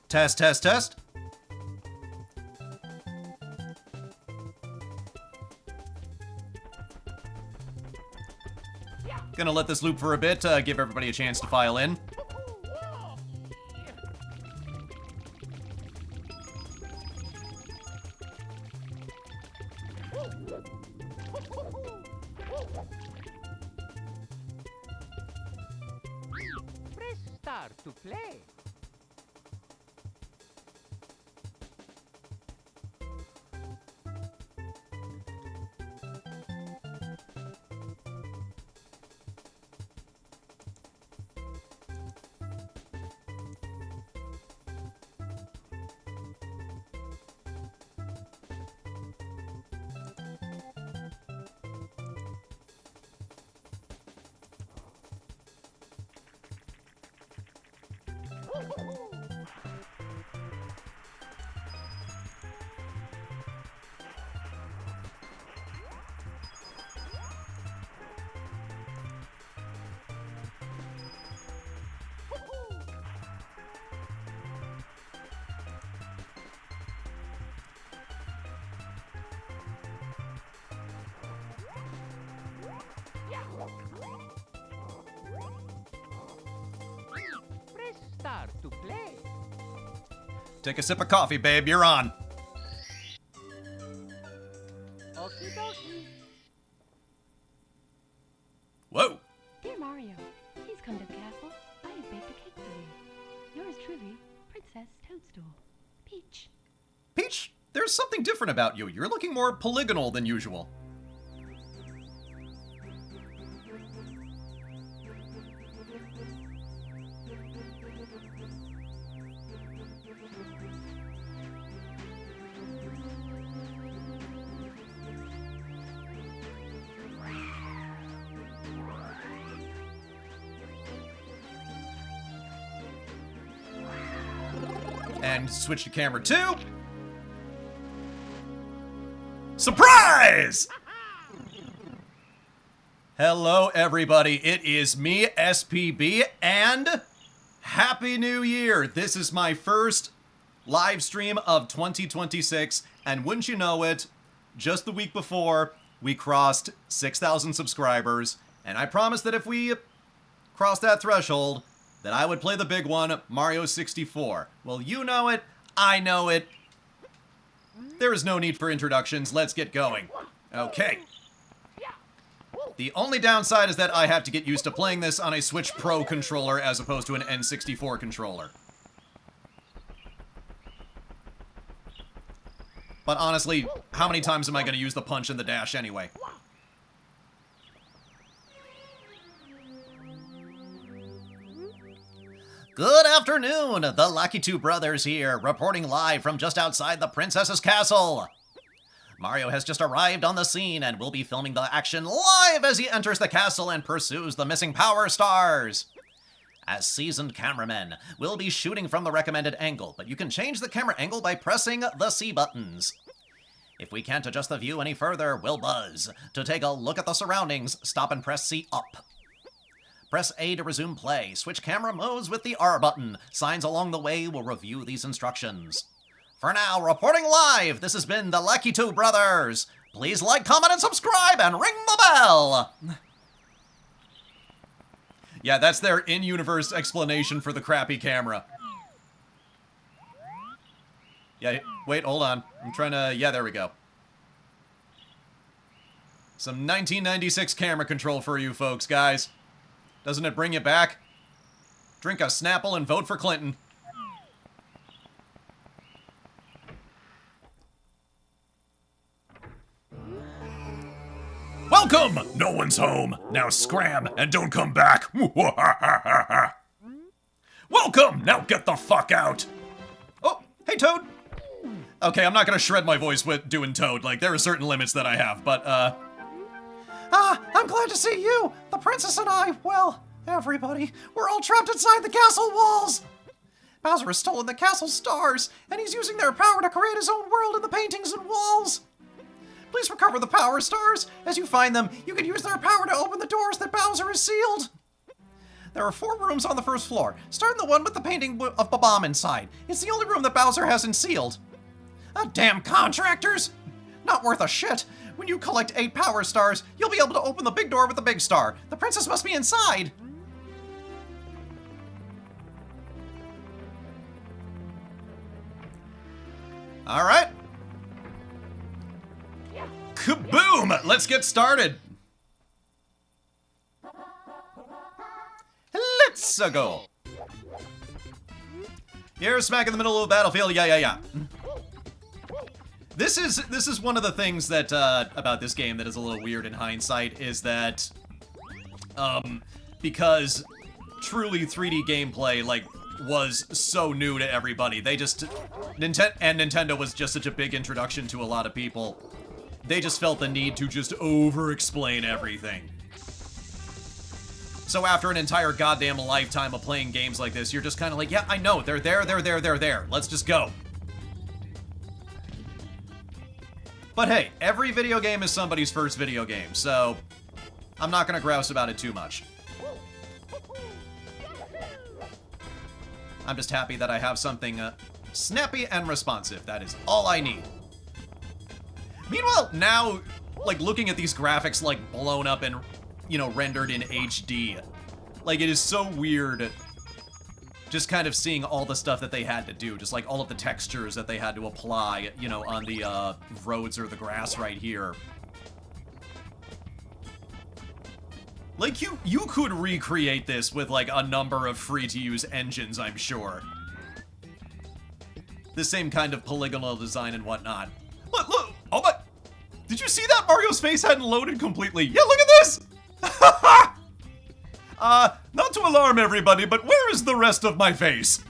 Test, test, test. Gonna let this loop for a bit, give everybody a chance to file in. Press start to play. Press start to play. Take a sip of coffee, babe. You're on. Okie dokie. Whoa. Dear Mario, please come to the castle. I have baked a cake for you. Yours truly, Princess Toadstool. Peach. Peach, there's something different about you. You're looking more polygonal than usual. And switch to camera 2. Surprise! Hello, everybody. It is me, SPB, and Happy New Year. This is my first live stream of 2026, and wouldn't you know it, just the week before, we crossed 6,000 subscribers, and I promised that if we crossed that threshold, that I would play the big one, Mario 64. Well, you know it, I know it. There is no need for introductions, let's get going. Okay. The only downside is that I have to get used to playing this on a Switch Pro controller as opposed to an N64 controller. But honestly, how many times am I going to use the punch and the dash anyway? Good afternoon! The Lucky Two Brothers here, reporting live from just outside the princess's castle. Mario has just arrived on the scene and will be filming the action live as he enters the castle and pursues the missing Power Stars. As seasoned cameramen, we'll be shooting from the recommended angle, but you can change the camera angle by pressing the C buttons. If we can't adjust the view any further, we'll buzz. To take a look at the surroundings, stop and press C up. Press A to resume play. Switch camera modes with the R button. Signs along the way will review these instructions. For now, reporting live, this has been the Lucky Two Brothers. Please like, comment, and subscribe, and ring the bell! Yeah, that's their in-universe explanation for the crappy camera. Yeah, wait, hold on. I'm trying to... Yeah, there we go. Some 1996 camera control for you folks, guys. Doesn't it bring you back? Drink a Snapple and vote for Clinton. Welcome! No one's home. Now scram and don't come back. Welcome! Now get the fuck out. Oh, hey Toad. Okay, I'm not gonna shred my voice with doing Toad. Like, there are certain limits that I have, but, I'm glad to see you. The princess and I, well, everybody, we're all trapped inside the castle walls. Bowser has stolen the castle stars, and he's using their power to create his own world in the paintings and walls. Please recover the Power Stars. As you find them, you can use their power to open the doors that Bowser has sealed. There are 4 rooms on the first floor. Start in the one with the painting of Bob-omb inside. It's the only room that Bowser hasn't sealed. Ah, damn contractors! Not worth a shit. When you collect 8 power stars, you'll be able to open the big door with the big star. The princess must be inside. All right. Kaboom! Let's get started. Let's go. You're smack in the middle of the battlefield. Yeah. This is one of the things that about this game that is a little weird in hindsight is that because truly 3D gameplay like was so new to everybody. They just Nintendo was just such a big introduction to a lot of people. They just felt the need to just over-explain everything. So after an entire goddamn lifetime of playing games like this, you're just kind of like, yeah, I know, they're there. Let's just go. But hey, every video game is somebody's first video game, so I'm not gonna grouse about it too much. I'm just happy that I have something snappy and responsive. That is all I need. Meanwhile, now, like, looking at these graphics, like, blown up and, you know, rendered in HD, like, it is so weird just kind of seeing all the stuff that they had to do, just like all of the textures that they had to apply, you know, on the roads or the grass right here. Like, you could recreate this with, like, a number of free-to-use engines, I'm sure. The same kind of polygonal design and whatnot. Look, oh my, did you see that? Mario's face hadn't loaded completely. Yeah, look at this! Not to alarm everybody, but where is the rest of my face?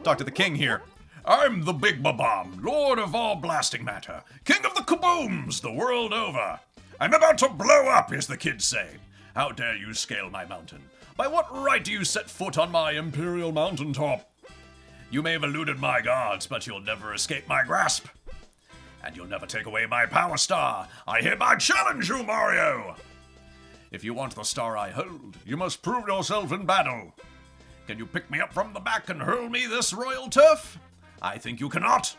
Talk to the king here. I'm the Big Bob-omb, lord of all blasting matter, king of the kabooms the world over. I'm about to blow up, as the kids say. How dare you scale my mountain? By what right do you set foot on my imperial mountaintop? You may have eluded my guards, but you'll never escape my grasp. And you'll never take away my power star. I hereby challenge you, Mario! If you want the star I hold, you must prove yourself in battle. Can you pick me up from the back and hurl me this royal turf? I think you cannot.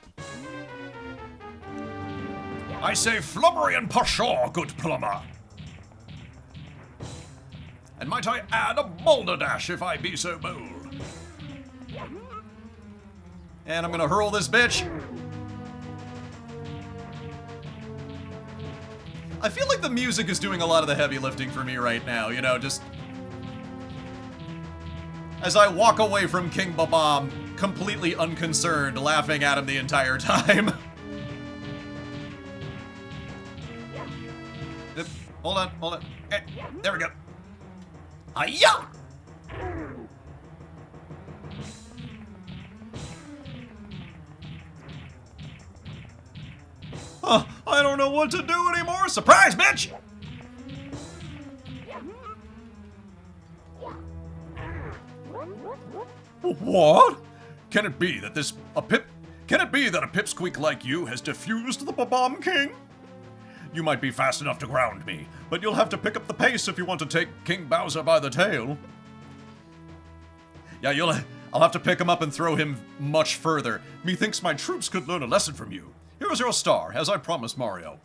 I say flummery and pshaw, good plumber. And might I add a boulder dash if I be so bold. And I'm gonna hurl this bitch. I feel like the music is doing a lot of the heavy lifting for me right now, you know, just as I walk away from King Bob-omb, completely unconcerned, laughing at him the entire time. Hold on. There we go. Hi-ya! I don't know what to do anymore. Surprise, bitch! What? Can it be that a pipsqueak like you has defused the Bob-omb King? You might be fast enough to ground me, but you'll have to pick up the pace if you want to take King Bowser by the tail. Yeah, I'll have to pick him up and throw him much further. Methinks my troops could learn a lesson from you. Here is your star, as I promised Mario.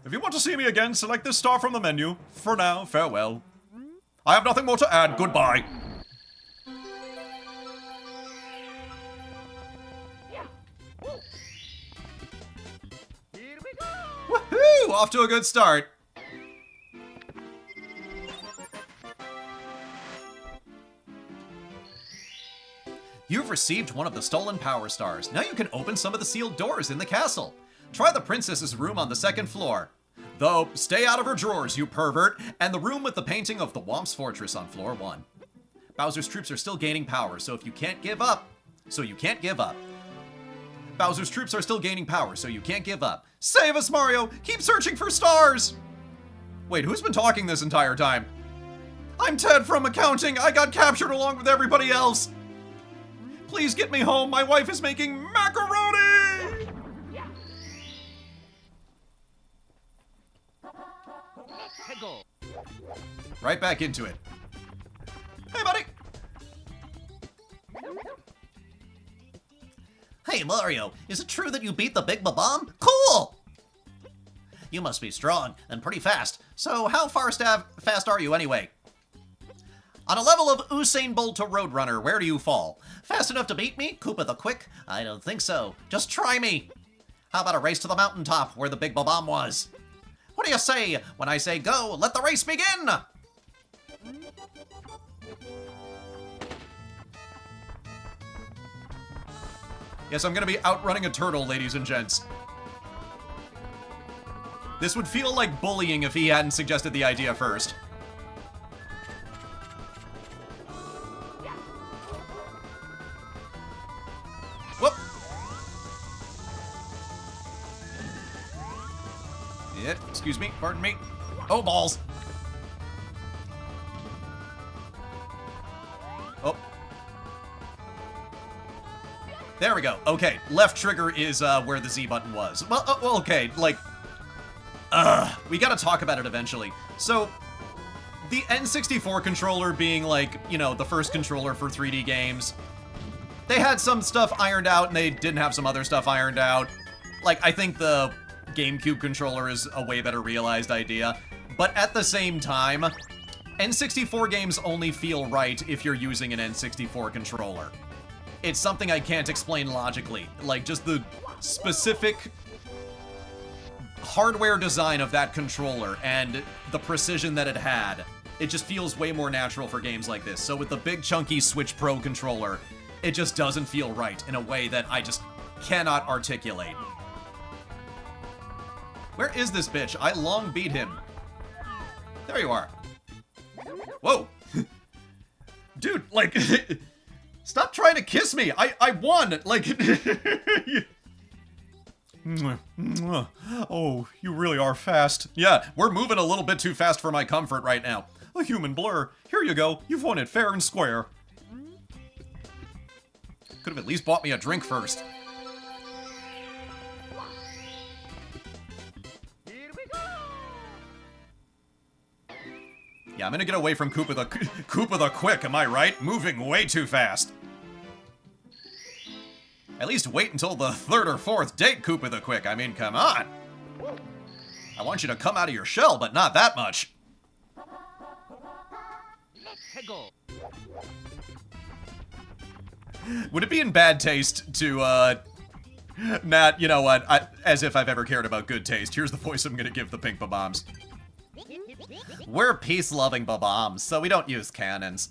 If you want to see me again, select this star from the menu. For now, farewell. I have nothing more to add. Goodbye. Here we go! Woohoo! Off to a good start. You've received one of the stolen power stars. Now you can open some of the sealed doors in the castle. Try the princess's room on the 2nd floor. Though, stay out of her drawers, you pervert, and the room with the painting of the Womp's Fortress on floor 1. Bowser's troops are still gaining power, so you can't give up. Bowser's troops are still gaining power, so you can't give up. Save us, Mario! Keep searching for stars! Wait, who's been talking this entire time? I'm Ted from accounting. I got captured along with everybody else. Please get me home. My wife is making macaroni! Let's go! Right back into it. Hey, buddy! Hey, Mario, is it true that you beat the Big Bomb? Cool! You must be strong and pretty fast. So how fast are you anyway? On a level of Usain Bolt to Roadrunner, where do you fall? Fast enough to beat me, Koopa the Quick? I don't think so. Just try me. How about a race to the mountaintop where the Big Bomb was? What do you say? When I say go, let the race begin! Yes, I'm gonna be outrunning a turtle, ladies and gents. This would feel like bullying if he hadn't suggested the idea first. Whoop! Yeah, excuse me, pardon me. Oh, balls! Oh. There we go. Okay, left trigger is where the Z button was. Well, okay, like... we gotta talk about it eventually. So, the N64 controller being like, you know, the first controller for 3D games, they had some stuff ironed out and they didn't have some other stuff ironed out. Like, I think the GameCube controller is a way better realized idea. But at the same time, N64 games only feel right if you're using an N64 controller. It's something I can't explain logically. Like, just the specific hardware design of that controller and the precision that it had, it just feels way more natural for games like this. So with the big chunky Switch Pro controller, it just doesn't feel right in a way that I just cannot articulate. Where is this bitch? I long beat him. There you are. Whoa. Dude, like, stop trying to kiss me. I won. Like, oh, you really are fast. Yeah, we're moving a little bit too fast for my comfort right now. A human blur. Here you go. You've won it fair and square. Could have at least bought me a drink first. Here we go! Yeah, I'm gonna get away from Koopa the Quick, am I right? Moving way too fast. At least wait until the 3rd or 4th date, Koopa the Quick. I mean, come on. I want you to come out of your shell, but not that much. Let's go! Would it be in bad taste to, Matt, you know what, as if I've ever cared about good taste, here's the voice I'm gonna give the pink Bob-ombs. We're peace-loving Bob-ombs, so we don't use cannons.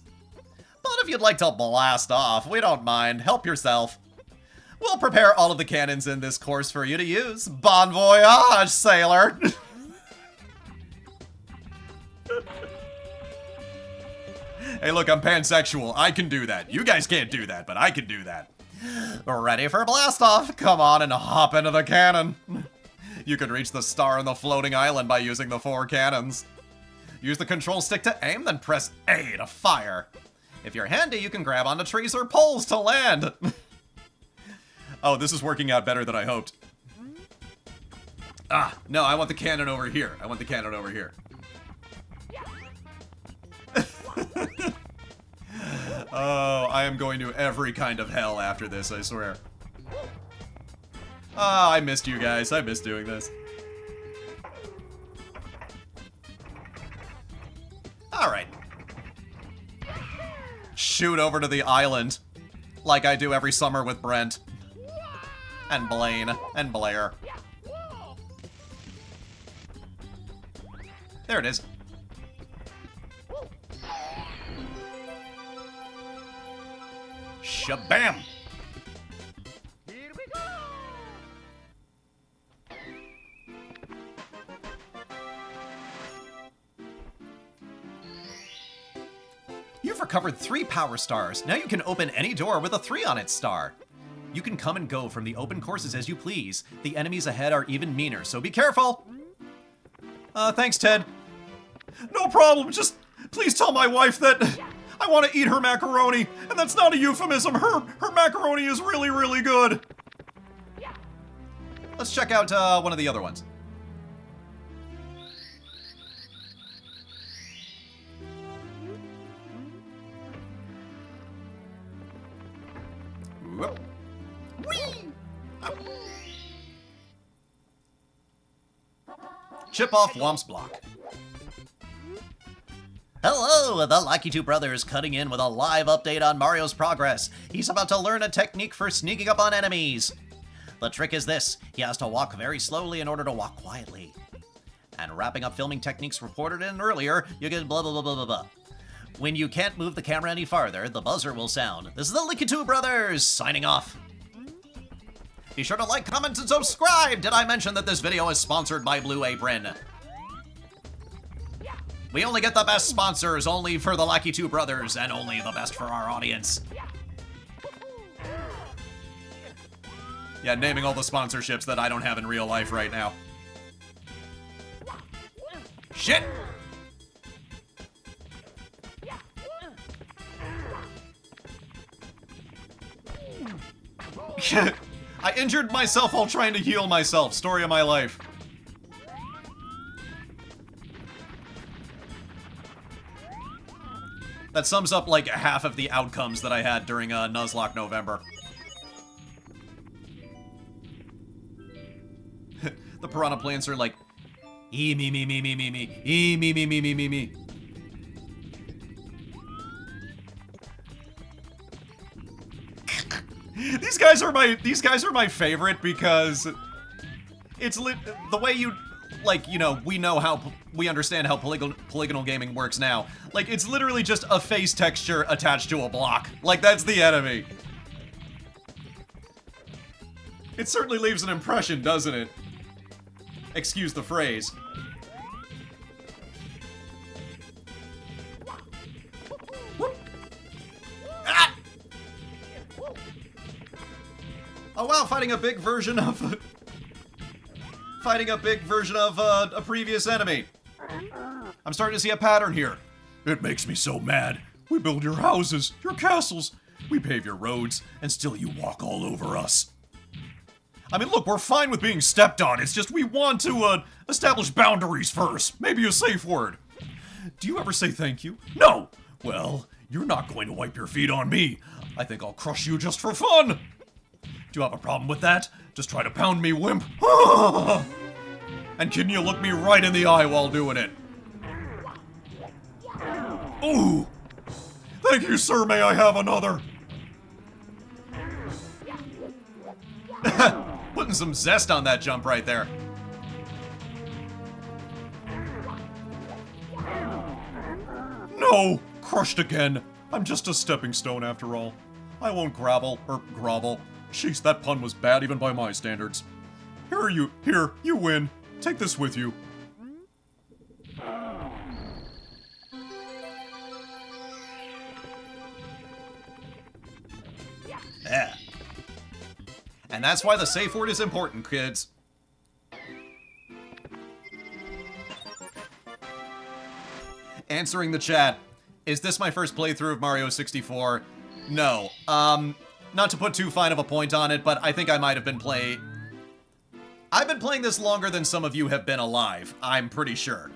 But if you'd like to blast off, we don't mind. Help yourself. We'll prepare all of the cannons in this course for you to use. Bon voyage, sailor! Hey, look, I'm pansexual. I can do that. You guys can't do that, but I can do that. Ready for blast off? Come on and hop into the cannon. You can reach the star on the floating island by using the 4 cannons. Use the control stick to aim, then press A to fire. If you're handy, you can grab onto trees or poles to land. Oh, this is working out better than I hoped. Ah, no, I want the cannon over here. I want the cannon over here. Oh, I am going to every kind of hell after this, I swear. Ah, I missed you guys. I missed doing this. Alright. Shoot over to the island. Like I do every summer with Brent. And Blaine. And Blair. There it is. Shabam! Here we go! You've recovered 3 power stars. Now you can open any door with a 3 on its star. You can come and go from the open courses as you please. The enemies ahead are even meaner, so be careful. Thanks, Ted. No problem, just please tell my wife that I want to eat her macaroni, and that's not a euphemism. Her macaroni is really, really good. Let's check out one of the other ones. Chip off Whomp's block. Hello, the Lucky Two Brothers cutting in with a live update on Mario's progress. He's about to learn a technique for sneaking up on enemies. The trick is this: he has to walk very slowly in order to walk quietly. And wrapping up filming techniques reported in earlier, you get blah blah blah blah blah blah. When you can't move the camera any farther, the buzzer will sound. This is the Lucky Two Brothers signing off. Be sure to like, comment, and subscribe! Did I mention that this video is sponsored by Blue Apron? We only get the best sponsors, only for the Lucky Two Brothers, and only the best for our audience. Yeah, naming all the sponsorships that I don't have in real life right now. Shit! I injured myself while trying to heal myself. Story of my life. That sums up like half of the outcomes that I had during Nuzlocke November. The piranha plants are like, me, me, me, me, me, me, me, me, me, me, me, me, me. These guys are my favorite because it's the way you, like, you know, we understand how polygonal gaming works now. Like, it's literally just a face texture attached to a block. Like, that's the enemy. It certainly leaves an impression, doesn't it? Excuse the phrase. Oh wow, fighting a big version of a previous enemy. I'm starting to see a pattern here. It makes me so mad. We build your houses, your castles, we pave your roads, and still you walk all over us. I mean, look, we're fine with being stepped on. It's just we want to establish boundaries first. Maybe a safe word. Do you ever say thank you? No. Well, you're not going to wipe your feet on me. I think I'll crush you just for fun. Do you have a problem with that? Just try to pound me, wimp. And can you look me right in the eye while doing it? Ooh! Thank you, sir. May I have another? Putting some zest on that jump right there. No! Crushed again. I'm just a stepping stone after all. I won't grovel. Jeez, that pun was bad even by my standards. Here, you win. Take this with you. Yeah. And that's why the safe word is important, kids. Answering the chat. Is this my first playthrough of Mario 64? No. Not to put too fine of a point on it, but I think I might have been I've been playing this longer than some of you have been alive, I'm pretty sure.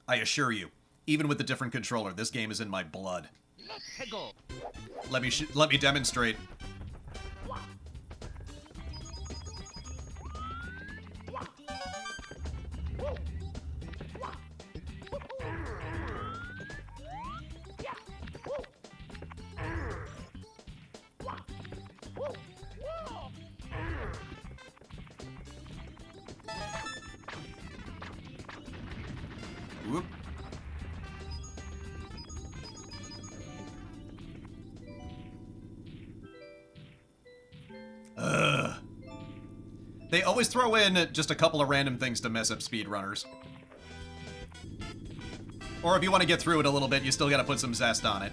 I assure you, even with the different controller, this game is in my blood. Let's go. Let me demonstrate. Whoop. They always throw in just a couple of random things to mess up speedrunners. Or if you want to get through it a little bit, you still gotta put some zest on it.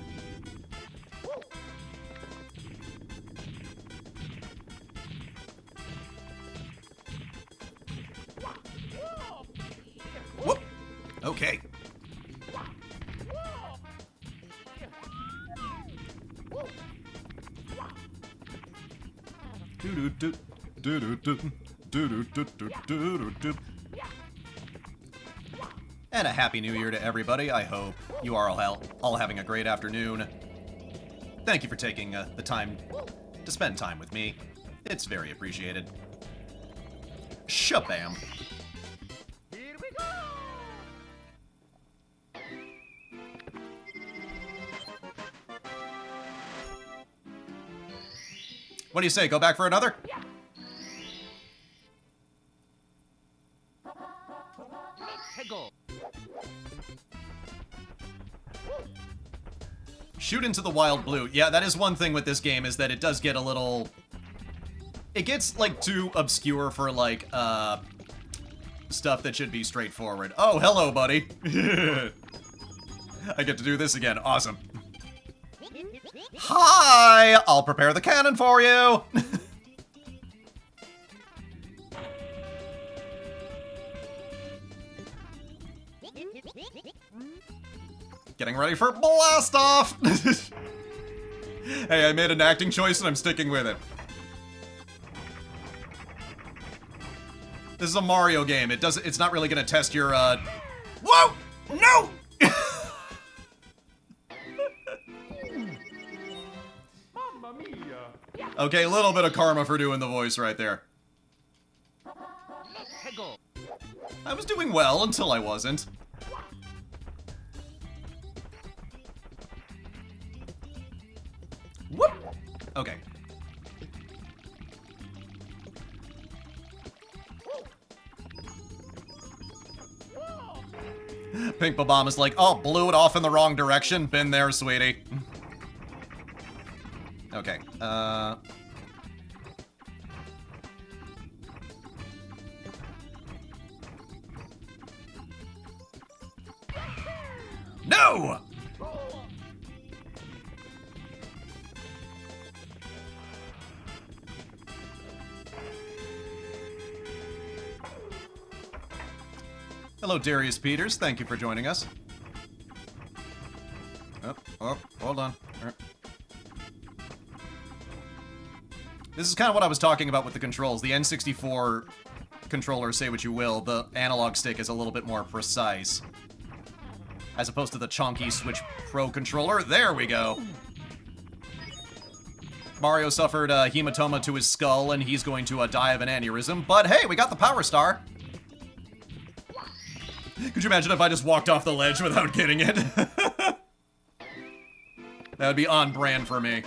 Whoop! Okay. And a happy new year to everybody. I hope you are all having a great afternoon. thank you for taking the time to spend time with me. It's very appreciated. Shabam. Here we go! What do you say, go back for another? Let's go! Shoot into the wild blue. Yeah, that is one thing with this game, is that it does get a little... It gets, like, too obscure for, like, stuff that should be straightforward. Oh, hello, buddy. I get to do this again. Awesome. Hi! I'll prepare the cannon for you! Getting ready for blast off! Hey, I made an acting choice and I'm sticking with it. This is a Mario game. It's not really gonna test your, Whoa! No! Mamma mia! Okay, a little bit of karma for doing the voice right there. Let's go! I was doing well until I wasn't. Whoop! Okay. Pink Bomb is like, oh, blew it off in the wrong direction. Been there, sweetie. Okay, No! Hello, Darius Peters. Thank you for joining us. Oh, hold on. This is kind of what I was talking about with the controls. The N64 controller, say what you will, the analog stick is a little bit more precise. As opposed to the chonky Switch Pro controller. There we go. Mario suffered a hematoma to his skull, and he's going to die of an aneurysm. But hey, we got the Power Star. Could you imagine if I just walked off the ledge without getting it? That would be on brand for me.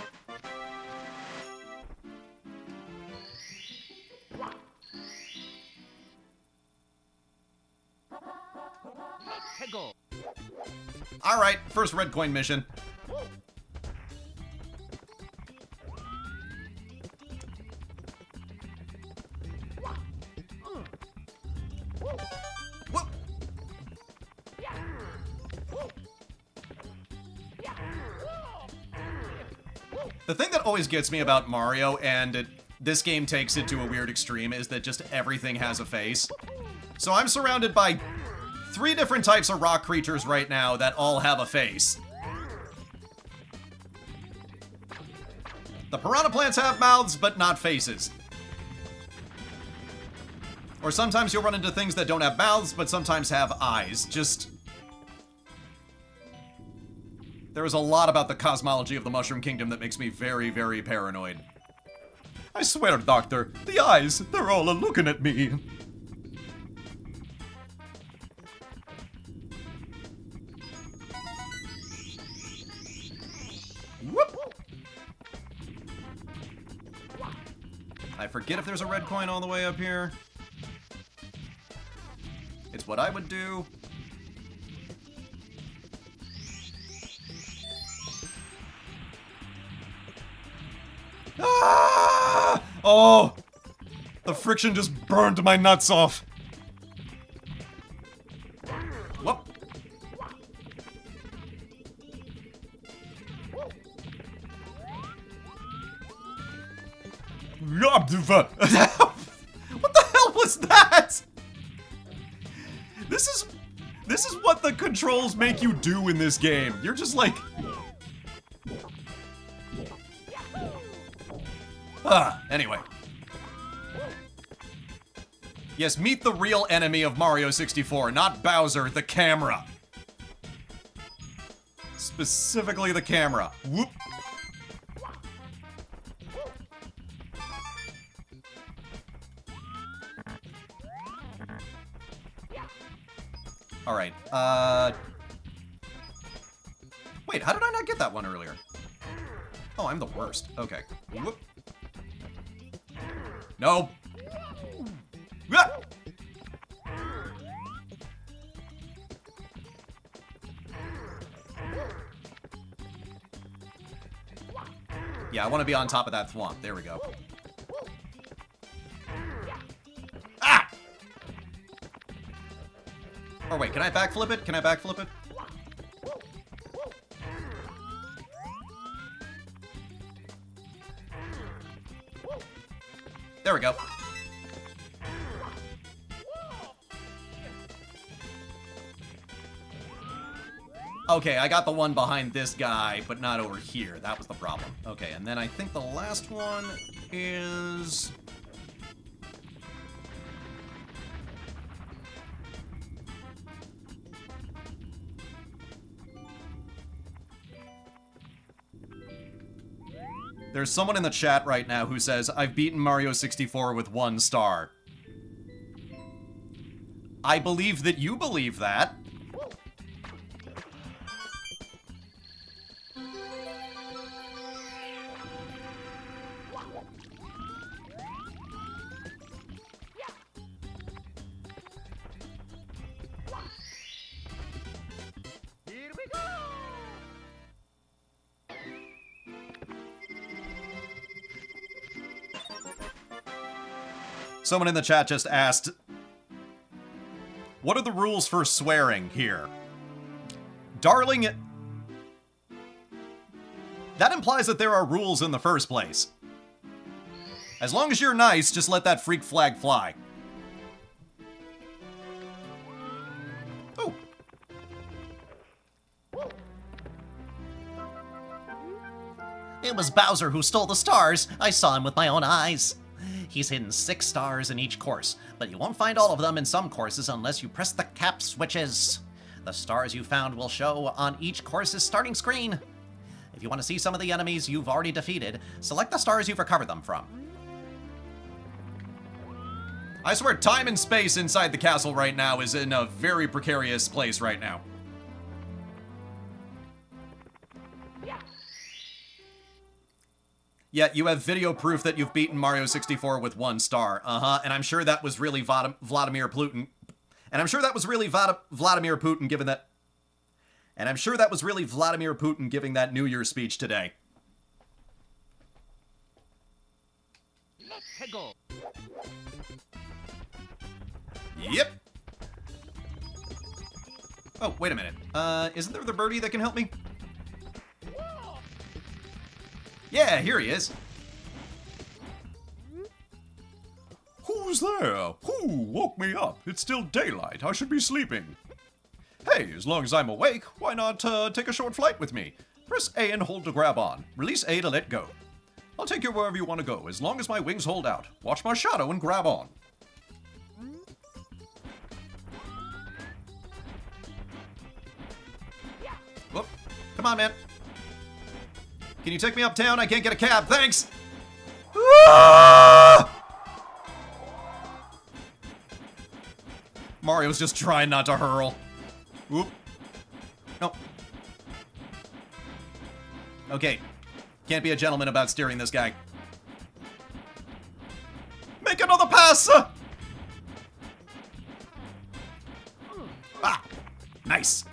Let's go! Alright, first red coin mission. Whoop. The thing that always gets me about Mario, and this game takes it to a weird extreme, is that just everything has a face. So I'm surrounded by 3 different types of rock creatures right now that all have a face. The piranha plants have mouths, but not faces. Or sometimes you'll run into things that don't have mouths, but sometimes have eyes. Just... There is a lot about the cosmology of the Mushroom Kingdom that makes me very, very paranoid. I swear, Doctor, the eyes, they're all a-looking at me. Whoop! I forget if there's a red coin all the way up here. It's what I would do. Ah! Oh! The friction just burned my nuts off. Whoop. What the hell was that? This is what the controls make you do in this game. You're just like... Anyway. Yes, meet the real enemy of Mario 64, not Bowser, the camera. Specifically the camera. Whoop. Alright, wait, how did I not get that one earlier? Oh, I'm the worst. Okay. Whoop. No. Ah! Yeah, I want to be on top of that thwomp. There we go. Ah! Or wait, can I backflip it? Can I backflip it? There we go. Okay, I got the one behind this guy, but not over here. That was the problem. Okay, and then I think the last one is... There's someone in the chat right now who says, I've beaten Mario 64 with 1 star. I believe that you believe that. Here we go! Someone in the chat just asked, what are the rules for swearing here? Darling, that implies that there are rules in the first place. As long as you're nice, just let that freak flag fly. Oh. It was Bowser who stole the stars. I saw him with my own eyes. He's hidden 6 stars in each course, but you won't find all of them in some courses unless you press the cap switches. The stars you found will show on each course's starting screen. If you want to see some of the enemies you've already defeated, select the stars you've recovered them from. I swear time and space inside the castle right now is in a very precarious place right now. Yeah, you have video proof that you've beaten Mario 64 with 1 star. Uh-huh, and I'm sure that was really Vladimir Putin. And I'm sure that was really Vladimir Putin giving that... And I'm sure that was really Vladimir Putin giving that New Year's speech today. Let's go! Yep. Oh, wait a minute. Isn't there the birdie that can help me? Yeah, here he is. Who's there? Who woke me up? It's still daylight. I should be sleeping. Hey, as long as I'm awake, why not take a short flight with me? Press A and hold to grab on. Release A to let go. I'll take you wherever you want to go, as long as my wings hold out. Watch my shadow and grab on. Whoop. Come on, man. Can you take me uptown? I can't get a cab. Thanks! Ah! Mario's just trying not to hurl. Whoop. No. Okay. Can't be a gentleman about steering this guy. Make another pass! Ah! Nice.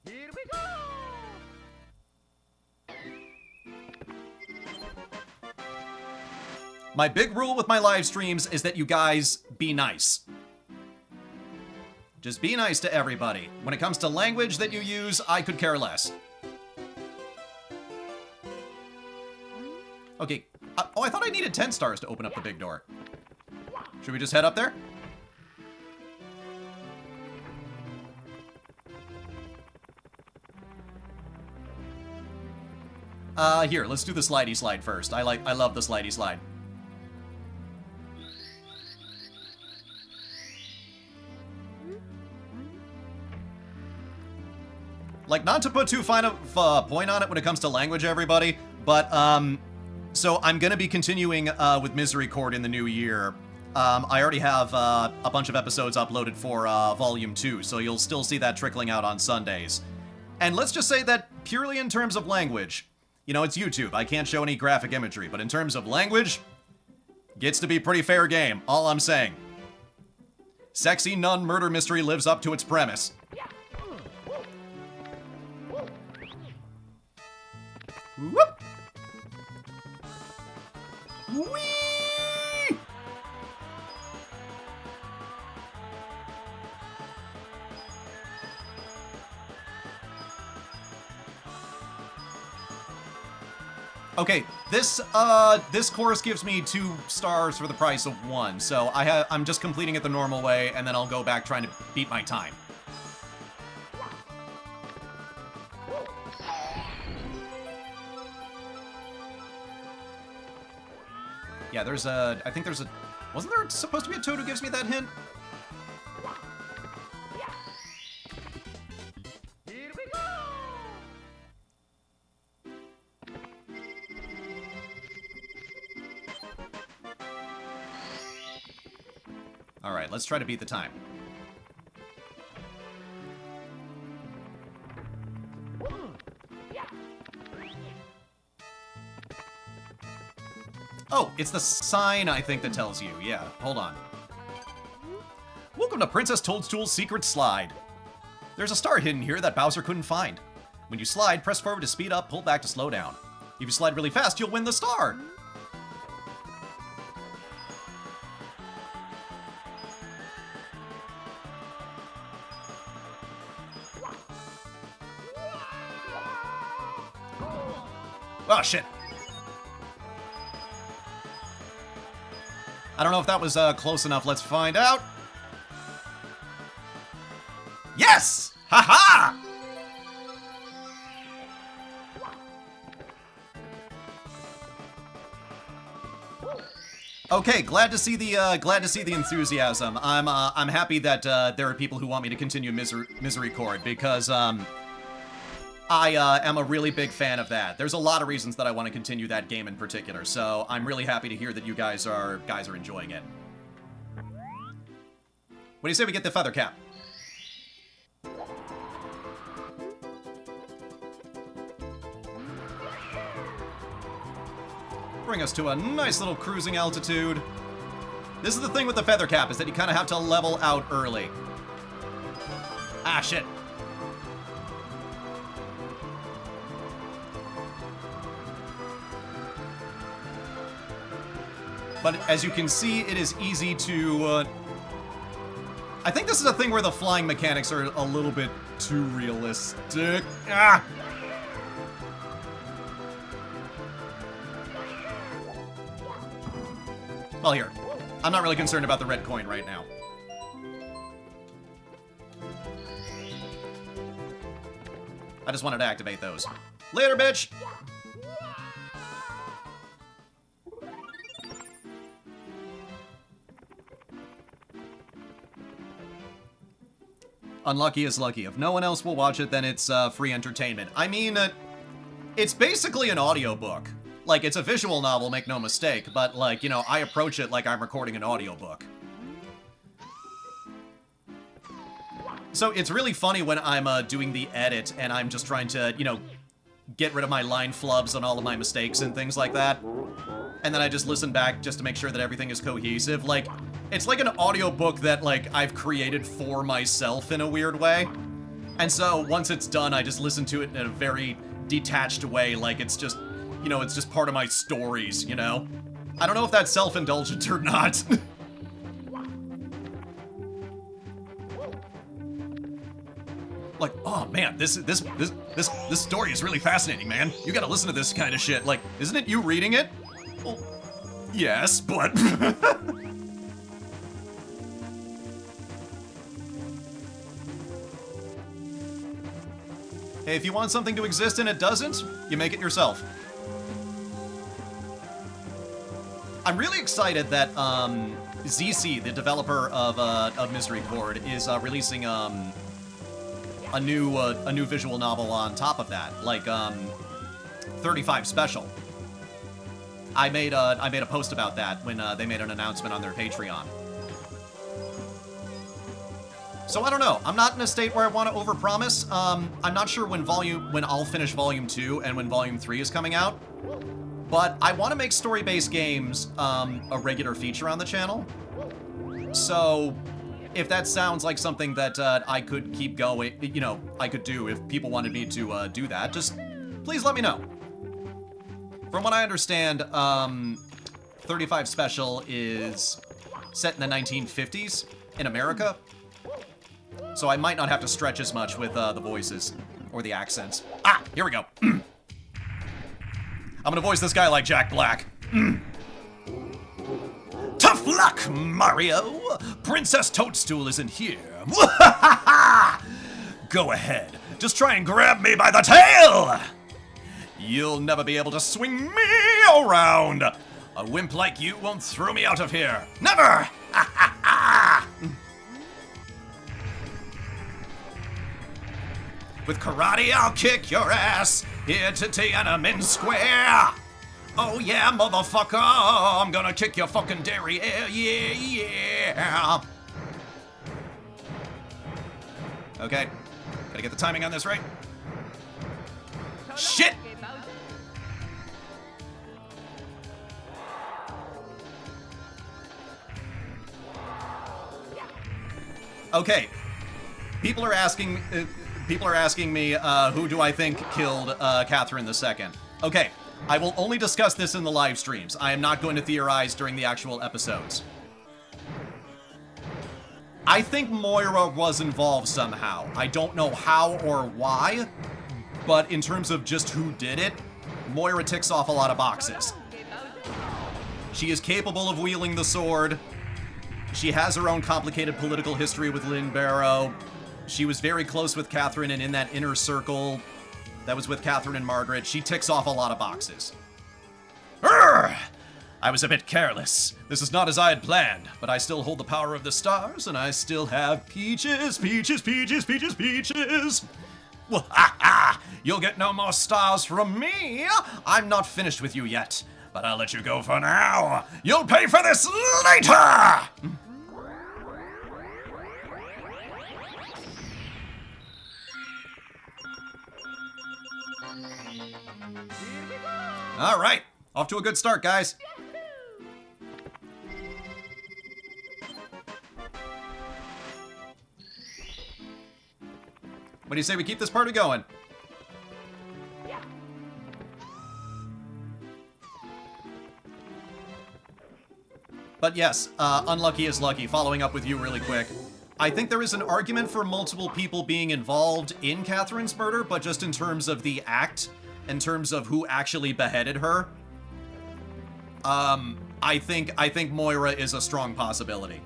Here we go! My big rule with my live streams is that you guys be nice. Just be nice to everybody. When it comes to language that you use, I could care less. Okay. Oh, I thought I needed 10 stars to open up the big door. Should we just head up there? Here, let's do the slidey slide first. I love the slidey slide. Like, not to put too fine a point on it when it comes to language, everybody, but, so I'm gonna be continuing with Misericord in the new year. I already have a bunch of episodes uploaded for Volume 2, so you'll still see that trickling out on Sundays. And let's just say that purely in terms of language, you know, it's YouTube. I can't show any graphic imagery, but in terms of language, gets to be pretty fair game, all I'm saying. Sexy nun murder mystery lives up to its premise. Whoop! Whee! Okay, this course gives me 2 stars for the price of 1, so I'm just completing it the normal way, and then I'll go back trying to beat my time. Yeah, I think there's a, wasn't there supposed to be a toad who gives me that hint? Here we go! Alright, let's try to beat the time. Oh, it's the sign, I think, that tells you. Yeah, hold on. Welcome to Princess Toadstool's Secret Slide. There's a star hidden here that Bowser couldn't find. When you slide, press forward to speed up, pull back to slow down. If you slide really fast, you'll win the star. Oh, shit. I don't know if that was close enough. Let's find out. Yes! Ha-ha! Okay, glad to see the enthusiasm. I'm happy that there are people who want me to continue Misery Chord because I am a really big fan of that. There's a lot of reasons that I want to continue that game in particular, so I'm really happy to hear that you guys are enjoying it. What do you say we get the feather cap? Bring us to a nice little cruising altitude. This is the thing with the feather cap, is that you kind of have to level out early. Ah, shit. But as you can see, it is easy to, I think this is a thing where the flying mechanics are a little bit too realistic. Ah! Well, here. I'm not really concerned about the red coin right now. I just wanted to activate those. Later, bitch! Unlucky is lucky. If no one else will watch it, then it's free entertainment. I mean, it's basically an audiobook. Like, it's a visual novel, make no mistake, but, like, you know, I approach it like I'm recording an audiobook. So it's really funny when I'm doing the edit and I'm just trying to, you know, get rid of my line flubs and all of my mistakes and things like that. And then I just listen back just to make sure that everything is cohesive. Like, it's like an audiobook that, like, I've created for myself in a weird way. And so once it's done, I just listen to it in a very detached way, like it's just, you know, it's just part of my stories, you know? I don't know if that's self-indulgent or not. Like, oh man, this story is really fascinating, man. You gotta listen to this kind of shit. Like, isn't it you reading it? Well, yes, but... Hey, if you want something to exist and it doesn't, you make it yourself. I'm really excited that ZC, the developer of Misery Chord, is releasing a new visual novel on top of that, like 35 Special. I made a post about that when they made an announcement on their Patreon. So I don't know. I'm not in a state where I want to overpromise. I'm not sure when I'll finish Volume 2 and when Volume 3 is coming out. But I want to make story-based games a regular feature on the channel. So if that sounds like something that I could keep going, you know, I could do if people wanted me to do that, just please let me know. From what I understand, 35 Special is set in the 1950s in America. So I might not have to stretch as much with the voices or the accents. Ah, here we go. I'm gonna voice this guy like Jack Black. Tough luck, Mario! Princess Toadstool isn't here. Go ahead. Just try and grab me by the tail! You'll never be able to swing me around. A wimp like you won't throw me out of here. Never! With karate, I'll kick your ass here to Tiananmen Square. Oh yeah, motherfucker, I'm gonna kick your fucking derriere, yeah. Okay, gotta get the timing on this right. Shit! Okay, people are asking me, who do I think killed Catherine II? Okay, I will only discuss this in the live streams. I am not going to theorize during the actual episodes. I think Moira was involved somehow. I don't know how or why, but in terms of just who did it, Moira ticks off a lot of boxes. She is capable of wielding the sword. She has her own complicated political history with Lynn Barrow. She was very close with Catherine, and in that inner circle that was with Catherine and Margaret, she ticks off a lot of boxes. Urgh! I was a bit careless. This is not as I had planned, but I still hold the power of the stars, and I still have peaches, peaches, peaches, peaches, peaches. Well, ha ha! You'll get no more stars from me. I'm not finished with you yet, but I'll let you go for now. You'll pay for this later! All right, off to a good start, guys. What do you say we keep this party going? But yes, unlucky is lucky. Following up with you really quick. I think there is an argument for multiple people being involved in Catherine's murder, but just in terms of the act, in terms of who actually beheaded her, I think Moira is a strong possibility.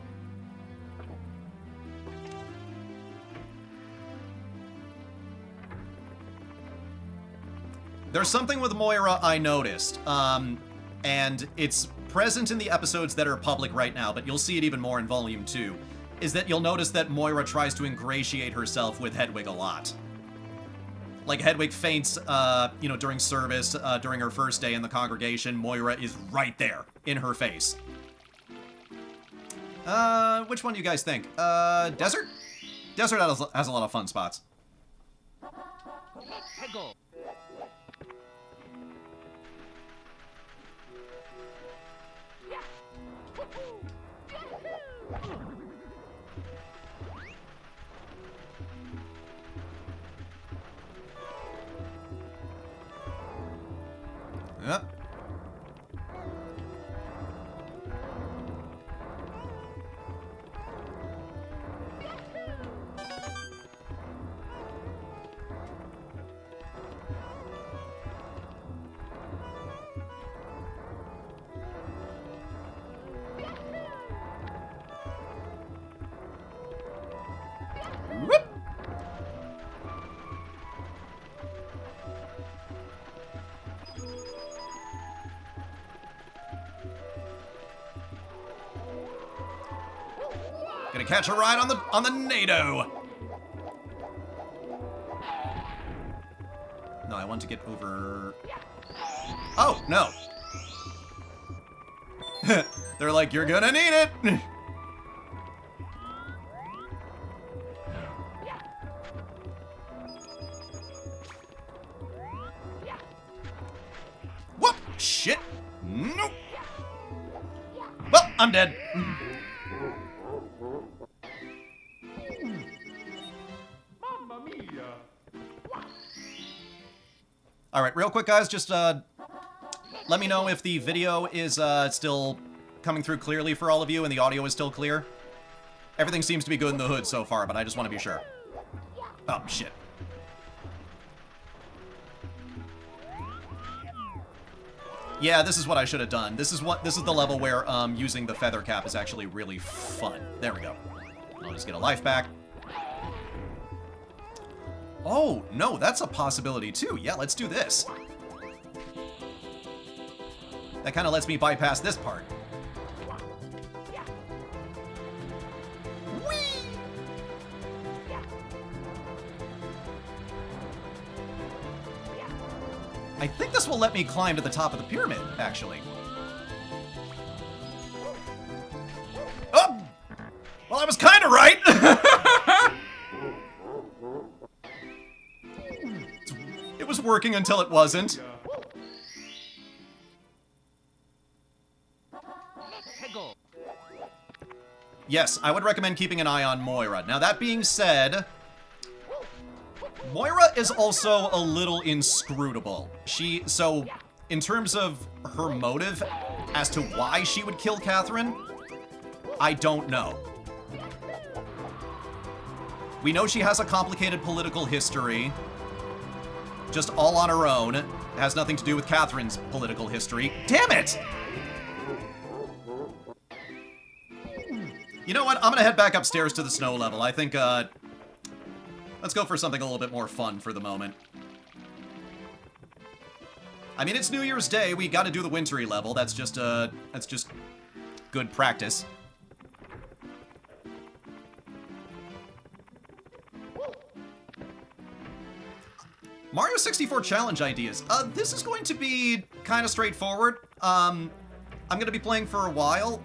There's something with Moira I noticed, and it's present in the episodes that are public right now, but you'll see it even more in Volume 2, is that you'll notice that Moira tries to ingratiate herself with Hedwig a lot. Like, Hedwig faints, you know, during service, during her first day in the congregation. Moira is right there, in her face. Which one do you guys think? Desert? Desert has a lot of fun spots. Yep. Whoop. Gonna catch a ride on the NATO. No, I want to get over. Oh no. They're like, you're gonna need it. Whoop! Shit! Nope! Well, I'm dead. Mamma mia! Alright, real quick, guys, just let me know if the video is still coming through clearly for all of you and the audio is still clear. Everything seems to be good in the hood so far, but I just want to be sure. Oh, shit. Yeah, this is what I should have done. This is the level where using the feather cap is actually really fun. There we go. I'll just get a life back. Oh, no, that's a possibility too. Yeah, let's do this. That kind of lets me bypass this part. Whee! I think this will let me climb to the top of the pyramid, actually. Oh! Well, I was kind of right! It was working until it wasn't. Yes, I would recommend keeping an eye on Moira. Now, that being said, Moira is also a little inscrutable. So, in terms of her motive as to why she would kill Catherine, I don't know. We know she has a complicated political history, just all on her own. It has nothing to do with Catherine's political history. Damn it! You know what? I'm gonna head back upstairs to the snow level. I think, let's go for something a little bit more fun for the moment. I mean, it's New Year's Day. We gotta do the wintry level. That's just good practice. Mario 64 challenge ideas. This is going to be kind of straightforward. I'm gonna be playing for a while.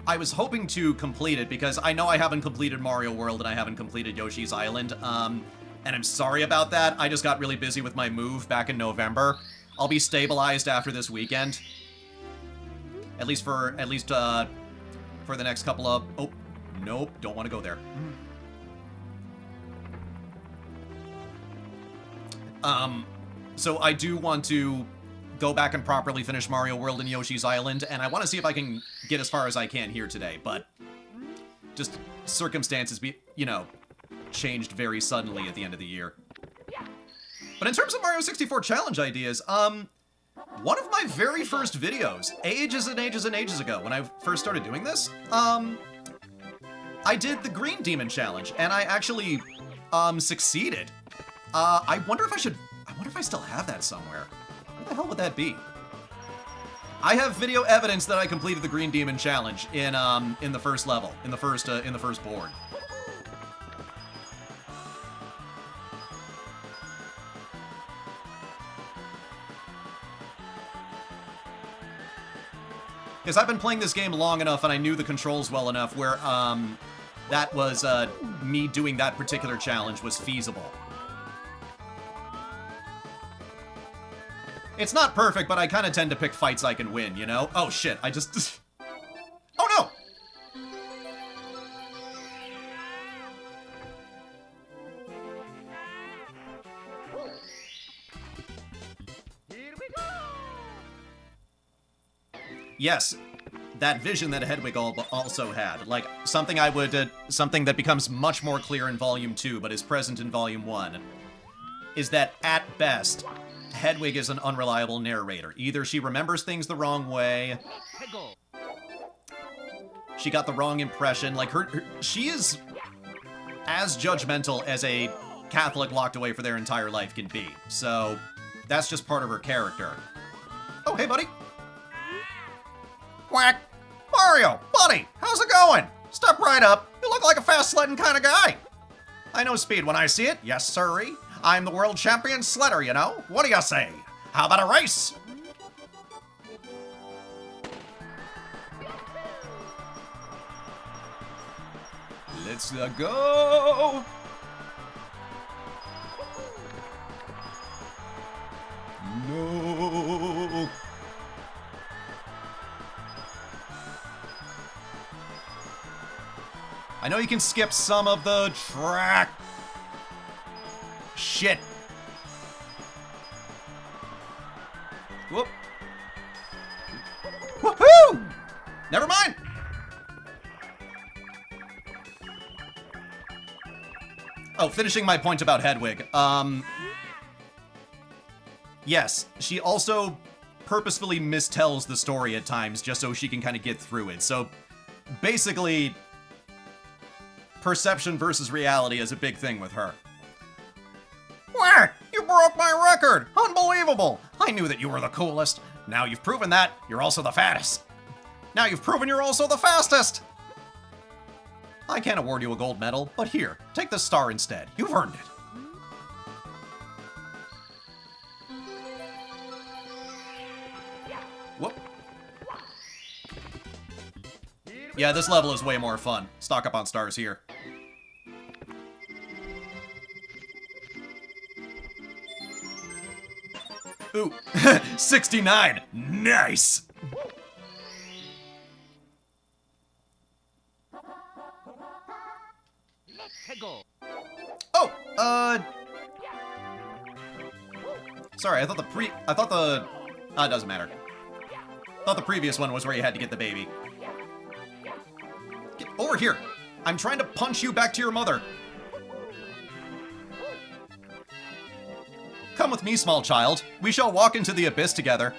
I was hoping to complete it because I know I haven't completed Mario World and I haven't completed Yoshi's Island. And I'm sorry about that. I just got really busy with my move back in November. I'll be stabilized after this weekend. At least for the next couple of... Oh, nope, don't want to go there. So I do want to go back and properly finish Mario World and Yoshi's Island, and I want to see if I can get as far as I can here today, but just circumstances changed very suddenly at the end of the year. But in terms of Mario 64 challenge ideas, one of my very first videos, ages and ages and ages ago, when I first started doing this, I did the Green Demon Challenge, and I actually, succeeded. I wonder if I still have that somewhere. What the hell would that be? I have video evidence that I completed the Green Demon Challenge in the first level, in the first board. Because I've been playing this game long enough and I knew the controls well enough where that was me doing that particular challenge was feasible. It's not perfect, but I kind of tend to pick fights I can win, you know? Oh, shit, I just... Oh, no! Here we go! Yes, that vision that Hedwig also had. Like, something something that becomes much more clear in Volume 2, but is present in Volume 1, is that, at best, Hedwig is an unreliable narrator. Either she remembers things the wrong way, she got the wrong impression, like she is as judgmental as a Catholic locked away for their entire life can be. So, that's just part of her character. Oh, hey, buddy. Quack. Mario, buddy, how's it going? Step right up. You look like a fast sledding kind of guy. I know speed when I see it. Yes, sirree. I'm the world champion sledder, you know? What do you say? How about a race? Let's go! No! I know you can skip some of the track. Shit. Whoop. Woohoo! Never mind. Oh, finishing my point about Hedwig. Yes, she also purposefully mistells the story at times just so she can kind of get through it. So, basically, perception versus reality is a big thing with her. Whack! You broke my record! Unbelievable! I knew that you were the coolest. Now you've proven that, you're also the fattest. Now you've proven you're also the fastest! I can't award you a gold medal, but here, take this star instead. You've earned it. Whoop. Yeah, this level is way more fun. Stock up on stars here. Ooh, 69. Nice. Oh, sorry, it doesn't matter. I thought the previous one was where you had to get the baby. Get over here. I'm trying to punch you back to your mother. Come with me, small child. We shall walk into the abyss together.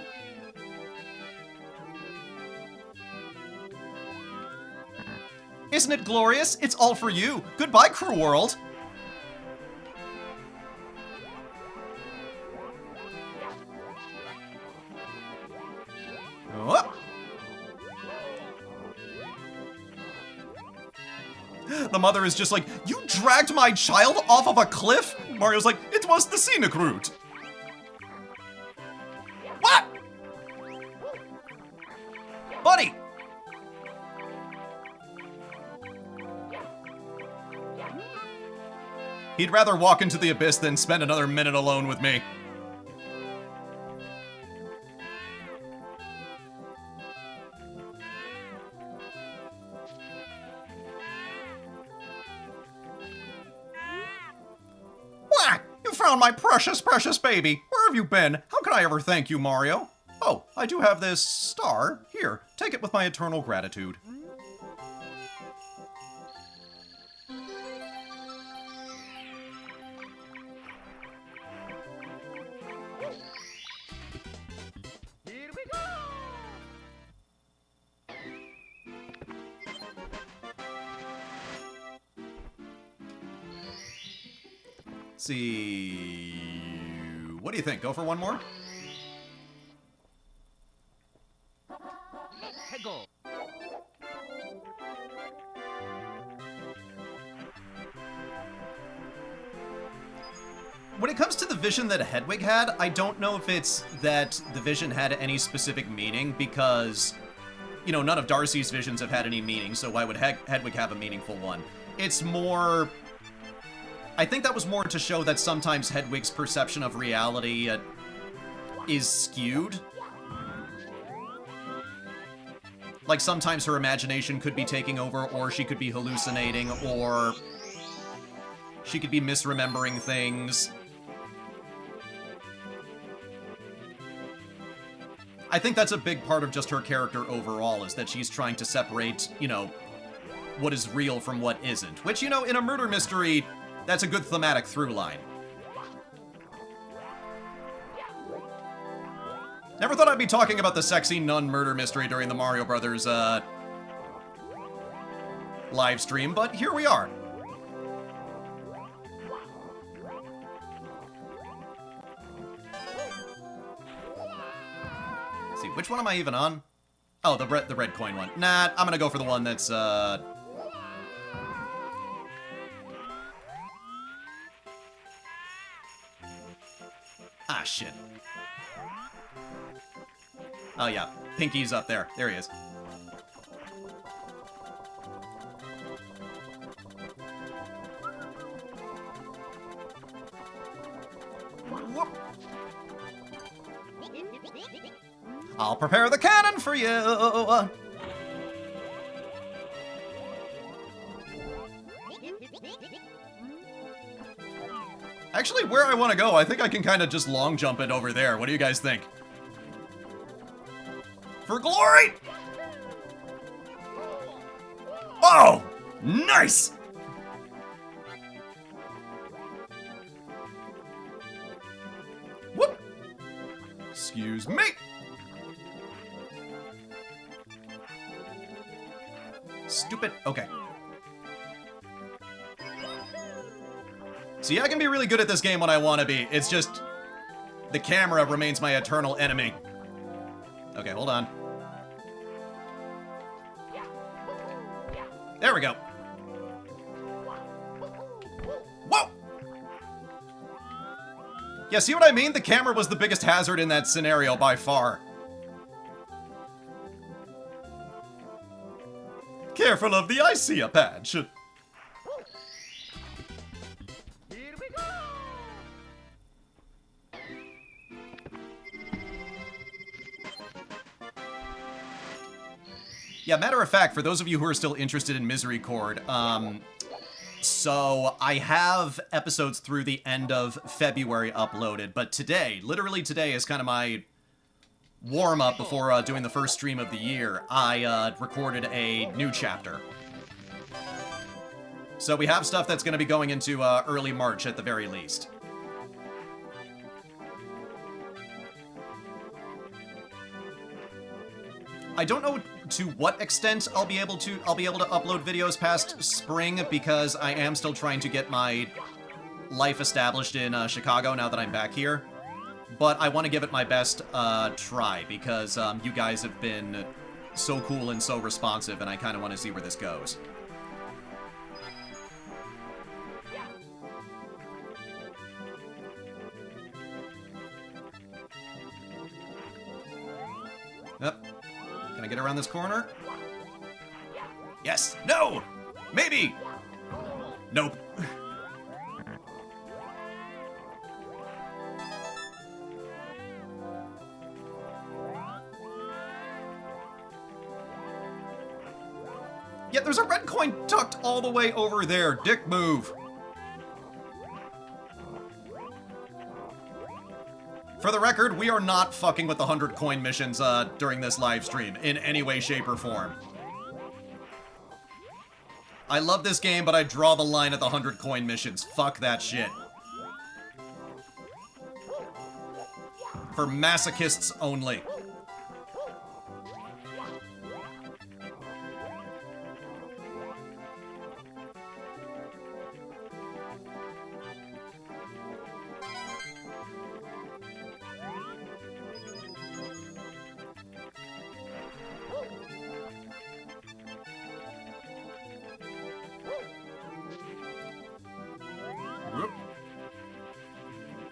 Isn't it glorious? It's all for you. Goodbye, cruel world. Oh. The mother is just like, you dragged my child off of a cliff? Mario's like, it was the scenic route. What? Buddy! He'd rather walk into the abyss than spend another minute alone with me. My precious, precious baby. Where have you been? How can I ever thank you, Mario? Oh, I do have this star. Here, take it with my eternal gratitude. Here we go! See, what do you think? Go for one more? When it comes to the vision that Hedwig had, I don't know if it's that the vision had any specific meaning because, you know, none of Darcy's visions have had any meaning, so why would Hedwig have a meaningful one? It's more... I think that was more to show that sometimes Hedwig's perception of reality is skewed. Like, sometimes her imagination could be taking over, or she could be hallucinating, or she could be misremembering things. I think that's a big part of just her character overall, is that she's trying to separate, you know, what is real from what isn't. Which, you know, in a murder mystery... that's a good thematic through line. Never thought I'd be talking about the sexy nun murder mystery during the Mario Brothers, live stream, but here we are. Let's see, which one am I even on? Oh, the red coin one. Nah, I'm gonna go for the one that's, ah, shit. Oh, yeah. Pinky's up there. There he is. I'll prepare the cannon for you. Actually, where I want to go, I think I can kind of just long jump it over there. What do you guys think? For glory! Oh! Nice! Whoop! Excuse me! Stupid. Okay. See, I can be really good at this game when I want to be. It's just the camera remains my eternal enemy. Okay, hold on. There we go. Whoa! Yeah, see what I mean? The camera was the biggest hazard in that scenario by far. Careful of the ICEA patch. Here we go! Yeah, matter of fact, for those of you who are still interested in Misery Chord, so I have episodes through the end of February uploaded, but today, literally today, is kind of my warm-up before doing the first stream of the year. I recorded a new chapter. So we have stuff that's going to be going into early March at the very least. I don't know to what extent I'll be able to upload videos past spring, because I am still trying to get my life established in Chicago now that I'm back here. But I want to give it my best try, because you guys have been so cool and so responsive, and I kind of want to see where this goes. Yep. Can I get around this corner? Yes! No! Maybe! Nope. Yeah, there's a red coin tucked all the way over there. Dick move. For the record, we are not fucking with the 100 coin missions during this live stream in any way, shape, or form. I love this game, but I draw the line at the 100 coin missions. Fuck that shit. For masochists only.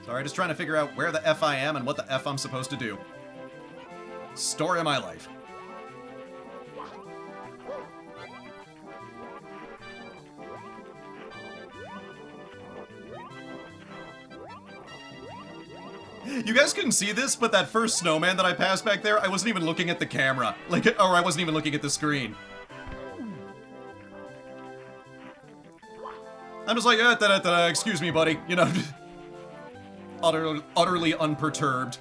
Sorry, just trying to figure out where the F I am and what the F I'm supposed to do. Story of my life. You guys couldn't see this, but that first snowman that I passed back there, I wasn't even looking at the camera. Like, or I wasn't even looking at the screen. I'm just like, excuse me, buddy. You know, utterly unperturbed.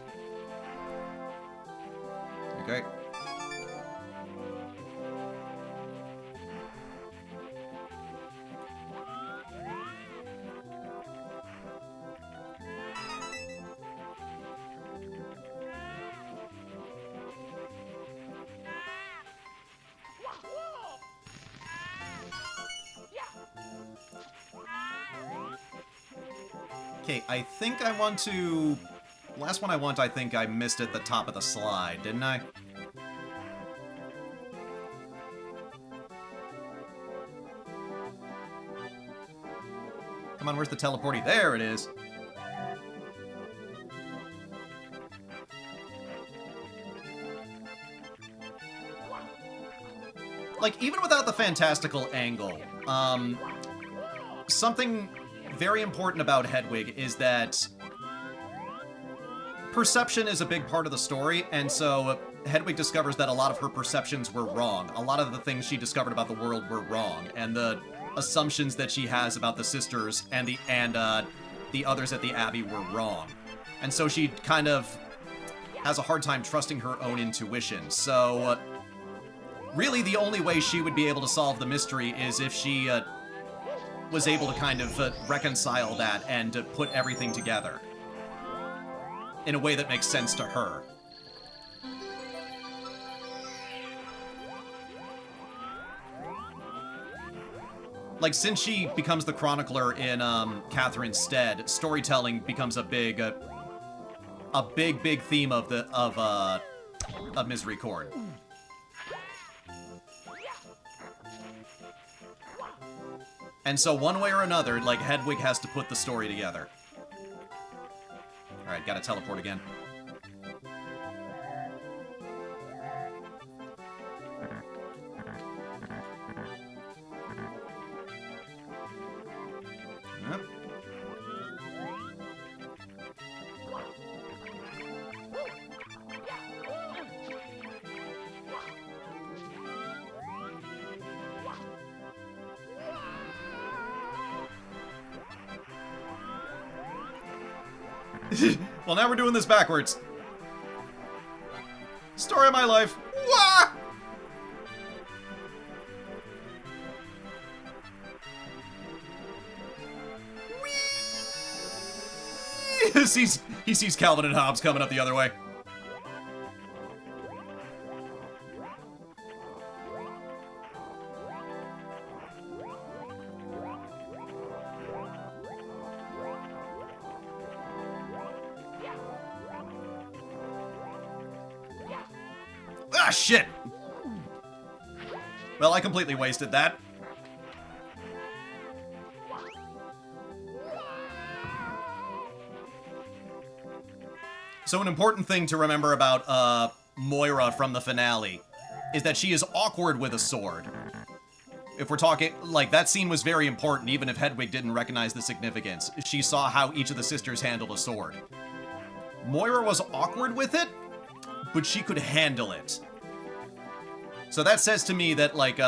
Okay. Okay, I think I want to... Last one I think I missed at the top of the slide, didn't I? Come on, where's the teleporty? There it is. Like, even without the fantastical angle, something very important about Hedwig is that perception is a big part of the story, and so Hedwig discovers that a lot of her perceptions were wrong. A lot of the things she discovered about the world were wrong, and the assumptions that she has about the sisters and the others at the Abbey were wrong. And so she kind of has a hard time trusting her own intuition. So, really the only way she would be able to solve the mystery is if she was able to kind of reconcile that and put everything together in a way that makes sense to her. Like, since she becomes the chronicler in Catherine's stead, storytelling becomes a big theme of Misery Court. And so one way or another, like, Hedwig has to put the story together. Alright, gotta teleport again. Yep. Well, now we're doing this backwards. Story of my life. Wah! He sees Calvin and Hobbes coming up the other way. Ah, shit! Well, I completely wasted that. So an important thing to remember about Moira from the finale is that she is awkward with a sword. If we're talking, like, that scene was very important, even if Hedwig didn't recognize the significance. She saw how each of the sisters handled a sword. Moira was awkward with it, but she could handle it. So that says to me that, like,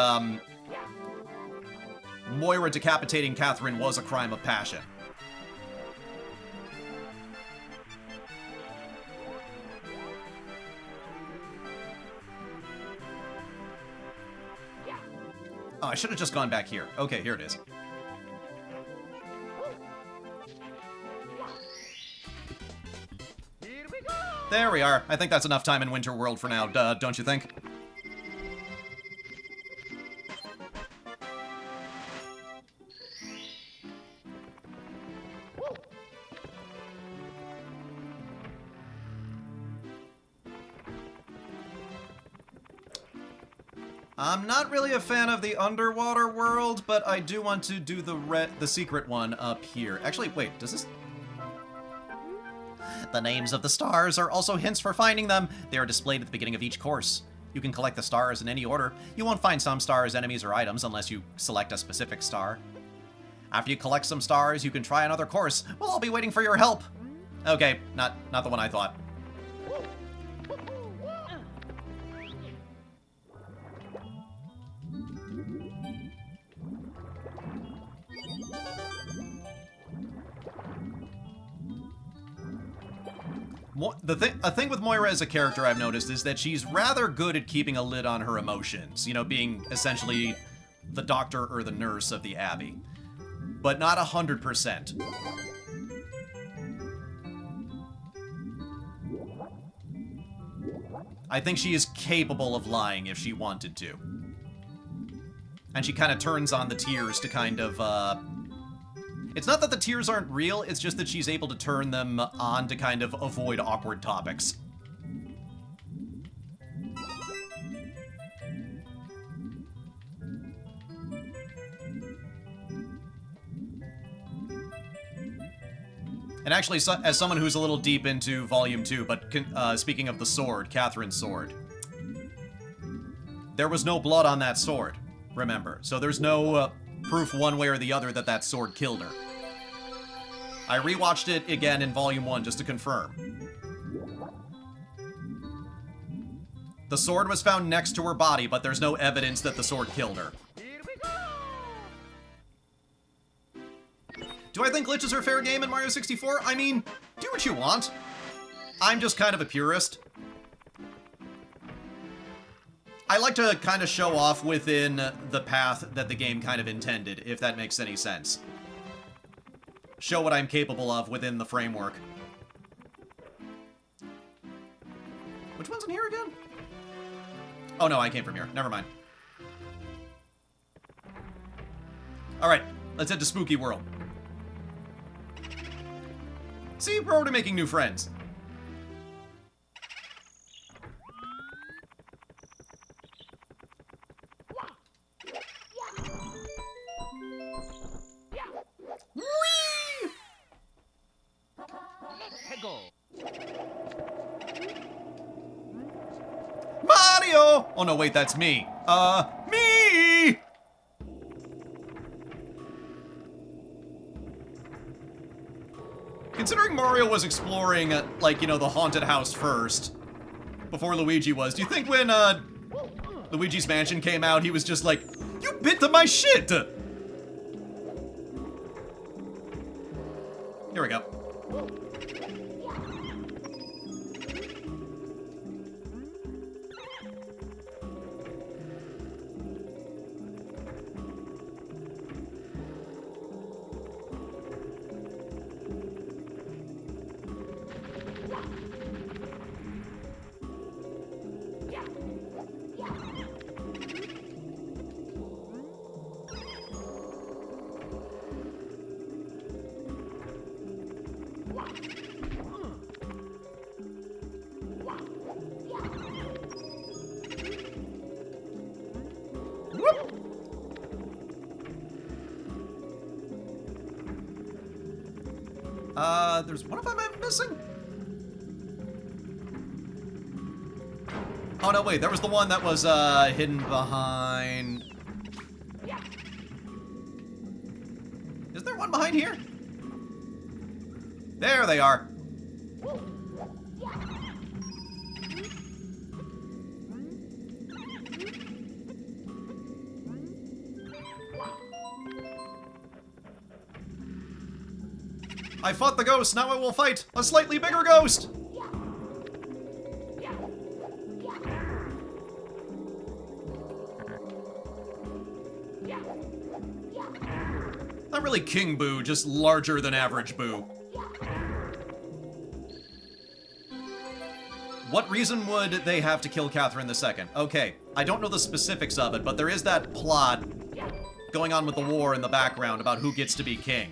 Moira decapitating Catherine was a crime of passion. Oh, I should have just gone back here. Okay, here it is. Here we go! There we are. I think that's enough time in Winter World for now, don't you think? I'm not really a fan of the underwater world, but I do want to do the secret one up here. Actually, wait, does this... The names of the stars are also hints for finding them. They are displayed at the beginning of each course. You can collect the stars in any order. You won't find some stars, enemies, or items unless you select a specific star. After you collect some stars, you can try another course. We'll all be waiting for your help. Okay, not the one I thought. A thing with Moira as a character I've noticed is that she's rather good at keeping a lid on her emotions, you know, being essentially the doctor or the nurse of the Abbey. But not 100%. I think she is capable of lying if she wanted to. And she kind of turns on the tears to kind of, It's not that the tears aren't real, it's just that she's able to turn them on to kind of avoid awkward topics. And actually, as someone who's a little deep into Volume 2, but speaking of the sword, Catherine's sword, there was no blood on that sword, remember. So there's no proof one way or the other that that sword killed her. I rewatched it again in Volume 1 just to confirm. The sword was found next to her body, but there's no evidence that the sword killed her. Here we go! Do I think glitches are fair game in Mario 64? I mean, do what you want. I'm just kind of a purist. I like to kind of show off within the path that the game kind of intended, if that makes any sense. Show what I'm capable of within the framework. Which one's in here again? Oh no, I came from here. Never mind. Alright, let's head to Spooky World. See, we're already making new friends. Whee! Let's go! Mario! Oh no, wait, that's me. Me! Considering Mario was exploring, like, you know, the haunted house first, before Luigi was, do you think when, Luigi's Mansion came out, he was just like, you bit to my shit! Here we go. There's one of them I'm missing? Oh no, wait, there was the one that was, hidden behind... Is there one behind here? There they are. I fought the ghost, now I will fight a slightly bigger ghost! Not really King Boo, just larger than average Boo. What reason would they have to kill Catherine II? Okay, I don't know the specifics of it, but there is that plot going on with the war in the background about who gets to be king.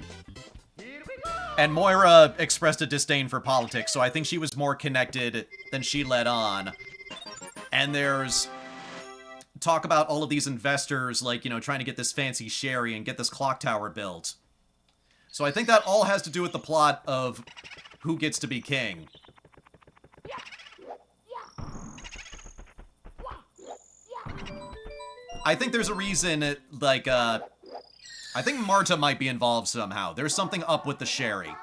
And Moira expressed a disdain for politics, so I think she was more connected than she let on. And there's talk about all of these investors, like, you know, trying to get this fancy sherry and get this clock tower built. So I think that all has to do with the plot of who gets to be king. I think there's a reason, like, I think Marta might be involved somehow. There's something up with the sherry.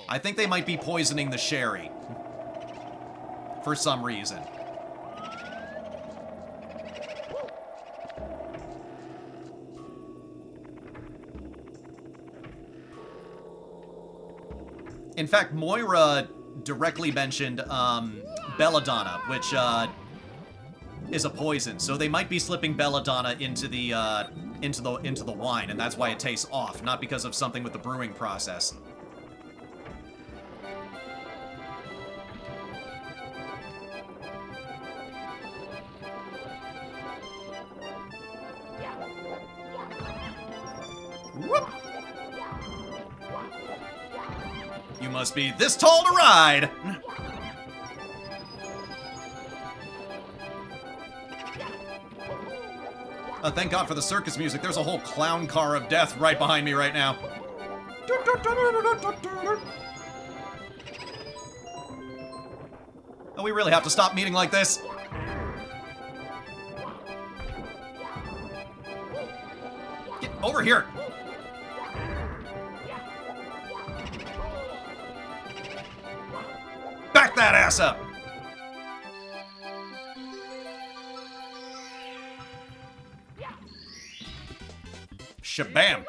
I think they might be poisoning the sherry. For some reason. In fact, Moira directly mentioned, Belladonna, which, is a poison. So they might be slipping Belladonna into the, into the wine, and that's why it tastes off, not because of something with the brewing process. Whoop! You must be this tall to ride! Thank God for the circus music. There's a whole clown car of death right behind me right now. Oh, we really have to stop meeting like this. Get over here. Back that ass up. Shabam.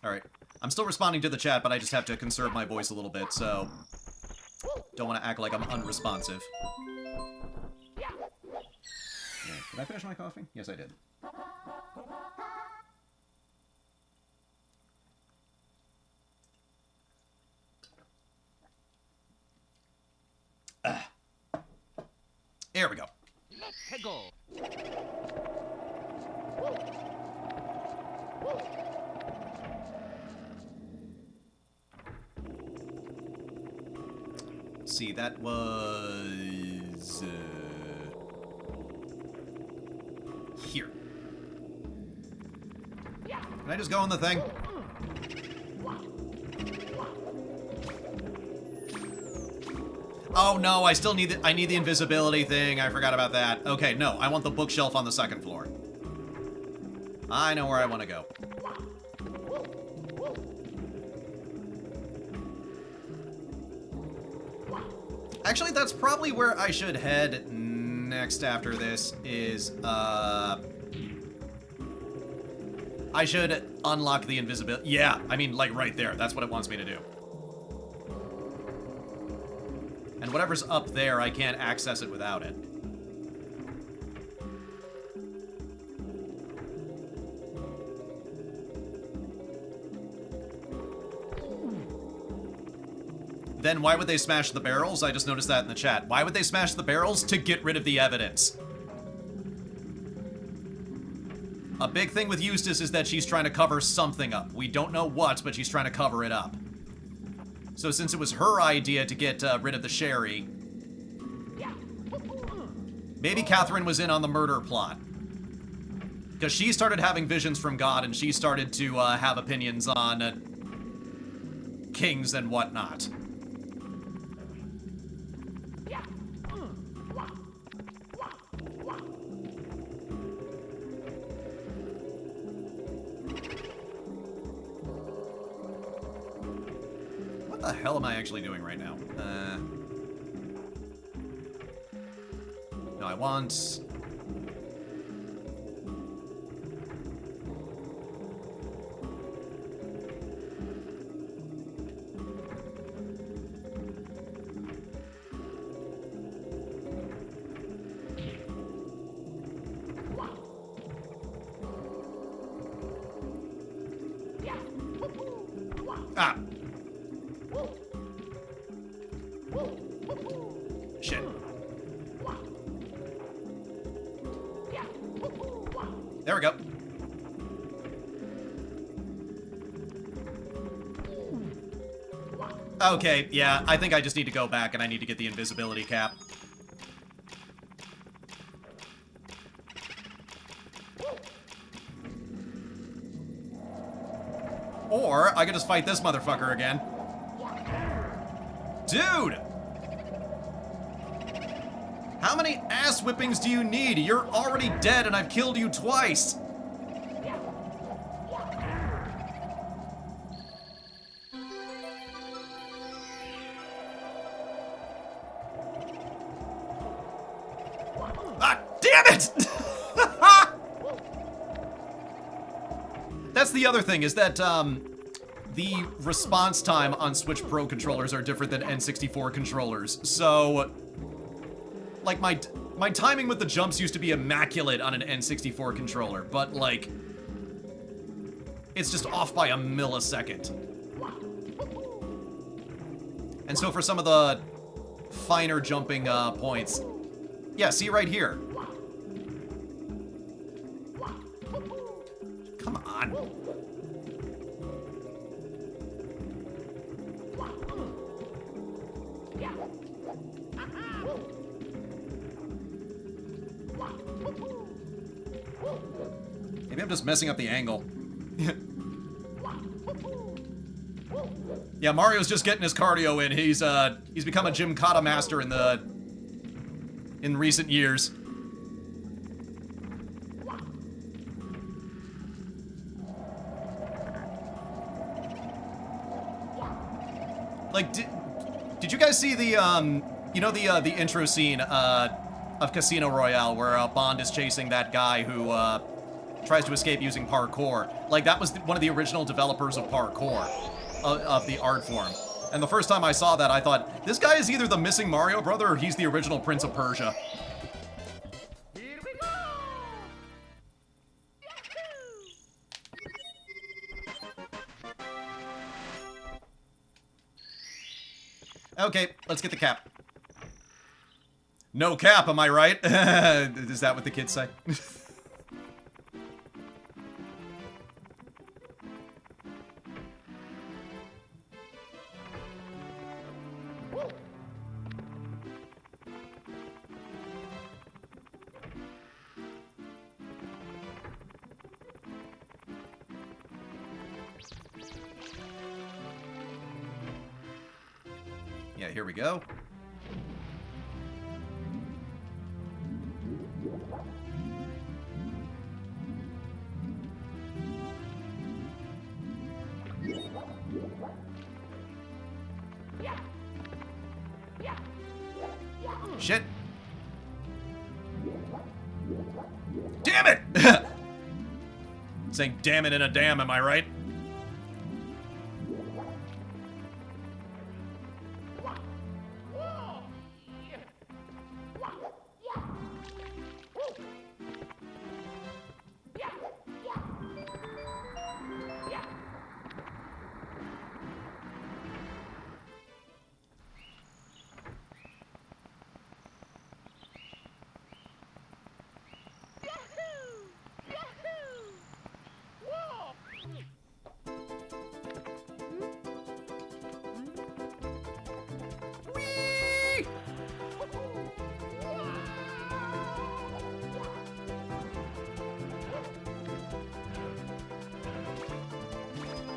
Alright. I'm still responding to the chat, but I just have to conserve my voice a little bit, so... Don't want to act like I'm unresponsive. Yeah. Did I finish my coffee? Yes, I did. There we go. Let's go. See, that was... here. Can I just go on the thing? Oh no, I still need I need the invisibility thing. I forgot about that. Okay, no, I want the bookshelf on the second floor. I know where I want to go. Actually, that's probably where I should head next after this is, I should unlock the invisibility. Yeah, I mean, like right there. That's what it wants me to do. And whatever's up there, I can't access it without it. Then why would they smash the barrels? I just noticed that in the chat. Why would they smash the barrels? To get rid of the evidence. A big thing with Eustace is that she's trying to cover something up. We don't know what, but she's trying to cover it up. So since it was her idea to get rid of the sherry, maybe Catherine was in on the murder plot. Because she started having visions from God, and she started to have opinions on kings and whatnot. What the hell am I actually doing right now? No, I want... Ah! Shit. There we go. Okay, yeah, I think I just need to go back and I need to get the invisibility cap. Or I could just fight this motherfucker again. Dude! How many ass whippings do you need? You're already dead and I've killed you twice. Ah, damn it! That's the other thing, is that, the response time on Switch Pro controllers are different than N64 controllers, so... Like, my timing with the jumps used to be immaculate on an N64 controller, but, like... It's just off by a millisecond. And so for some of the finer jumping, points... Yeah, see right here. Come on. Maybe I'm just messing up the angle. Yeah, Mario's just getting his cardio in. He's become a Gymkata master in recent years. Like, Did you guys see the, you know, the intro scene, of Casino Royale where Bond is chasing that guy who, tries to escape using parkour? Like, that was one of the original developers of parkour, of the art form. And the first time I saw that, I thought, this guy is either the missing Mario brother or he's the original Prince of Persia. Here we go! Okay, let's get the cap. No cap, am I right? Is that what the kids say? Yeah, here we go. Shit. Damn it! Saying damn it in a dam, am I right?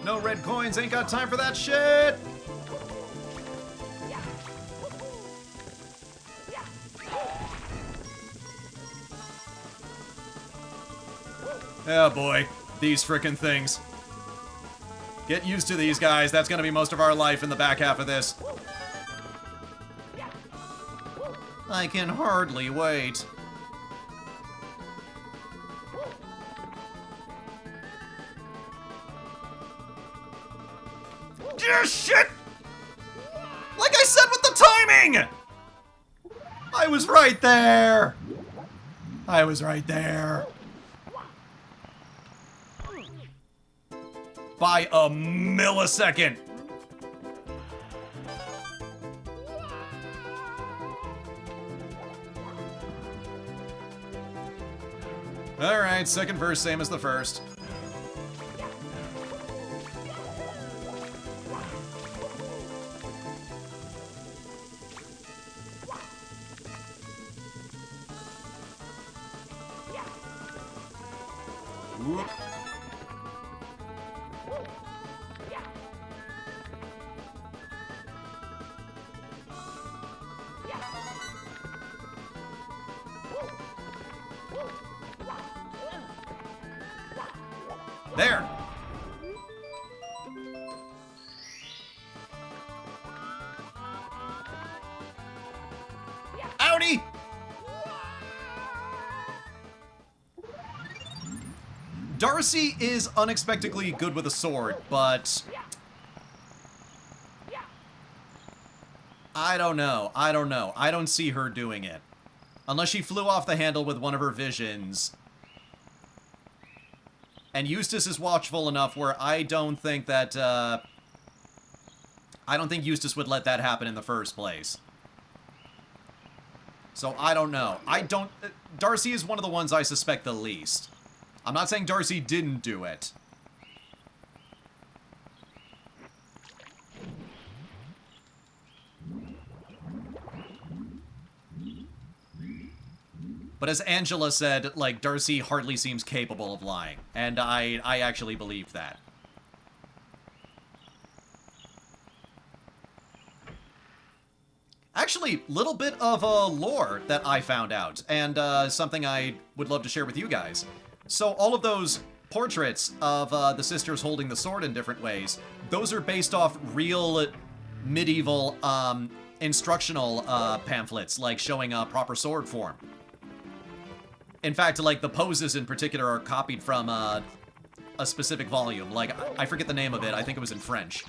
No red coins, ain't got time for that shit! Oh boy, these frickin' things. Get used to these guys, that's gonna be most of our life in the back half of this. I can hardly wait. Shit! Like I said with the timing! I was right there! I was right there. By a millisecond. Alright, second verse, same as the first. Whoop. There. Outie! Darcy is unexpectedly good with a sword, but I don't know. I don't see her doing it. Unless she flew off the handle with one of her visions. And Eustace is watchful enough where I don't think that, I don't think Eustace would let that happen in the first place. So I don't know. Darcy is one of the ones I suspect the least. I'm not saying Darcy didn't do it. But as Angela said, like, Darcy hardly seems capable of lying. And I actually believe that. Actually, little bit of lore that I found out, and something I would love to share with you guys. So all of those portraits of the sisters holding the sword in different ways, those are based off real medieval instructional pamphlets, like showing a proper sword form. In fact, like the poses in particular are copied from a specific volume. Like, I forget the name of it. I think it was in French.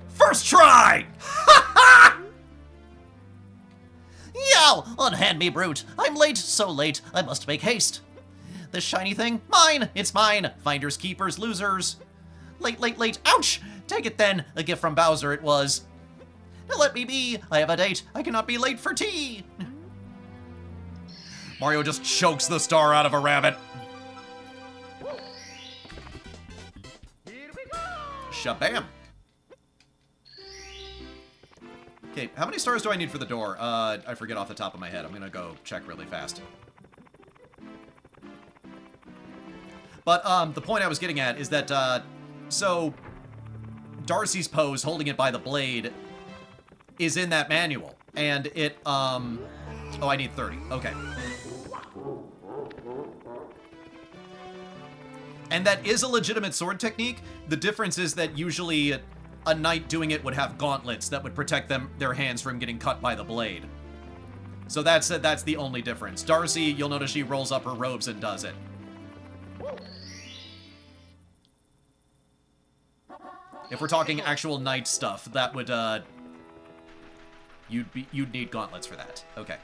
First try! Yow! Unhand me, brute! I'm late, so late, I must make haste. This shiny thing? Mine! It's mine! Finders, keepers, losers. Late, late, late. Ouch! Take it then. A gift from Bowser it was. Now let me be. I have a date. I cannot be late for tea. Mario just chokes the star out of a rabbit. Here we go! Shabam. Okay, how many stars do I need for the door? I forget off the top of my head. I'm gonna go check really fast. But, the point I was getting at is that, so, Darcy's pose, holding it by the blade, is in that manual. And it, oh, I need 30. Okay. And that is a legitimate sword technique. The difference is that usually a knight doing it would have gauntlets that would protect their hands from getting cut by the blade. So that's the only difference. Darcy, you'll notice she rolls up her robes and does it. If we're talking actual knight stuff, that would you'd need gauntlets for that. Okay.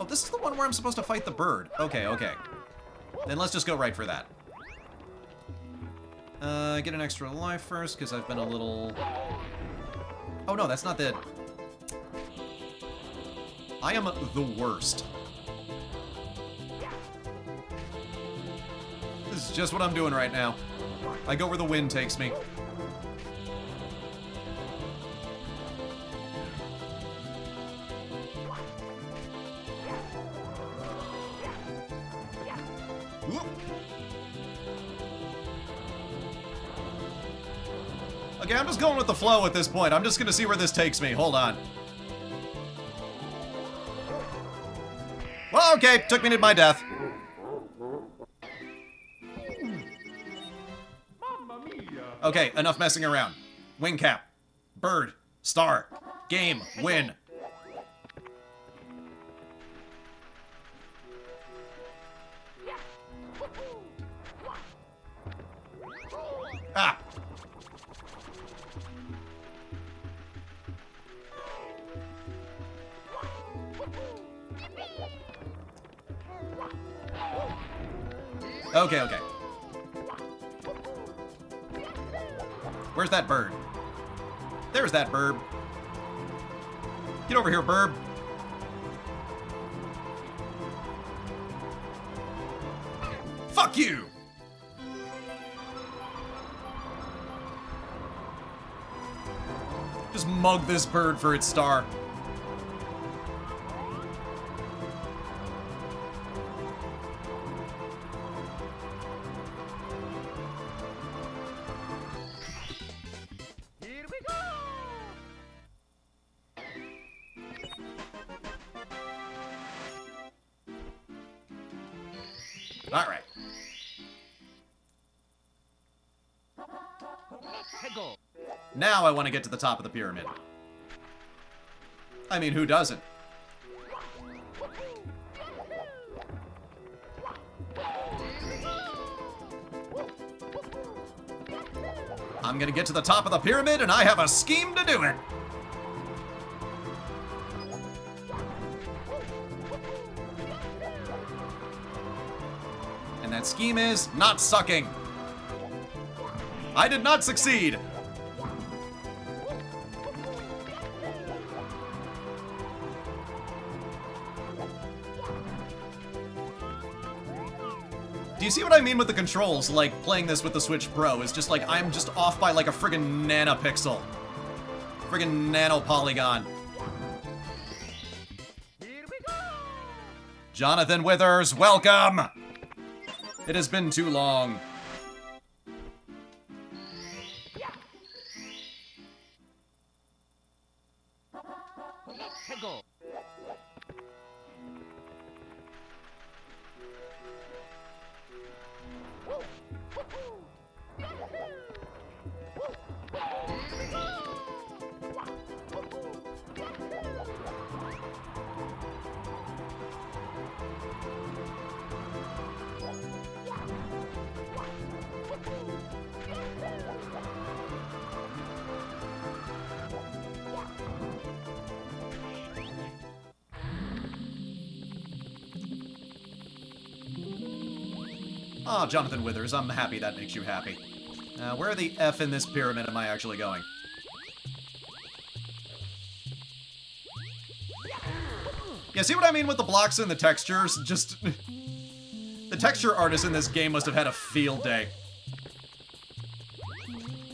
Oh, this is the one where I'm supposed to fight the bird. Okay, okay. Then let's just go right for that. Get an extra life first, because I've been a little... Oh no, that's not the... I am the worst. This is just what I'm doing right now. I go where the wind takes me. Whoop. Okay, I'm just going with the flow at this point. I'm just gonna see where this takes me. Hold on. Well, okay, took me to my death. Mamma mia! Okay, enough messing around. Wing cap. Bird. Star. Game. Win. Ah! Okay, okay. Where's that bird? There's that bird. Get over here, bird. Fuck you! Just mug this bird for its star. Here we go! All right. Hey, go! Now I want to get to the top of the pyramid. I mean, who doesn't? I'm gonna get to the top of the pyramid, and I have a scheme to do it. And that scheme is not sucking. I did not succeed. Do you see what I mean with the controls? Like, playing this with the Switch Pro is just like, I'm just off by like a friggin' nanopixel. Friggin' nanopolygon. Here we go! Jonathan Withers, welcome! It has been too long. Hey, go! Oh, Jonathan Withers, I'm happy that makes you happy. Where the F in this pyramid am I actually going? Yeah, see what I mean with the blocks and the textures? Just... the texture artists in this game must have had a field day.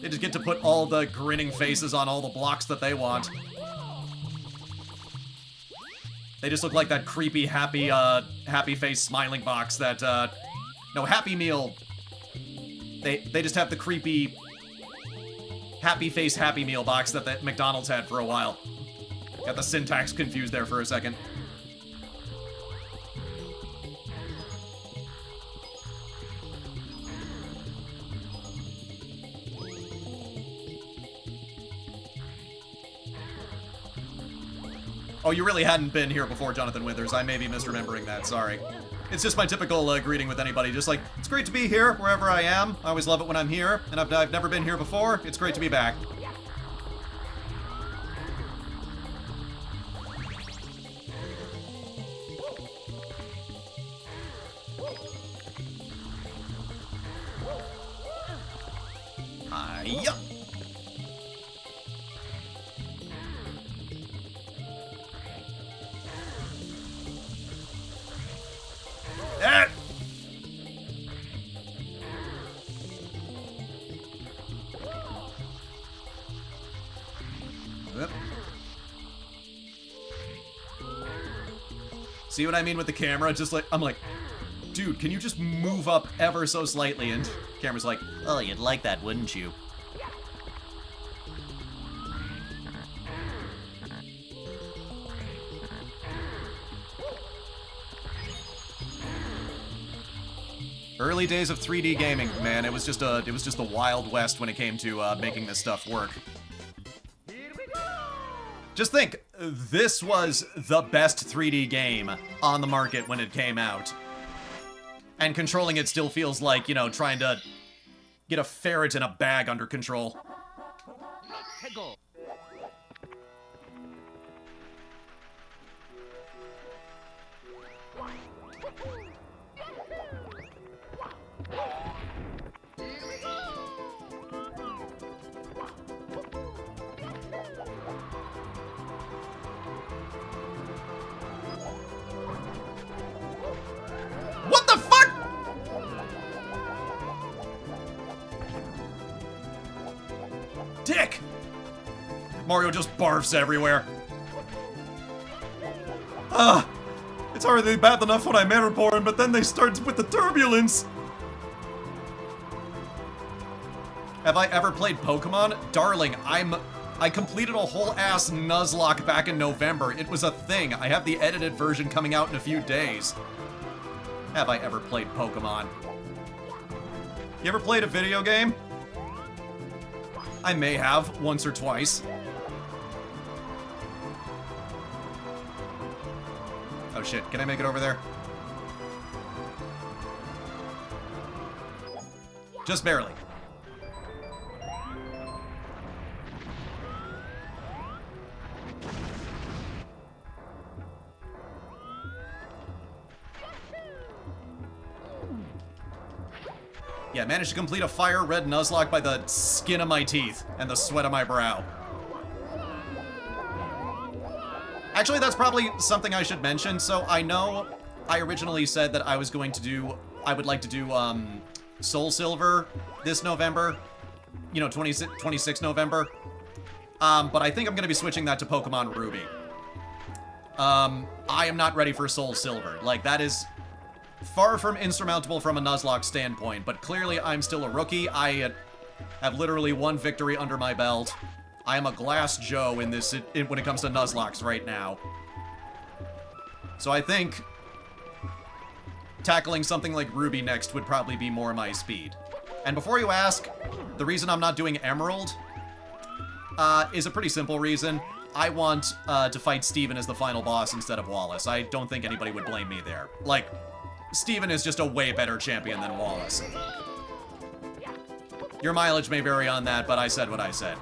They just get to put all the grinning faces on all the blocks that they want. They just look like that creepy, happy face smiling box that, no, Happy Meal. They just have the creepy happy face Happy Meal box that the McDonald's had for a while. Got the syntax confused there for a second. Oh, you really hadn't been here before, Jonathan Withers. I may be misremembering that, sorry. It's just my typical greeting with anybody, just like, it's great to be here, wherever I am. I always love it when I'm here, and I've never been here before. It's great to be back. Hiya! Ah! Yep. See what I mean with the camera? Just like, I'm like, dude, can you just move up ever so slightly? And camera's like, oh, you'd like that, wouldn't you? Early days of 3D gaming, man, it was just the Wild West when it came to making this stuff work. Here we go! Just think, this was the best 3D game on the market when it came out. And controlling it still feels like, you know, trying to get a ferret in a bag under control. Head go! What the fuck?! Dick! Mario just barfs everywhere. It's already bad enough when I'm airborne, but then they start with the turbulence. Have I ever played Pokemon? Darling, I completed a whole ass Nuzlocke back in November. It was a thing. I have the edited version coming out in a few days. Have I ever played Pokemon? You ever played a video game? I may have, once or twice. Oh shit, can I make it over there? Just barely. Yeah, managed to complete a fire red Nuzlocke by the skin of my teeth and the sweat of my brow. Actually, that's probably something I should mention. So I know I originally said that I would like to do Soul Silver this November. You know, 26 November. But I think I'm going to be switching that to Pokemon Ruby. I am not ready for Soul Silver. Like, that is far from insurmountable from a Nuzlocke standpoint, but clearly I'm still a rookie. I have literally one victory under my belt. I am a Glass Joe when it comes to Nuzlocks right now. So I think tackling something like Ruby next would probably be more my speed. And before you ask, the reason I'm not doing Emerald is a pretty simple reason. I want to fight Steven as the final boss instead of Wallace. I don't think anybody would blame me there. Like, Steven is just a way better champion than Wallace. Your mileage may vary on that, but I said what I said.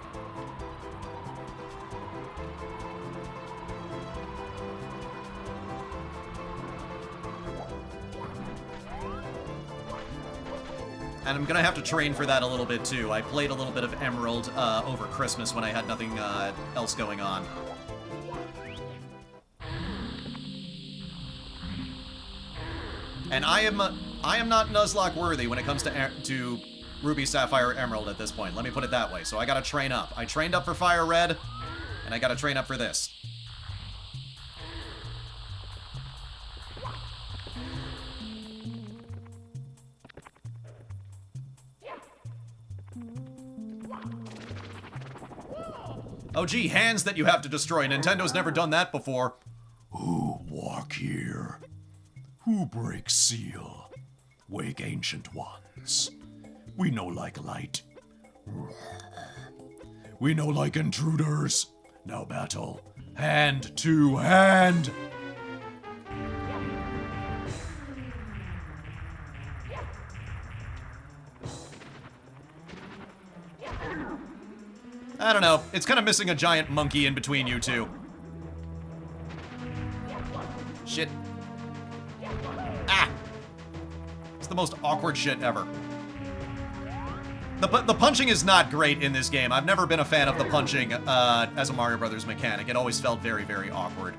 And I'm gonna have to train for that a little bit too. I played a little bit of Emerald over Christmas when I had nothing else going on. And I am not Nuzlocke worthy when it comes to Ruby, Sapphire, Emerald at this point. Let me put it that way. So I gotta train up. I trained up for Fire Red, and I gotta train up for this. Oh gee, hands that you have to destroy. Nintendo's never done that before. Who walk here? Who break seal? Wake ancient ones. We no like light. We no like intruders. Now battle. Hand to hand. I don't know. It's kind of missing a giant monkey in between you two. Shit. Ah! It's the most awkward shit ever. The punching is not great in this game. I've never been a fan of the punching as a Mario Brothers mechanic. It always felt very, very awkward.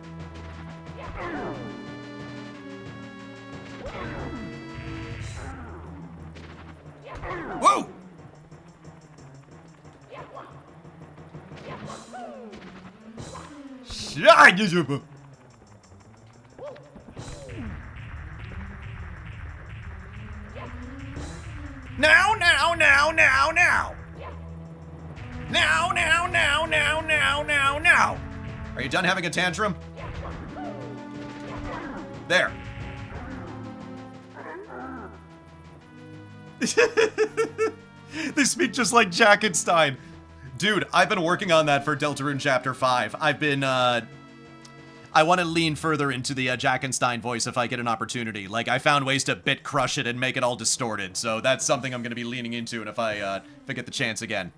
Whoa! Now, now, now, now, now. Now, now, now, now, now, now, now. Are you done having a tantrum? There. They speak just like Jackenstein. Dude, I've been working on that for Deltarune Chapter 5. I've been, I want to lean further into the Jackenstein voice if I get an opportunity. Like, I found ways to bit crush it and make it all distorted, so that's something I'm going to be leaning into and if I get the chance again.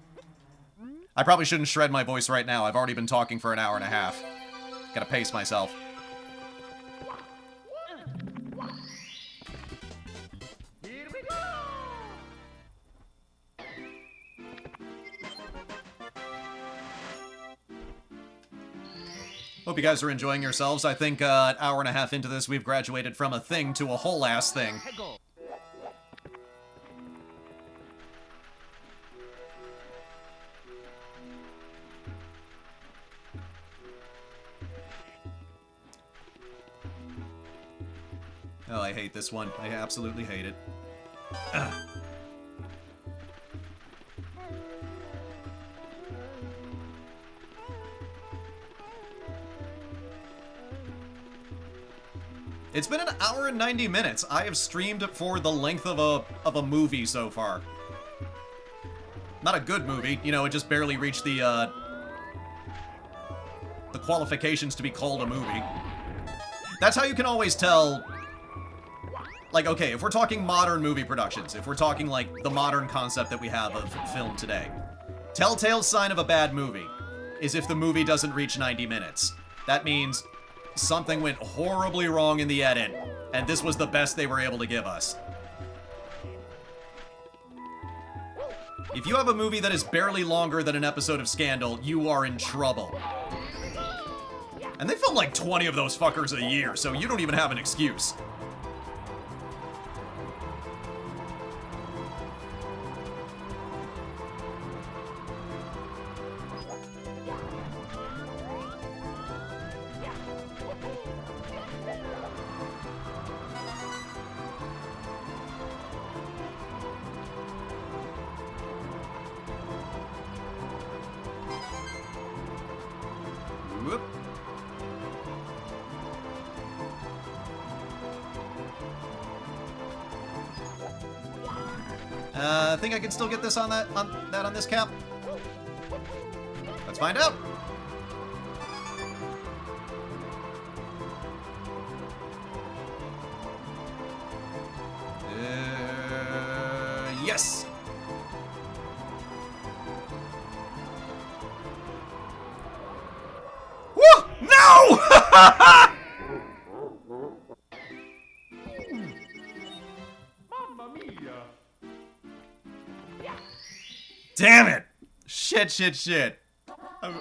I probably shouldn't shred my voice right now. I've already been talking for an hour and a half. Gotta pace myself. Here we go! Hope you guys are enjoying yourselves. I think an hour and a half into this, we've graduated from a thing to a whole ass thing. Go. Oh, I hate this one. I absolutely hate it. Ugh. It's been an hour and 90 minutes. I have streamed for the length of a movie so far. Not a good movie, you know, it just barely reached the qualifications to be called a movie. That's how you can always tell. Like, okay, if we're talking modern movie productions, if we're talking, like, the modern concept that we have of film today, telltale sign of a bad movie is if the movie doesn't reach 90 minutes. That means something went horribly wrong in the edit, and this was the best they were able to give us. If you have a movie that is barely longer than an episode of Scandal, you are in trouble. And they film like 20 of those fuckers a year, so you don't even have an excuse. Whoop. I think I can still get this on that on this cap. Let's find out. Yes. Woo! No! Mamma mia! Damn it! Shit.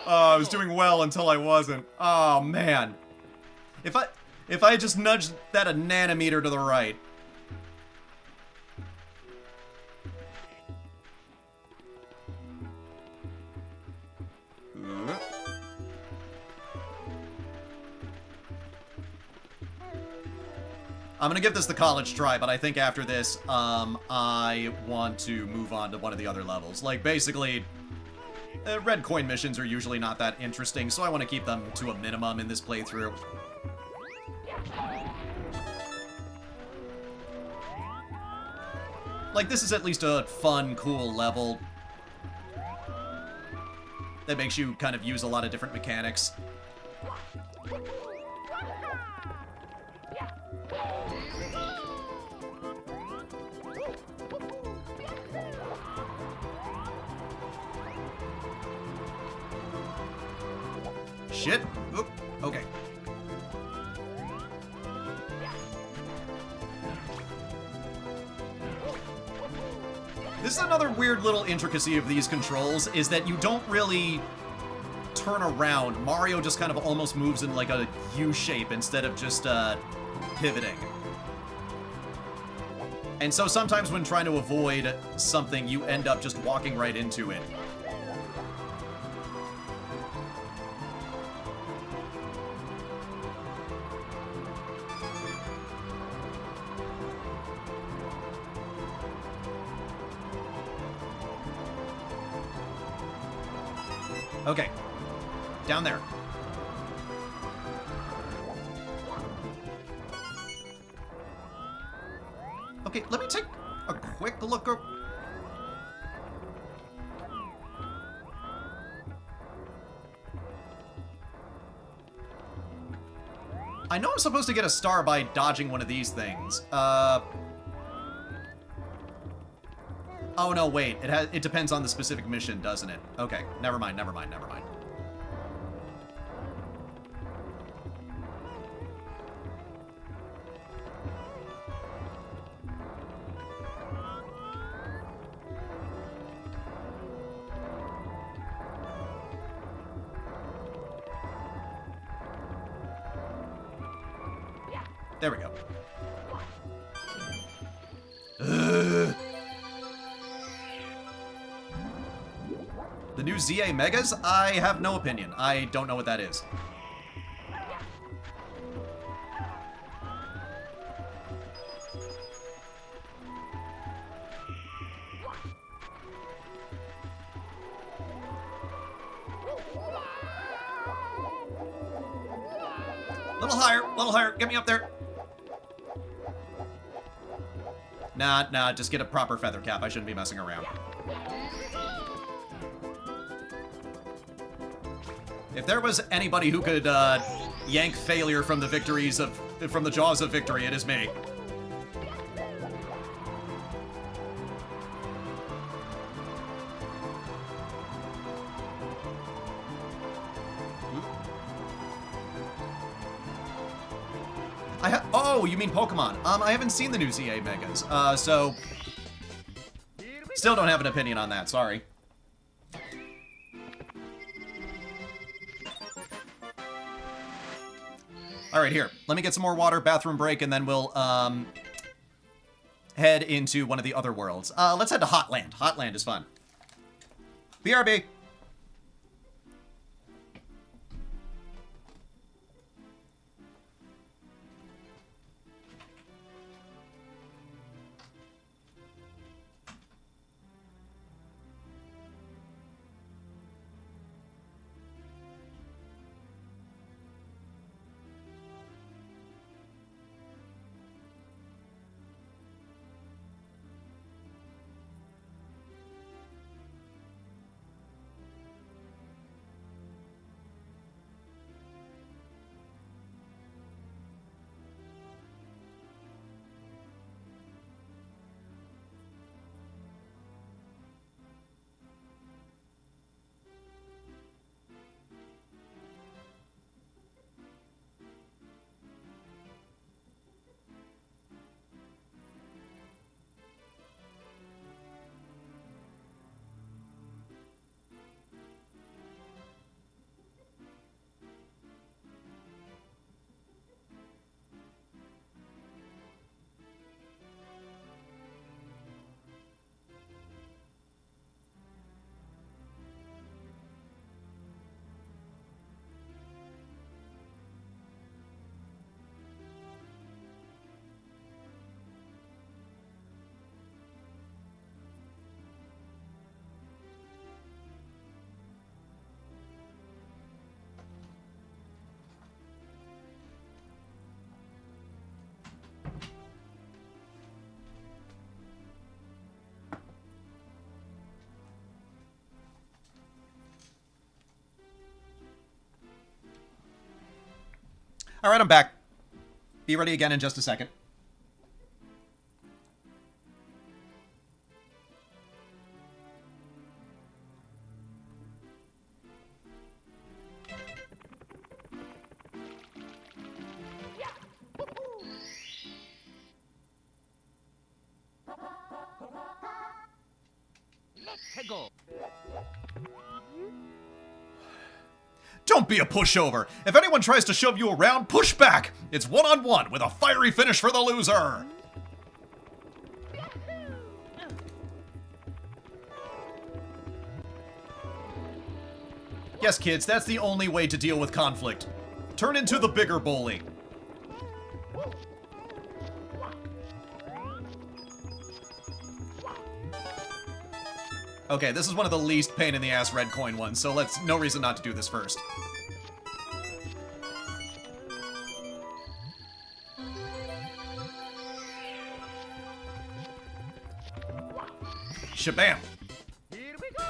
I was doing well until I wasn't. Oh man. If I just nudged that a nanometer to the right. I'm gonna give this the college try, but I think after this, I want to move on to one of the other levels. Like, basically, red coin missions are usually not that interesting, so I want to keep them to a minimum in this playthrough. Like, this is at least a fun, cool level that makes you kind of use a lot of different mechanics. Shit. Oop. Okay. This is another weird little intricacy of these controls, is that you don't really turn around. Mario just kind of almost moves in like a U shape instead of just pivoting. And so sometimes when trying to avoid something, you end up just walking right into it. Okay. Down there. Okay, let me take a quick look. I know I'm supposed to get a star by dodging one of these things. Oh no, wait. It depends on the specific mission, doesn't it? Okay, never mind. There we go. The new ZA Megas? I have no opinion. I don't know what that is. Little higher. Get me up there. Nah, just get a proper feather cap. I shouldn't be messing around. If there was anybody who could yank failure from the from the jaws of victory, it is me. Oh, you mean Pokemon? I haven't seen the new ZA Megas, so still don't have an opinion on that. Sorry. All right, here. Let me get some more water, bathroom break, and then we'll head into one of the other worlds. Let's head to Hotland. Hotland is fun. BRB. Alright, I'm back. Be ready again in just a second. Don't be a pushover. If anyone tries to shove you around, push back. It's one-on-one with a fiery finish for the loser. Yes, kids, that's the only way to deal with conflict. Turn into the bigger bully. Okay, this is one of the least pain-in-the-ass red coin ones, so no reason not to do this first. Shabam! Here we go!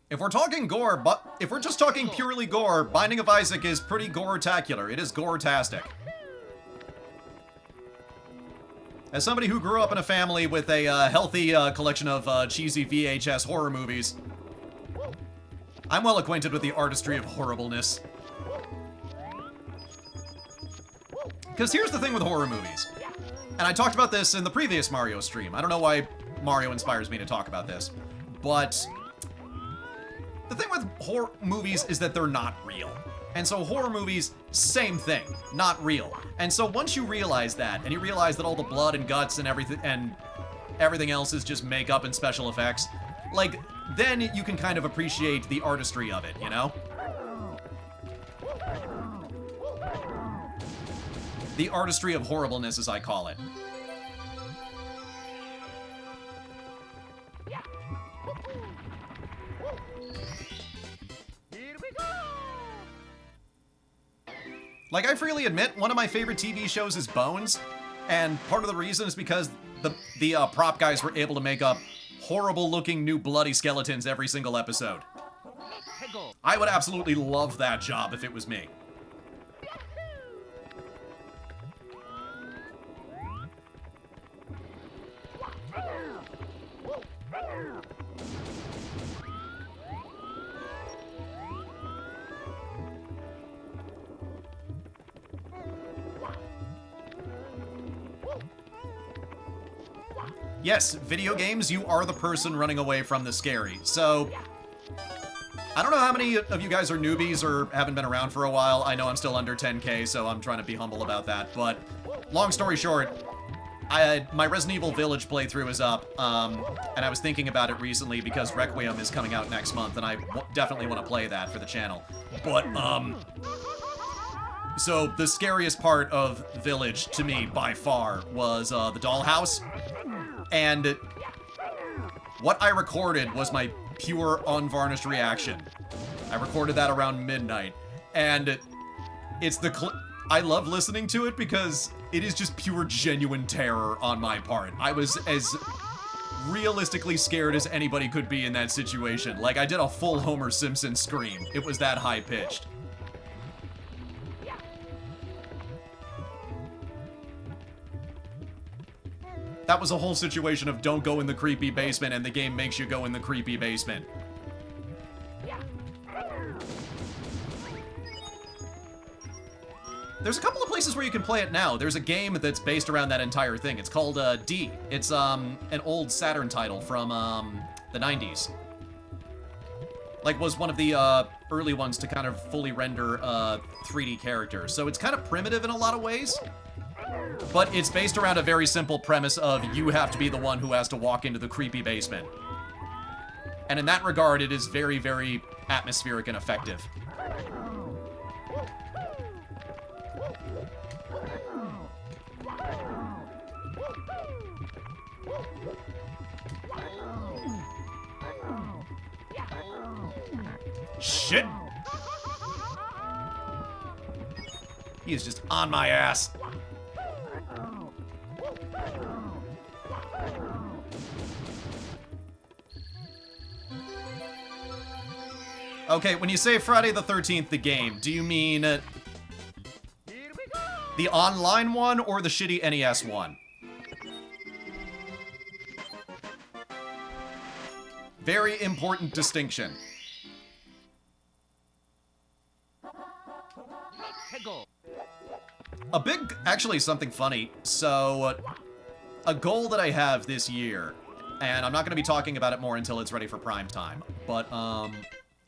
If we're talking gore, but if we're just talking purely gore, Binding of Isaac is pretty gore-tacular. It is gore-tastic. As somebody who grew up in a family with a healthy collection of cheesy VHS horror movies, I'm well acquainted with the artistry of horribleness. Because here's the thing with horror movies, and I talked about this in the previous Mario stream. I don't know why Mario inspires me to talk about this, but the thing with horror movies is that they're not real. And so horror movies, same thing, not real. And so once you realize that, and you realize that all the blood and guts and everything else is just makeup and special effects, like, then you can kind of appreciate the artistry of it, you know? The artistry of horribleness, as I call it. Like, I freely admit, one of my favorite TV shows is Bones, and part of the reason is because the prop guys were able to make up horrible-looking new bloody skeletons every single episode. I would absolutely love that job if it was me. Yes, video games, you are the person running away from the scary. So, I don't know how many of you guys are newbies or haven't been around for a while. I know I'm still under 10K, so I'm trying to be humble about that. But, long story short, my Resident Evil Village playthrough is up, and I was thinking about it recently because Requiem is coming out next month, and I definitely want to play that for the channel. But, so the scariest part of Village, to me, by far, was the dollhouse. And what I recorded was my pure, unvarnished reaction. I recorded that around midnight. And it's I love listening to it because it is just pure, genuine terror on my part. I was as realistically scared as anybody could be in that situation. Like, I did a full Homer Simpson scream. It was that high-pitched. That was a whole situation of don't go in the creepy basement, and the game makes you go in the creepy basement. There's a couple of places where you can play it now. There's a game that's based around that entire thing. It's called D. It's an old Saturn title from the 90s. Like, was one of the early ones to kind of fully render 3D characters. So it's kind of primitive in a lot of ways. But it's based around a very simple premise of you have to be the one who has to walk into the creepy basement. And in that regard, it is very, very atmospheric and effective. Shit! He is just on my ass. Okay, when you say Friday the 13th, the game, do you mean Here we go! the online one or the shitty NES one? Very important distinction. Let's go! A big, actually something funny. So, a goal that I have this year, and I'm not going to be talking about it more until it's ready for prime time, but,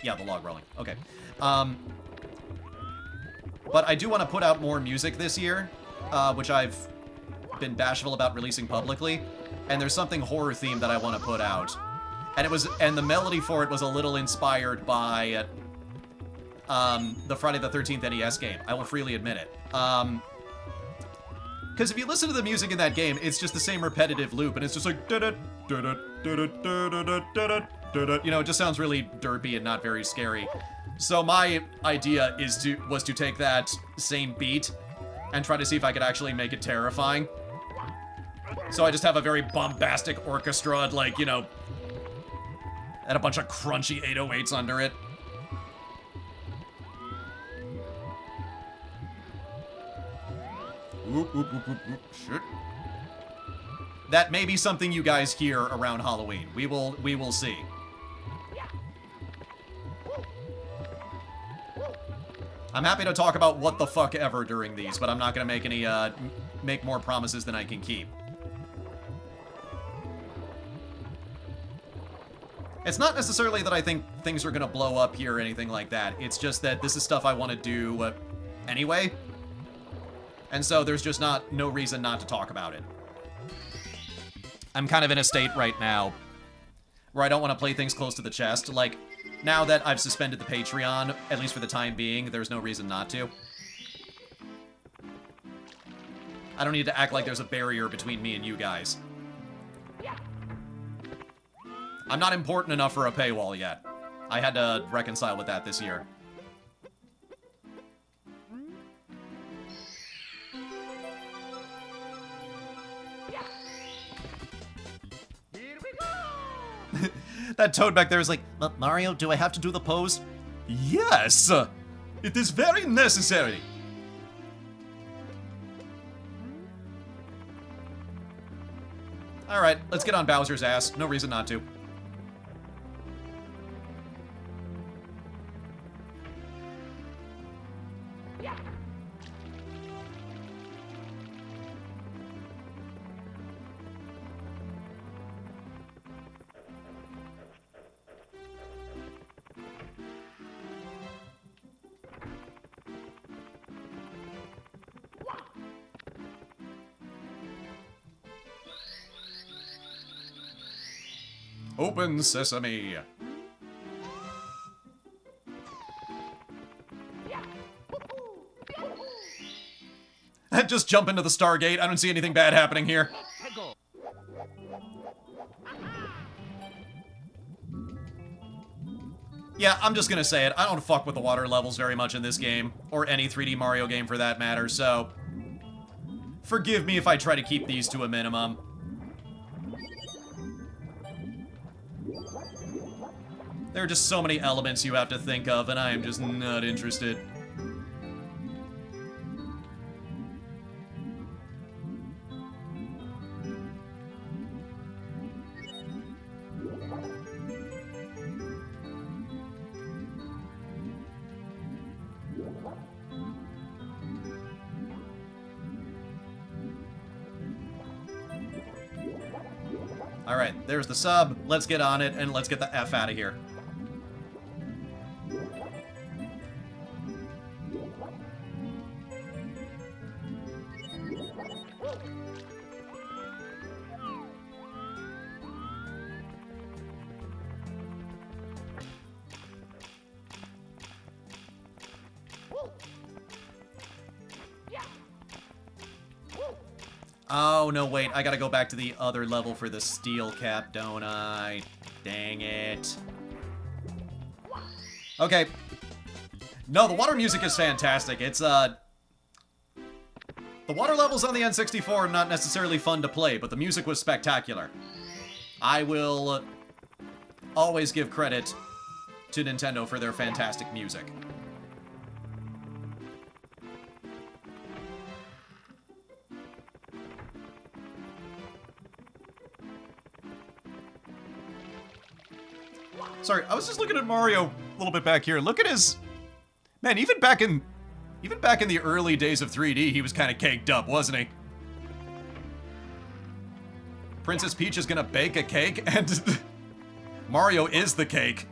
yeah, the log rolling. Okay. But I do want to put out more music this year, which I've been bashful about releasing publicly, and there's something horror themed that I want to put out. And the melody for it was a little inspired by the Friday the 13th NES game. I will freely admit it. Because if you listen to the music in that game, it's just the same repetitive loop, and it's just like you know, it just sounds really derpy and not very scary. So my idea was to take that same beat and try to see if I could actually make it terrifying. So I just have a very bombastic orchestra, like, you know, and a bunch of crunchy 808s under it. Oop, oop, oop, oop, oop. Shit. That may be something you guys hear around Halloween. We will see. I'm happy to talk about what the fuck ever during these, but I'm not gonna make any make more promises than I can keep. It's not necessarily that I think things are gonna blow up here or anything like that. It's just that this is stuff I want to do anyway. And so there's just no reason not to talk about it. I'm kind of in a state right now where I don't want to play things close to the chest. Like, now that I've suspended the Patreon, at least for the time being, there's no reason not to. I don't need to act like there's a barrier between me and you guys. I'm not important enough for a paywall yet. I had to reconcile with that this year. Here we go! That toad back there is like, Mario, do I have to do the pose? Yes! It is very necessary. Alright, let's get on Bowser's ass. No reason not to. Open sesame. Just jump into the Stargate. I don't see anything bad happening here. Let's go! Yeah, I'm just gonna say it. I don't fuck with the water levels very much in this game, or any 3D Mario game for that matter, so forgive me if I try to keep these to a minimum. There are just so many elements you have to think of, and I am just not interested. Alright, there's the sub. Let's get on it, and let's get the F out of here. Oh, no, wait. I gotta go back to the other level for the steel cap, don't I? Dang it. Okay. No, the water music is fantastic. It's, the water levels on the N64 are not necessarily fun to play, but the music was spectacular. I will always give credit to Nintendo for their fantastic music. Sorry, I was just looking at Mario a little bit back here. Look at his... Man, even back in the early days of 3D, he was kind of caked up, wasn't he? Princess Peach is gonna bake a cake, and Mario is the cake.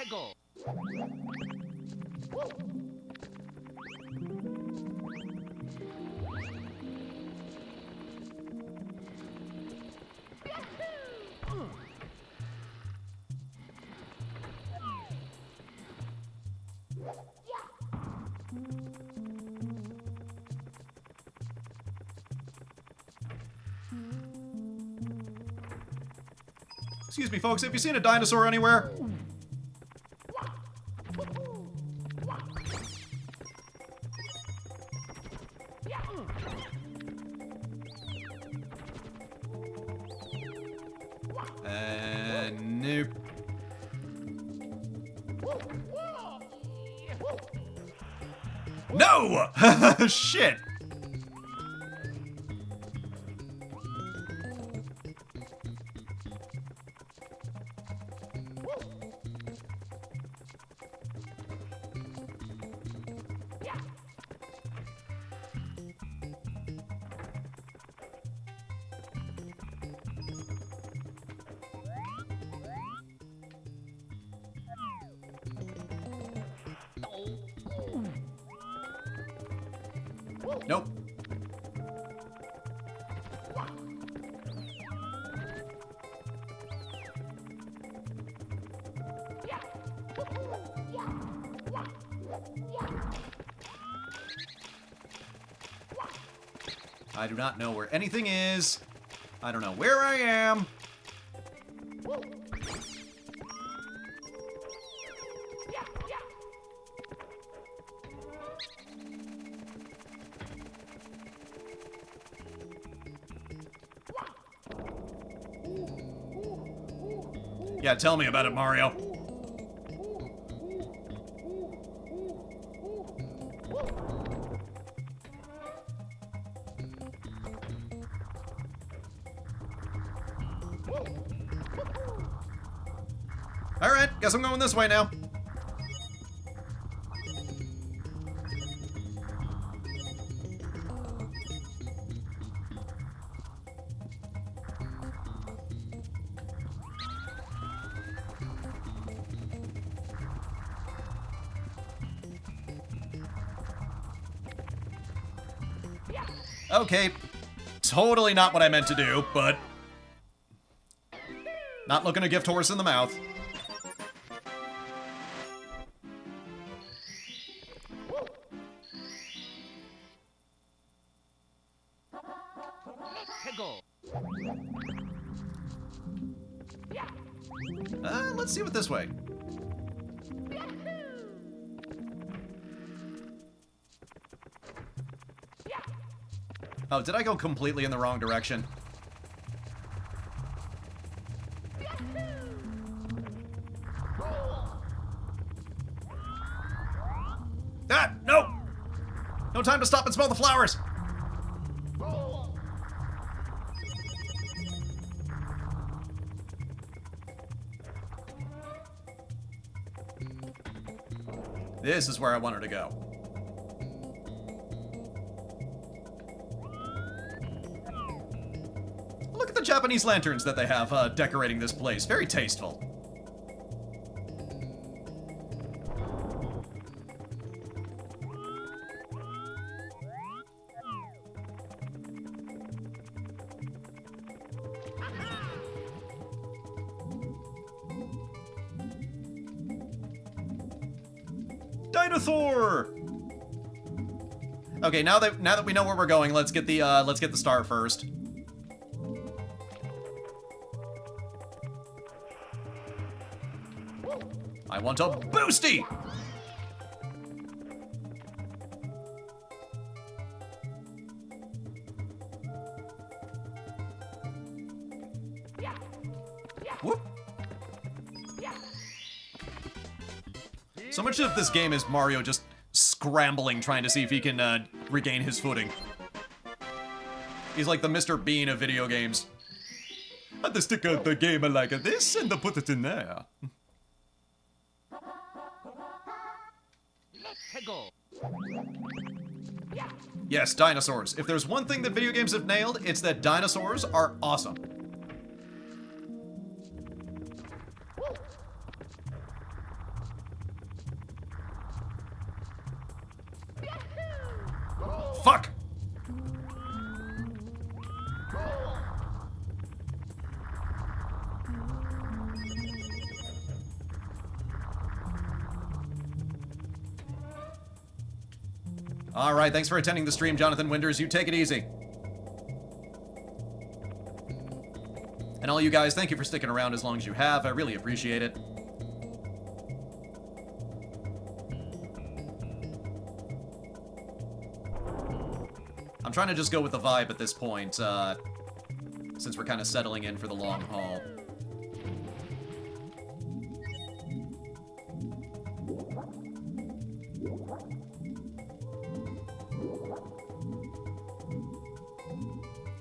해고. Excuse me, folks, have you seen a dinosaur anywhere? Nope. No! Shit! Nope. I do not know where anything is. I don't know where I am. Yeah, tell me about it, Mario. Alright, guess I'm going this way now. Okay, totally not what I meant to do, but not looking a gift horse in the mouth. 해고. Let's see what this way. Oh, did I go completely in the wrong direction? Ah, no! No time to stop and smell the flowers! This is where I wanted to go. Look at the Japanese lanterns that they have decorating this place. Very tasteful. Dinosaur! Okay, now that we know where we're going, let's get the star first. I want a boosty! Whoop. So much of this game is Mario just scrambling, trying to see if he can regain his footing. He's like the Mr. Bean of video games. And the stick of the game like this, and put it in there. Let's go. Yes, dinosaurs. If there's one thing that video games have nailed, it's that dinosaurs are awesome. Fuck! Alright, thanks for attending the stream, Jonathan Winders. You take it easy. And all you guys, thank you for sticking around as long as you have. I really appreciate it. I'm trying to just go with the vibe at this point, since we're kind of settling in for the long haul.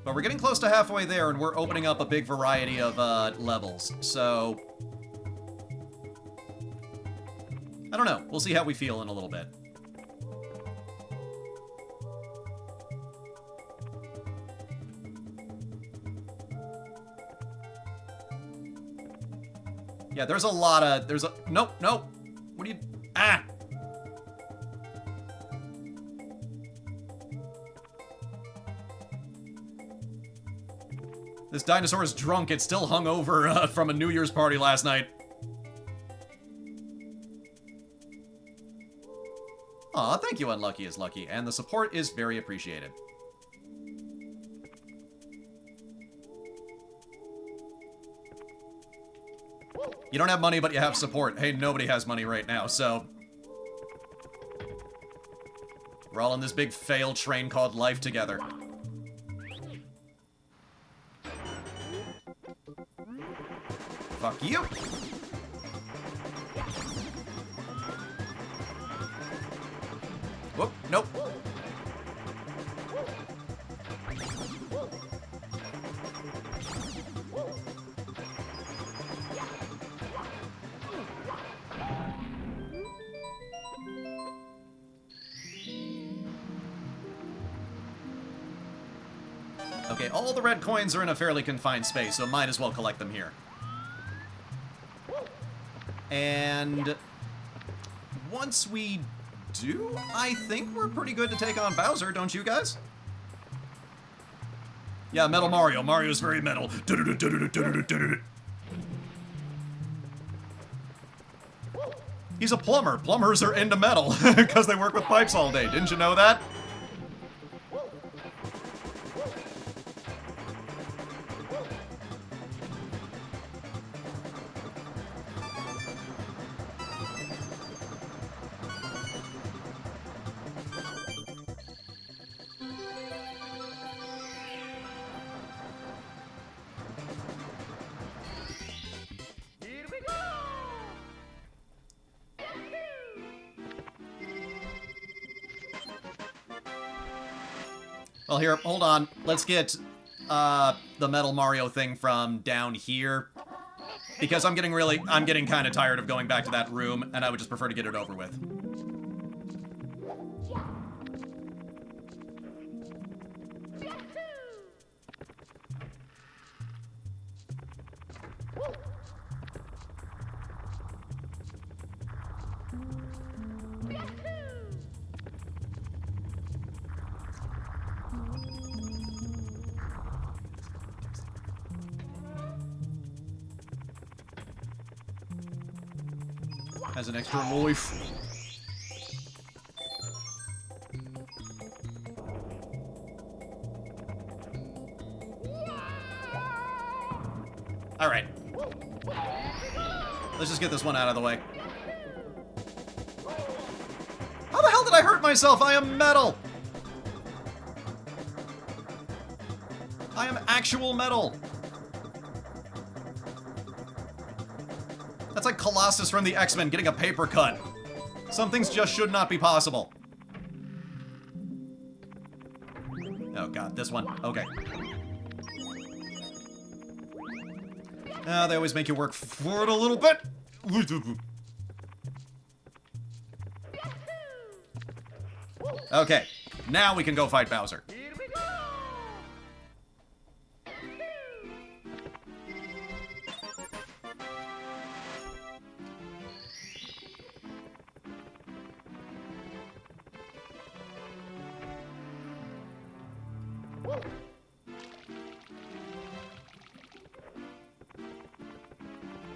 But we're getting close to halfway there, and we're opening up a big variety of levels, so... I don't know. We'll see how we feel in a little bit. Yeah, there's a lot of... Nope, nope! What do you... Ah! This dinosaur is drunk. It's still hungover from a New Year's party last night. Aw, thank you, Unlucky is Lucky, and the support is very appreciated. You don't have money, but you have support. Hey, nobody has money right now, so... We're all in this big fail train called life together. Fuck you! Whoop, nope. Okay, all the red coins are in a fairly confined space, so might as well collect them here. And once we do, I think we're pretty good to take on Bowser, don't you guys? Yeah, Metal Mario. Mario's very metal. He's a plumber. Plumbers are into metal because they work with pipes all day. Didn't you know that? Here we go. Well, here, hold on. Let's get the Metal Mario thing from down here. Because I'm getting kind of tired of going back to that room, and I would just prefer to get it over with. Has an extra life. Alright. Let's just get this one out of the way. How the hell did I hurt myself? I am metal! I am actual metal! That's like Colossus from the X-Men getting a paper cut. Some things just should not be possible. Oh god, this one. Okay. They always make you work for it a little bit. Okay, now we can go fight Bowser. Here we go!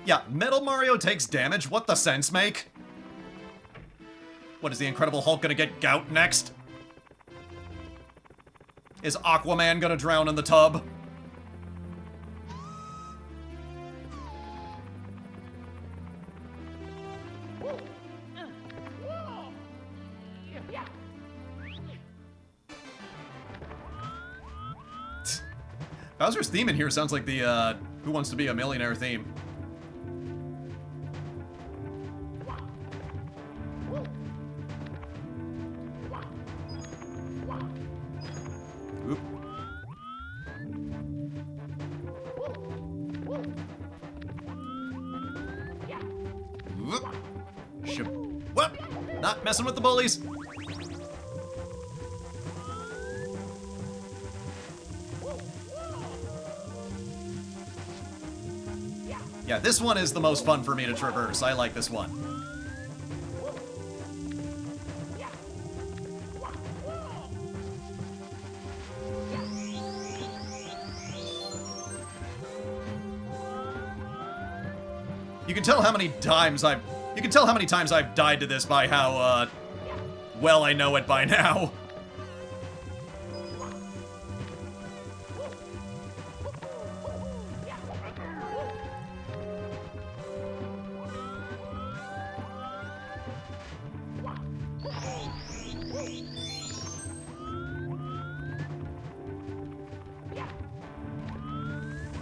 Yeah, Metal Mario takes damage. What the sense make? What, is the Incredible Hulk gonna get gout next? Is Aquaman gonna drown in the tub? Bowser's theme in here sounds like the, Who Wants to Be a Millionaire theme. Oop. Oop. What? Not messing with the bullies. Yeah, this one is the most fun for me to traverse. I like this one. You can tell how many times I've died to this by how well I know it by now.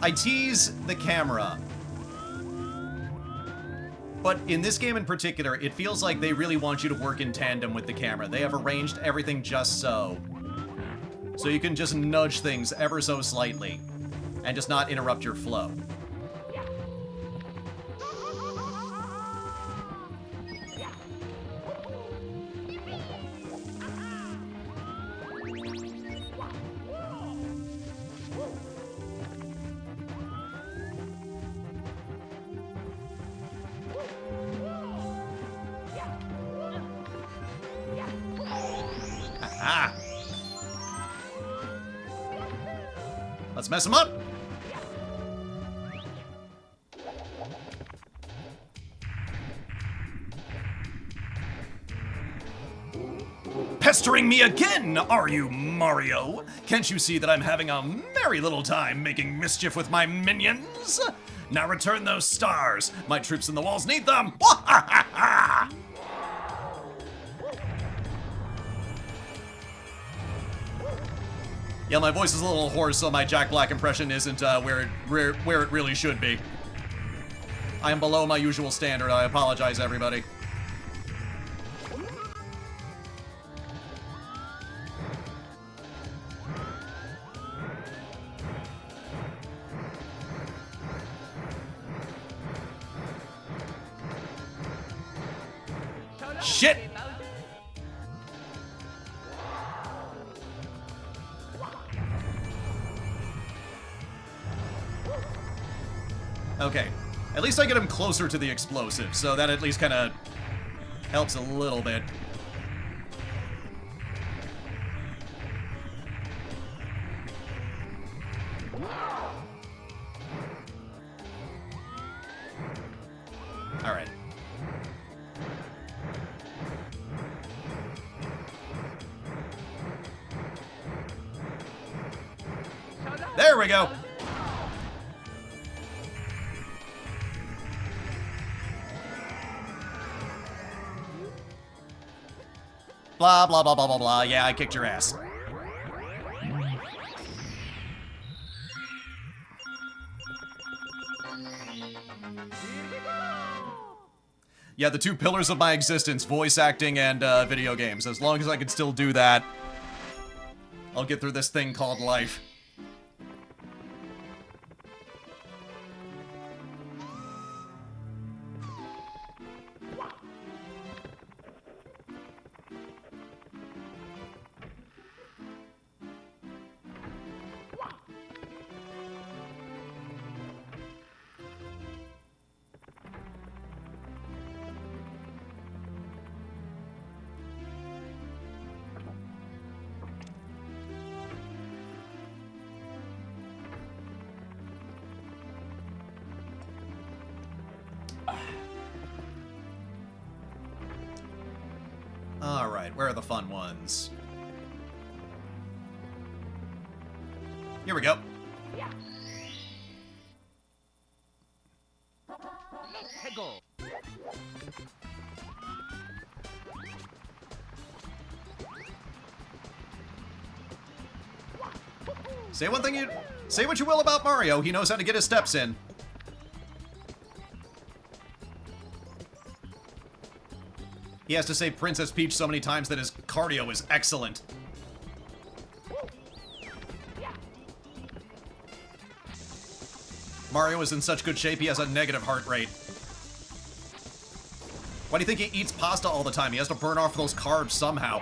I tease the camera, but in this game in particular, it feels like they really want you to work in tandem with the camera. They have arranged everything just so you can just nudge things ever so slightly and just not interrupt your flow. Ah! Let's mess him up! Pestering me again, are you, Mario? Can't you see that I'm having a merry little time making mischief with my minions? Now return those stars. My troops in the walls need them. Yeah, my voice is a little hoarse, so my Jack Black impression isn't where it really should be. I am below my usual standard. I apologize, everybody. Shit! Okay, at least I get him closer to the explosive, so that at least kind of helps a little bit. All right. There we go. Blah, blah, blah, blah, blah, blah. Yeah, I kicked your ass. Here we go! Yeah, the two pillars of my existence, voice acting and video games. As long as I can still do that, I'll get through this thing called life. Alright, where are the fun ones? Here we go. Say what you will about Mario, he knows how to get his steps in. He has to say Princess Peach so many times that his cardio is excellent. Mario is in such good shape, he has a negative heart rate. Why do you think he eats pasta all the time? He has to burn off those carbs somehow.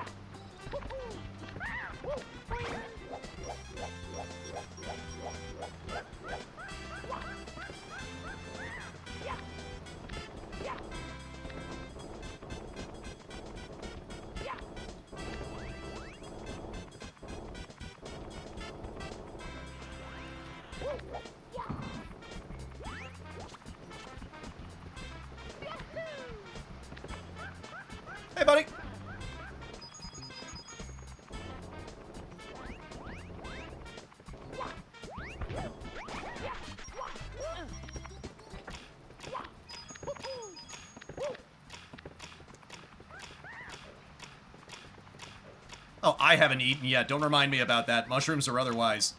Hey, buddy. Oh, I haven't eaten yet. Don't remind me about that. Mushrooms or otherwise.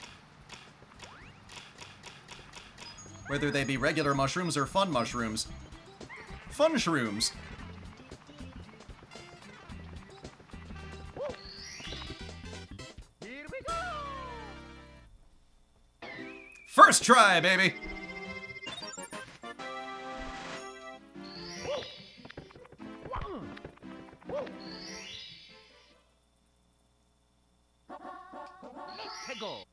Whether they be regular mushrooms or fun mushrooms. Fun shrooms. Here we go! First try, baby! Go!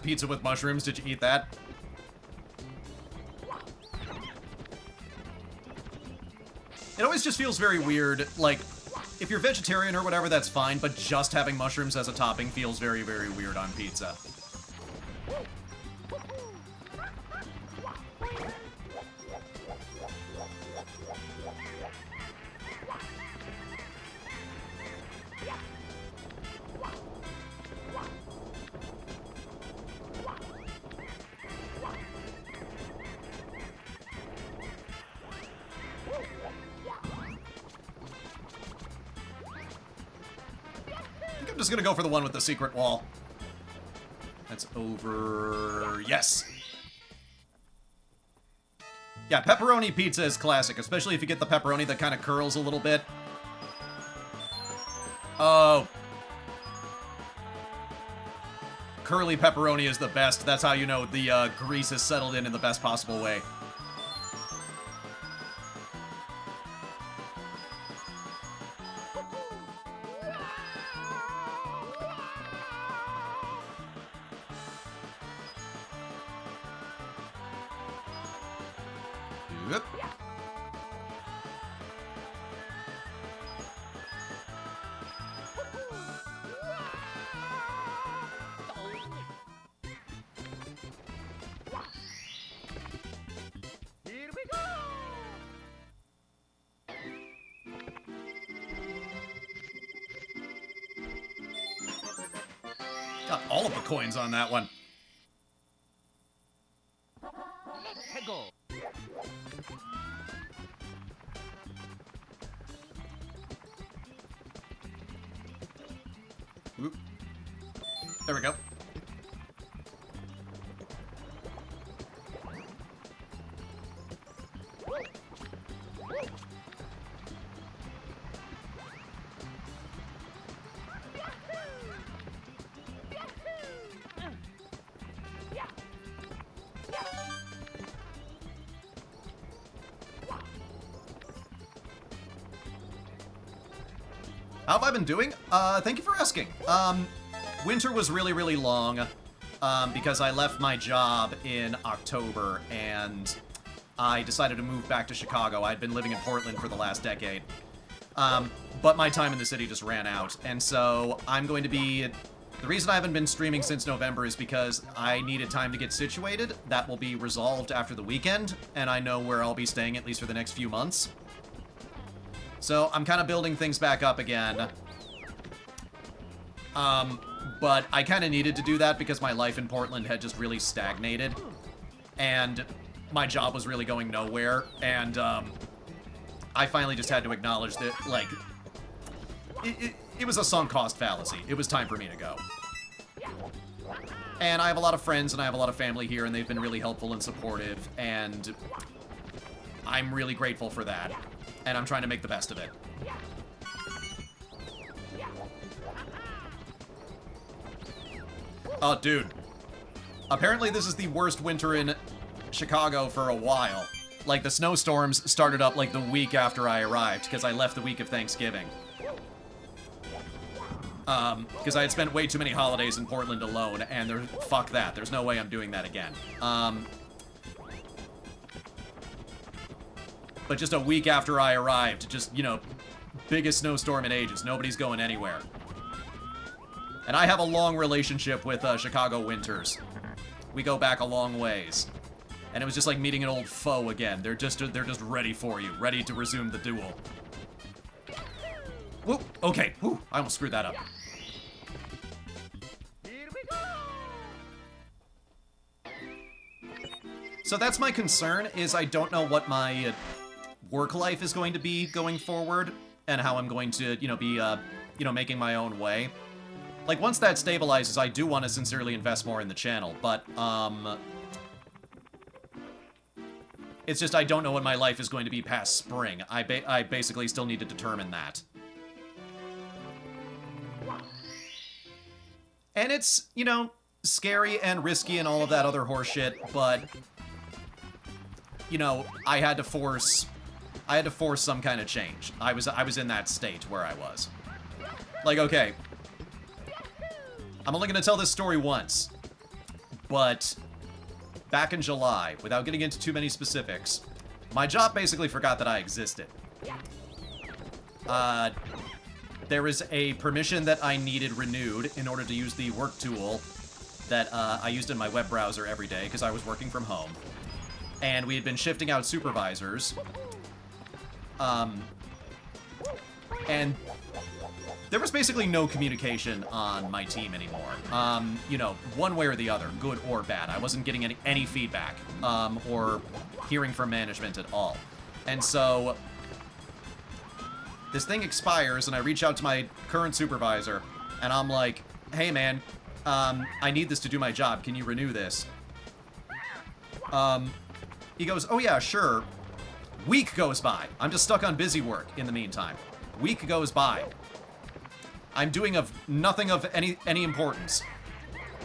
Pizza with mushrooms, did you eat that? It always just feels very weird, like, if you're vegetarian or whatever, that's fine, but just having mushrooms as a topping feels very, very weird on pizza. I'm just gonna go for the one with the secret wall. That's over... Yes! Yeah, pepperoni pizza is classic, especially if you get the pepperoni that kind of curls a little bit. Oh. Curly pepperoni is the best. That's how you know the grease is settled in the best possible way. Yep. Here we go! Got all of the coins on that one. Go! There we go. How have I been doing? Thank you for asking. Winter was really, really long, because I left my job in October, and I decided to move back to Chicago. I'd been living in Portland for the last decade. But my time in the city just ran out, and so I'm going to be... The reason I haven't been streaming since November is because I needed time to get situated. That will be resolved after the weekend, and I know where I'll be staying at least for the next few months. So I'm kind of building things back up again. But I kind of needed to do that because my life in Portland had just really stagnated. And my job was really going nowhere. And I finally just had to acknowledge that, like, it was a sunk cost fallacy. It was time for me to go. And I have a lot of friends and I have a lot of family here, and they've been really helpful and supportive. And I'm really grateful for that. And I'm trying to make the best of it. Oh, dude. Apparently this is the worst winter in Chicago for a while. Like, the snowstorms started up, like, the week after I arrived, because I left the week of Thanksgiving. Because I had spent way too many holidays in Portland alone, and fuck that. There's no way I'm doing that again. But just a week after I arrived, just, you know, biggest snowstorm in ages. Nobody's going anywhere. And I have a long relationship with Chicago winters. We go back a long ways. And it was just like meeting an old foe again. They're just ready for you, ready to resume the duel. Whoop, okay, whew, I almost screwed that up. Here we go. So that's my concern, is I don't know what my work life is going to be going forward, and how I'm going to, you know, be, you know, making my own way. Like, once that stabilizes, I do want to sincerely invest more in the channel, but, it's just I don't know what my life is going to be past spring. I basically still need to determine that. And it's, you know, scary and risky and all of that other horseshit, but, you know, I had to force some kind of change. I was in that state where I was. Like, okay, I'm only gonna tell this story once, but back in July, without getting into too many specifics, my job basically forgot that I existed. There was a permission that I needed renewed in order to use the work tool that I used in my web browser every day because I was working from home. And we had been shifting out supervisors. And there was basically no communication on my team anymore. You know, one way or the other, good or bad. I wasn't getting any feedback, or hearing from management at all. And so this thing expires, and I reach out to my current supervisor, and I'm like, hey man, I need this to do my job. Can you renew this? He goes, oh yeah, sure. Week goes by. I'm just stuck on busy work in the meantime. Week goes by. I'm doing nothing of any importance.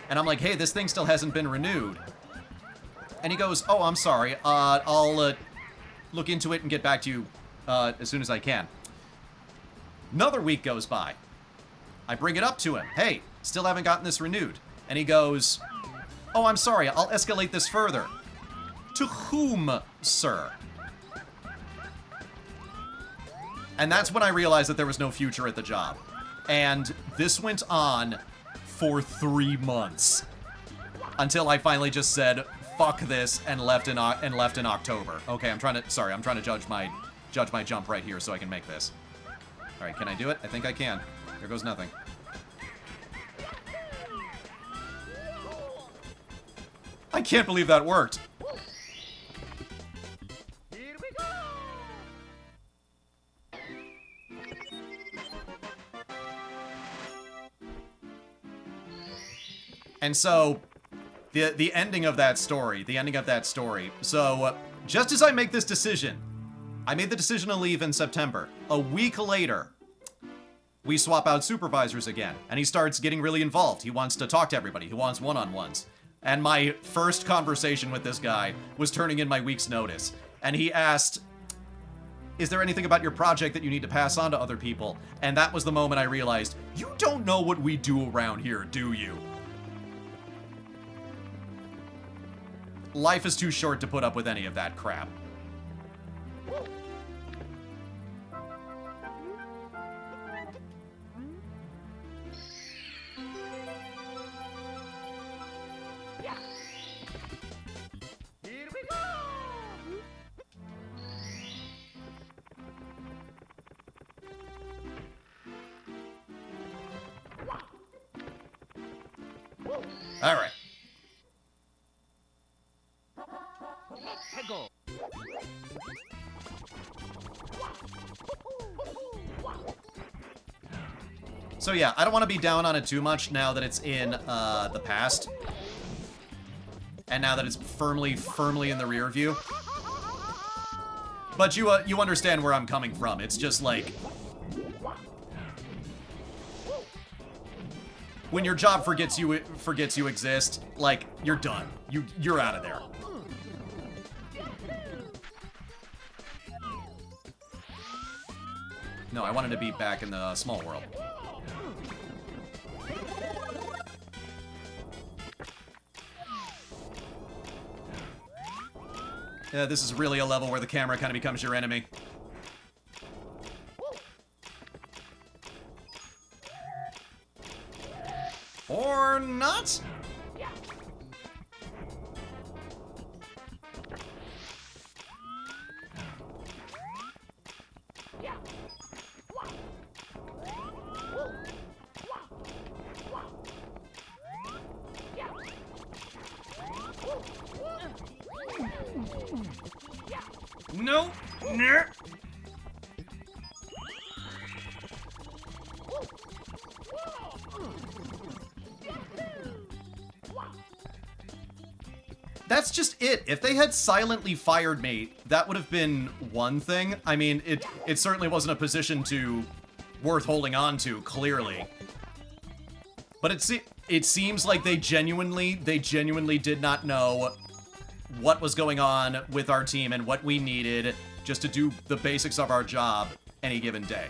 And I'm like, hey, this thing still hasn't been renewed. And he goes, oh, I'm sorry. I'll look into it and get back to you as soon as I can. Another week goes by. I bring it up to him. Hey, still haven't gotten this renewed. And he goes, oh, I'm sorry. I'll escalate this further. To whom, sir? And that's when I realized that there was no future at the job. And this went on for 3 months. Until I finally just said, fuck this, and left in October. Okay, I'm trying to judge my jump right here so I can make this. Alright, can I do it? I think I can. Here goes nothing. I can't believe that worked. Here we go. And so, the ending of that story, so just as I make this decision, I made the decision to leave in September. A week later, we swap out supervisors again, and he starts getting really involved. He wants to talk to everybody. He wants one-on-ones. And my first conversation with this guy was turning in my week's notice. And he asked, is there anything about your project that you need to pass on to other people? And that was the moment I realized, you don't know what we do around here, do you? Life is too short to put up with any of that crap. Here we go! All right. Go. So yeah, I don't want to be down on it too much now that it's in the past. And now that it's firmly in the rear view. But you understand where I'm coming from. It's just like, when your job forgets you exist, like, you're done. You're out of there. No, I wanted to be back in the small world. Yeah, this is really a level where the camera kind of becomes your enemy. Or not? No. No. That's just it. If they had silently fired me, that would have been one thing. I mean, it certainly wasn't a position worth holding on to, clearly. But it seems like they genuinely did not know what was going on with our team and what we needed just to do the basics of our job any given day.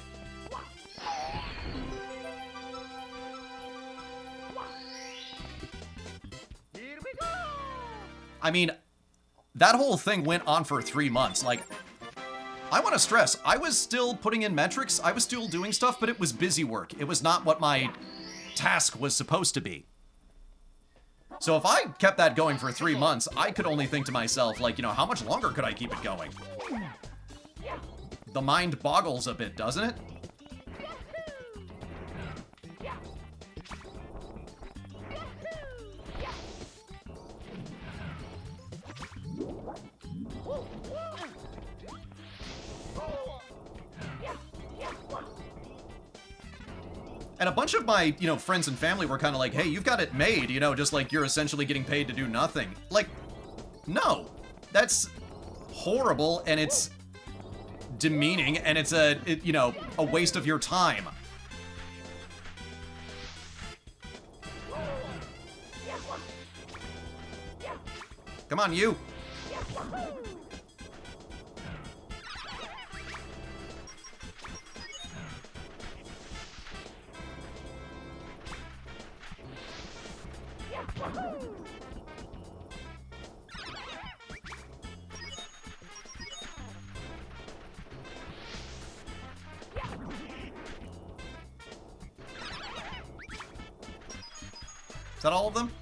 Here we go! I mean, that whole thing went on for 3 months. Like, I want to stress, I was still putting in metrics, I was still doing stuff, but it was busy work. It was not what my task was supposed to be. So if I kept that going for 3 months, I could only think to myself, like, you know, how much longer could I keep it going? The mind boggles a bit, doesn't it? And a bunch of my, you know, friends and family were kind of like, hey, you've got it made, you know, just like you're essentially getting paid to do nothing. Like, no. That's horrible, and it's demeaning, and it's you know, a waste of your time. Come on, you. Is that all of them?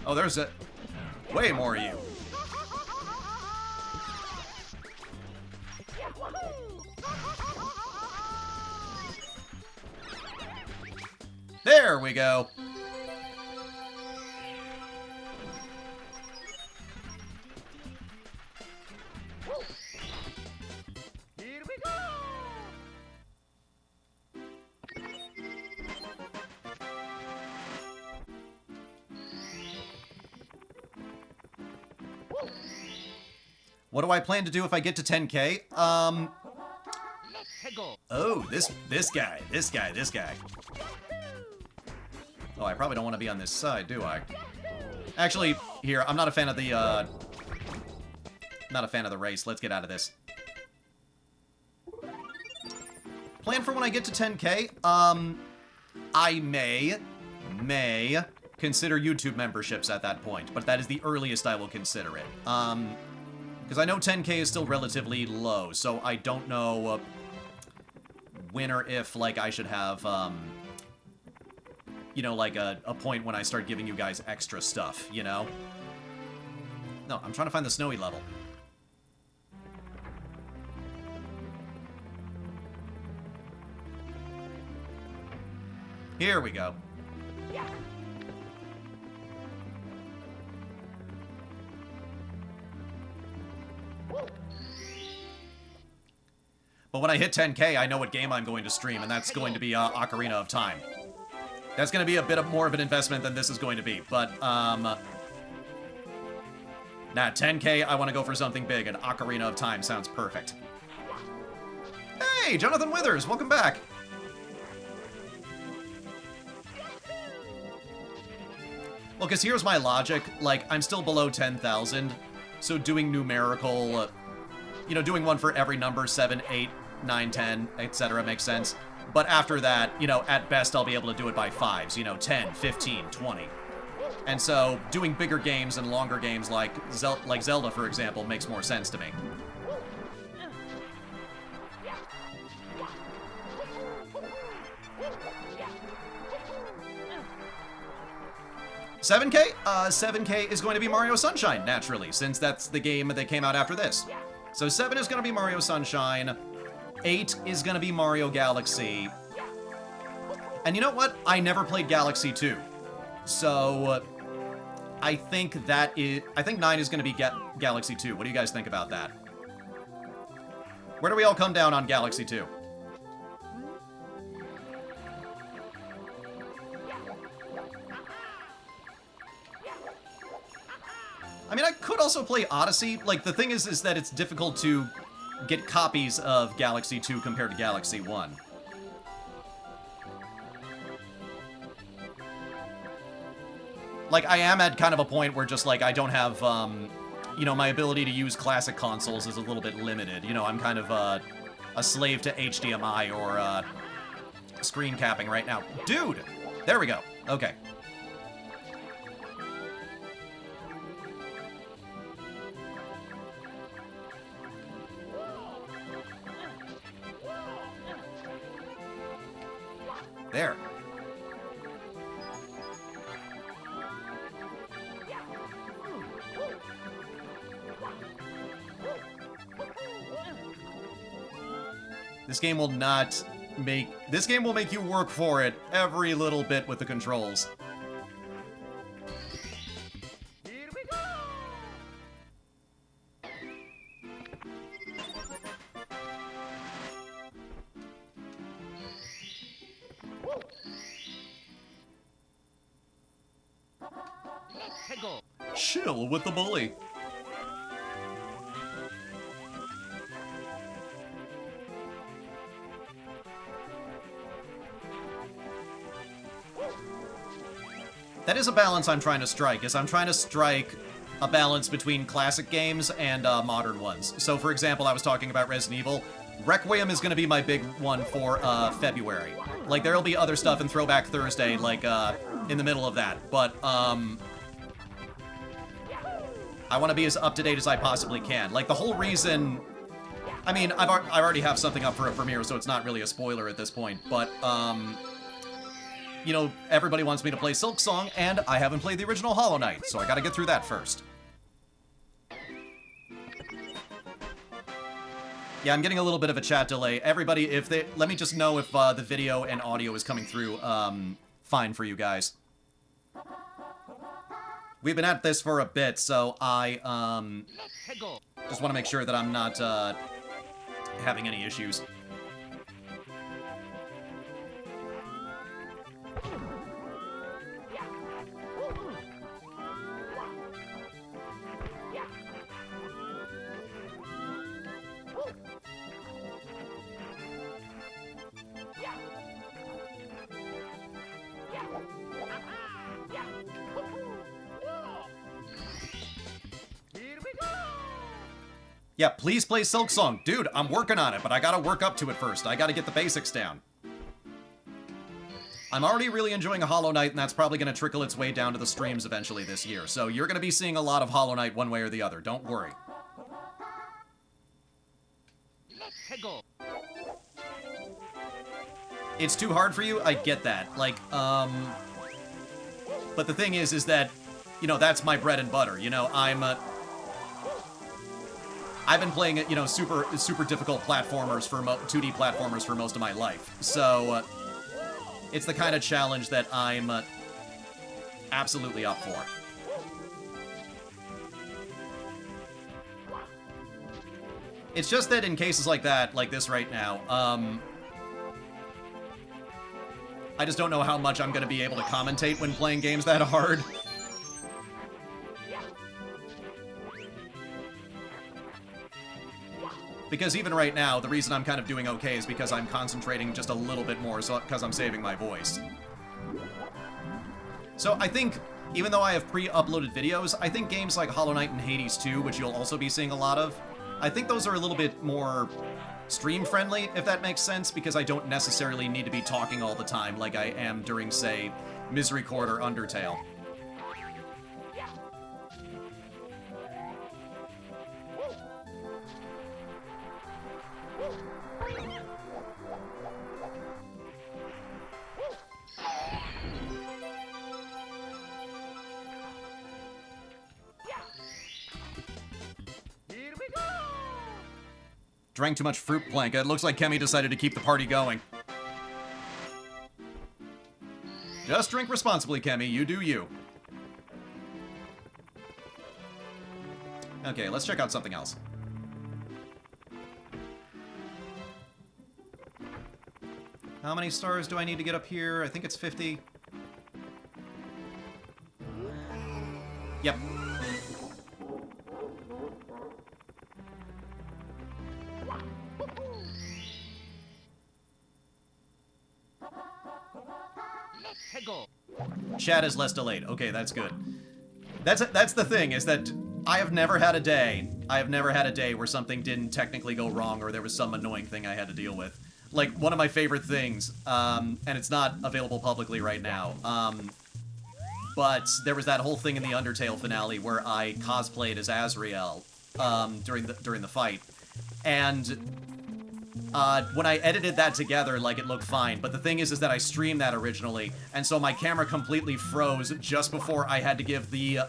Oh, there's way more of you. There we go. Here we go! What do I plan to do if I get to 10K? Oh, this guy. Oh, I probably don't want to be on this side, do I? Actually, here, I'm not a fan of the, not a fan of the race. Let's get out of this. Plan for when I get to 10K? I may consider YouTube memberships at that point, but that is the earliest I will consider it. Because I know 10K is still relatively low, so I don't know when or if, like, I should have, you know, like a point when I start giving you guys extra stuff, you know? No, I'm trying to find the snowy level. Here we go. But when I hit 10K, I know what game I'm going to stream, and that's going to be Ocarina of Time. That's going to be a bit more of an investment than this is going to be, but, nah, 10K, I want to go for something big, and Ocarina of Time sounds perfect. Hey, Jonathan Withers, welcome back! Well, because here's my logic, like, I'm still below 10,000, so doing numerical, you know, doing one for every number, 7, 8, 9, 10, etc. makes sense. But after that, you know, at best I'll be able to do it by 5s, you know, 10, 15, 20. And so, doing bigger games and longer games like Zelda, for example, makes more sense to me. $7K? 7K is going to be Mario Sunshine, naturally, since that's the game that came out after this. So 7 is going to be Mario Sunshine, 8 is going to be Mario Galaxy, and you know what? I never played Galaxy 2, so I think 9 is going to be Galaxy 2. What do you guys think about that? Where do we all come down on Galaxy 2? I mean, I could also play Odyssey. Like, the thing is that it's difficult to get copies of Galaxy 2 compared to Galaxy 1. Like, I am at kind of a point where just, like, I don't have, you know, my ability to use classic consoles is a little bit limited. You know, I'm kind of a slave to HDMI or screen capping right now. Dude! There we go. Okay. There. This game will make you work for it every little bit with the controls. Here we go! Chill with the bully. That is a balance I'm trying to strike, I'm trying to strike a balance between classic games and modern ones. So, for example, I was talking about Resident Evil. Requiem is going to be my big one for February. Like, there'll be other stuff in Throwback Thursday, like, in the middle of that. But, I want to be as up-to-date as I possibly can. Like, the whole reason... I mean, I already have something up for a premiere, so it's not really a spoiler at this point. But, you know, everybody wants me to play Silk Song, and I haven't played the original Hollow Knight, so I gotta get through that first. Yeah, I'm getting a little bit of a chat delay. Everybody, let me just know if the video and audio is coming through fine for you guys. We've been at this for a bit, so I just want to make sure that I'm not having any issues. Yeah, please play Silk Song. Dude, I'm working on it, but I gotta work up to it first. I gotta get the basics down. I'm already really enjoying Hollow Knight, and that's probably gonna trickle its way down to the streams eventually this year. So you're gonna be seeing a lot of Hollow Knight one way or the other. Don't worry. It's too hard for you? I get that. Like, But the thing is that, you know, that's my bread and butter. You know, I've been playing, you know, super difficult platformers for 2D platformers for most of my life. So, it's the kind of challenge that I'm absolutely up for. It's just that in cases like that, like this right now, I just don't know how much I'm going to be able to commentate when playing games that hard. Because even right now, the reason I'm kind of doing okay is because I'm concentrating just a little bit more, so because I'm saving my voice. So I think, even though I have pre-uploaded videos, I think games like Hollow Knight and Hades 2, which you'll also be seeing a lot of, I think those are a little bit more stream-friendly, if that makes sense, because I don't necessarily need to be talking all the time like I am during, say, Miserycord or Undertale. Here we go! Drank too much fruit plank. It looks like Kemi decided to keep the party going. Just drink responsibly, Kemi. You do you. Okay, let's check out something else. How many stars do I need to get up here? I think it's 50. Yep. Chat is less delayed. Okay, that's good. That's the thing, is that I have never had a day where something didn't technically go wrong or there was some annoying thing I had to deal with. Like, one of my favorite things, and it's not available publicly right now, but there was that whole thing in the Undertale finale where I cosplayed as Azrael during the fight, and when I edited that together, like, it looked fine, but the thing is that I streamed that originally, and so my camera completely froze just before I had to give the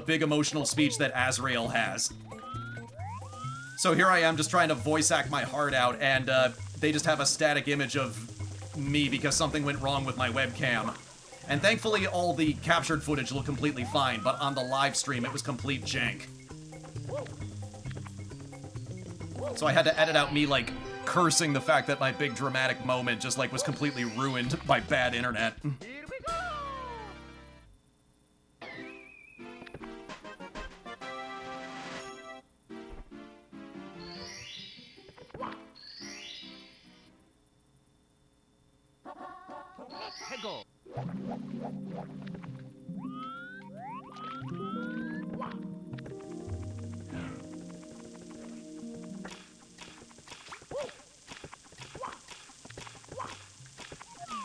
big emotional speech that Azrael has. So here I am just trying to voice act my heart out, and they just have a static image of me because something went wrong with my webcam. And thankfully all the captured footage looked completely fine, but on the live stream it was complete jank. So I had to edit out me, like, cursing the fact that my big dramatic moment just, like, was completely ruined by bad internet. Here we go! Go.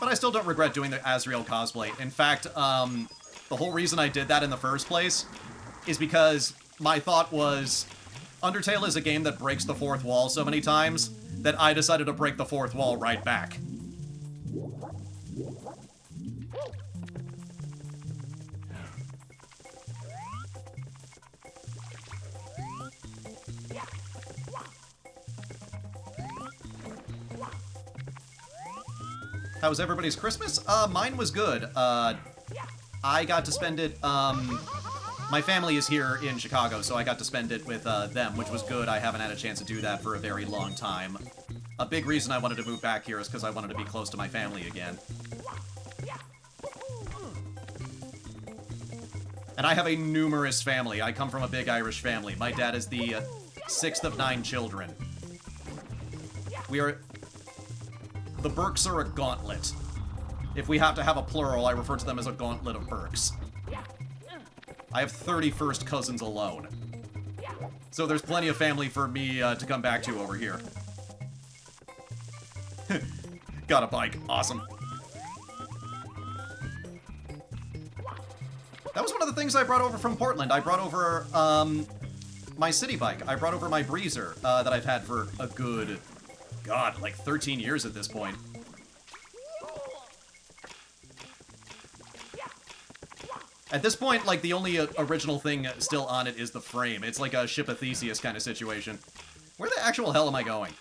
But I still don't regret doing the Azrael cosplay. In fact, the whole reason I did that in the first place is because my thought was, Undertale is a game that breaks the fourth wall so many times that I decided to break the fourth wall right back. How was everybody's Christmas? Mine was good. I got to spend it, my family is here in Chicago, so I got to spend it with, them, which was good. I haven't had a chance to do that for a very long time. A big reason I wanted to move back here is because I wanted to be close to my family again. And I have a numerous family. I come from a big Irish family. My dad is the 6th of 9 children. The Burkes are a gauntlet. If we have to have a plural, I refer to them as a gauntlet of Burkes. I have 31st cousins alone. So there's plenty of family for me to come back to over here. Got a bike. Awesome. That was one of the things I brought over from Portland. I brought over my city bike. I brought over my Breezer that I've had for a good, God, like 13 years at this point. At this point, like, the only original thing still on it is the frame. It's like a Ship of Theseus kind of situation. Where the actual hell am I going?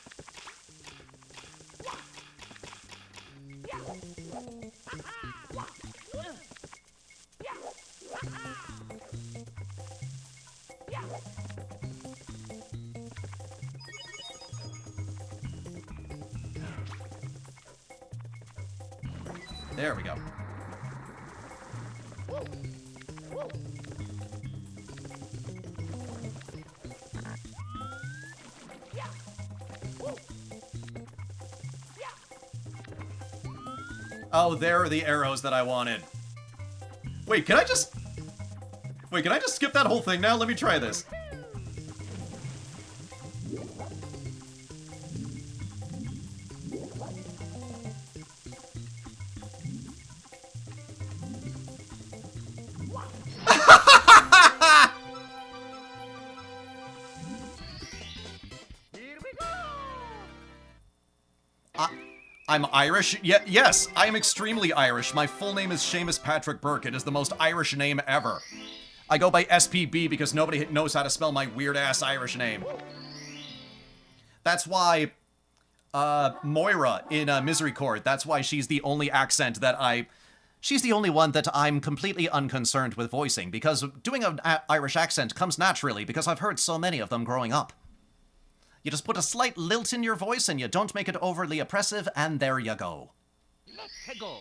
There we go. Oh, there are the arrows that I wanted. Wait, can I just skip that whole thing now? Let me try this. I'm Irish? Yes, I am extremely Irish. My full name is Seamus Patrick Burke. It is the most Irish name ever. I go by SPB because nobody knows how to spell my weird-ass Irish name. That's why, Moira in Misery Court, that's why she's the only accent that she's the only one that I'm completely unconcerned with voicing, because doing an Irish accent comes naturally, because I've heard so many of them growing up. You just put a slight lilt in your voice and you don't make it overly oppressive, and there you go. Let's go.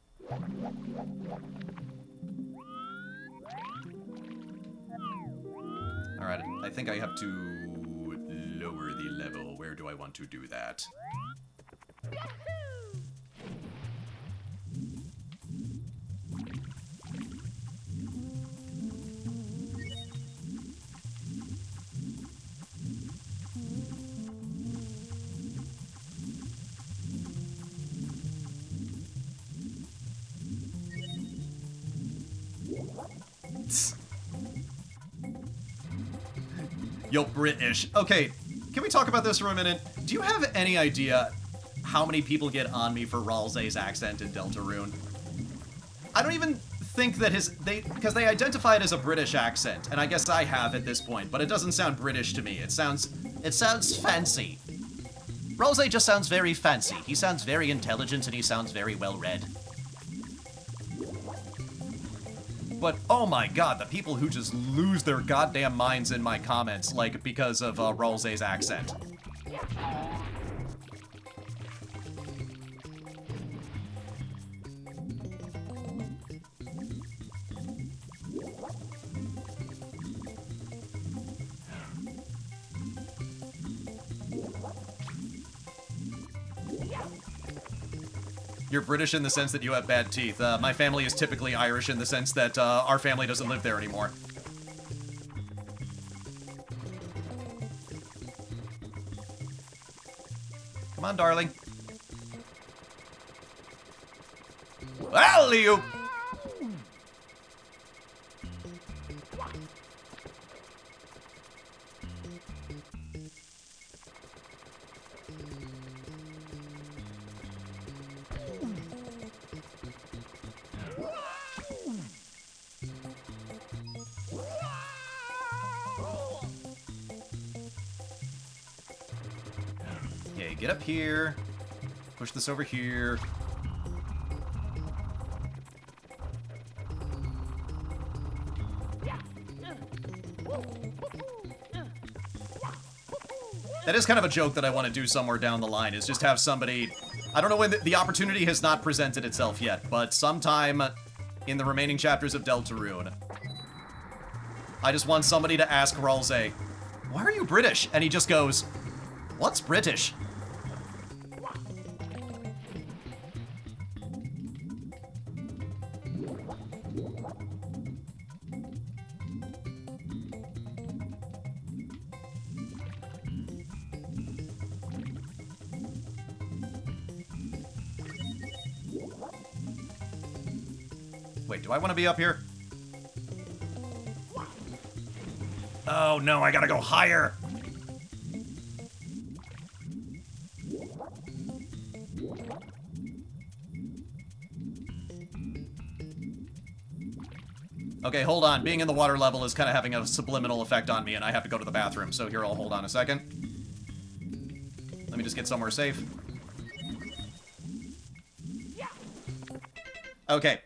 Alright, I think I have to lower the level. Where do I want to do that? Yo, British. Okay, can we talk about this for a minute? Do you have any idea how many people get on me for Ralsei's accent in Deltarune? I don't even think that because they identify it as a British accent, and I guess I have at this point, but it doesn't sound British to me. It sounds fancy. Ralsei just sounds very fancy. He sounds very intelligent and he sounds very well read. But, oh my god, the people who just lose their goddamn minds in my comments, like, because of Ralsei's accent. You're British in the sense that you have bad teeth. My family is typically Irish in the sense that our family doesn't live there anymore. Come on, darling. Alley-oop! Okay, get up here. Push this over here. That is kind of a joke that I want to do somewhere down the line, is just have somebody... I don't know when the opportunity has not presented itself yet, but sometime in the remaining chapters of Deltarune, I just want somebody to ask Ralsei, "Why are you British?" And he just goes, "What's British?" Wait, do I want to be up here? Oh no, I gotta go higher. Okay, hold on. Being in the water level is kind of having a subliminal effect on me, and I have to go to the bathroom. So here, I'll hold on a second. Let me just get somewhere safe. Okay.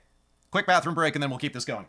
Quick bathroom break, and then we'll keep this going.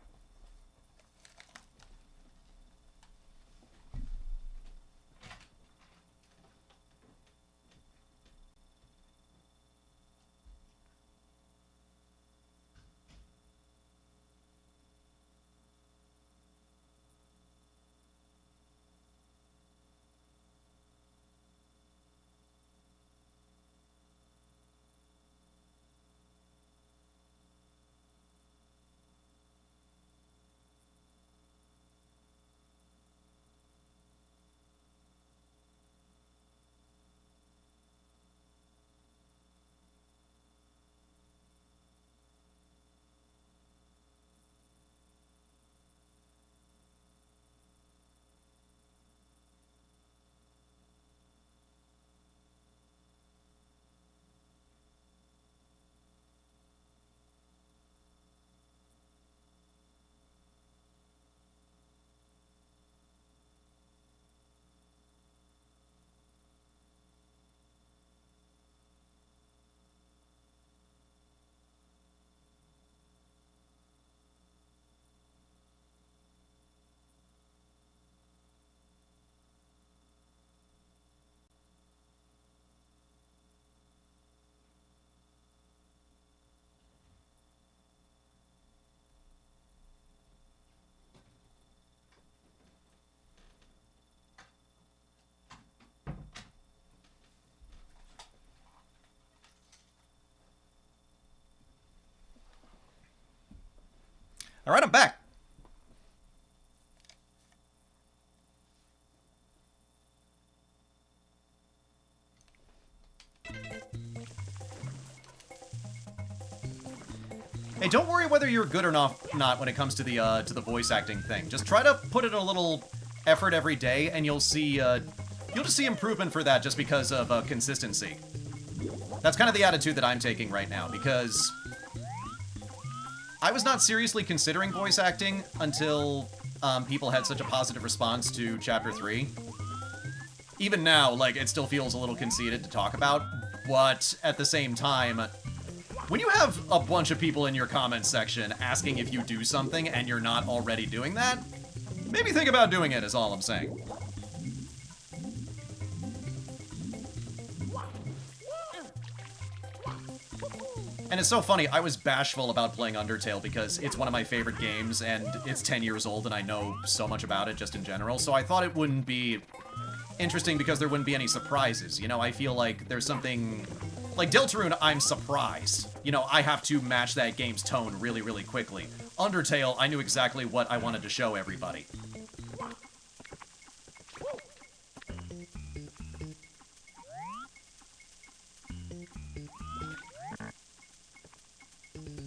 All right, I'm back. Hey, don't worry whether you're good or not when it comes to the voice acting thing. Just try to put in a little effort every day, and you'll just see improvement for that just because of consistency. That's kind of the attitude that I'm taking right now, because I was not seriously considering voice acting until people had such a positive response to Chapter 3. Even now, like, it still feels a little conceited to talk about, but at the same time, when you have a bunch of people in your comments section asking if you do something and you're not already doing that, maybe think about doing it, is all I'm saying. And it's so funny, I was bashful about playing Undertale because it's one of my favorite games, and it's 10 years old, and I know so much about it just in general, so I thought it wouldn't be interesting because there wouldn't be any surprises. You know, I feel like there's something... Like, Deltarune, I'm surprised. You know, I have to match that game's tone really, really quickly. Undertale, I knew exactly what I wanted to show everybody.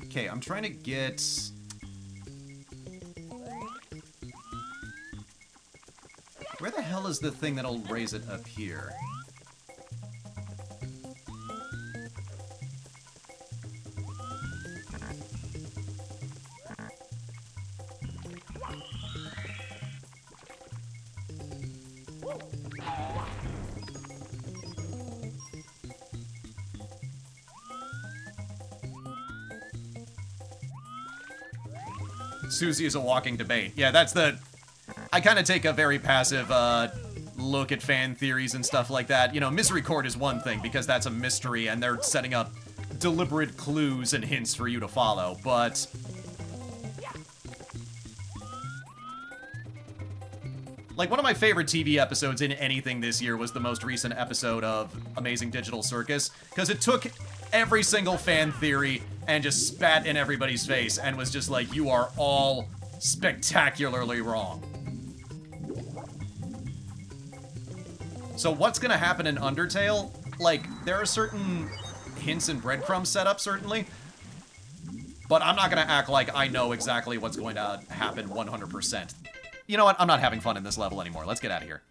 Okay, I'm trying to get... Where the hell is the thing that'll raise it up here? Susie is a walking debate. Yeah, that's the... I kind of take a very passive look at fan theories and stuff like that. You know, Misery Court is one thing because that's a mystery and they're setting up deliberate clues and hints for you to follow, but... Like, one of my favorite TV episodes in anything this year was the most recent episode of Amazing Digital Circus, because it took every single fan theory and just spat in everybody's face and was just like, you are all spectacularly wrong. So what's gonna happen in Undertale? Like, there are certain hints and breadcrumbs set up, certainly. But I'm not going to act like I know exactly what's going to happen 100%. You know what? I'm not having fun in this level anymore. Let's get out of here.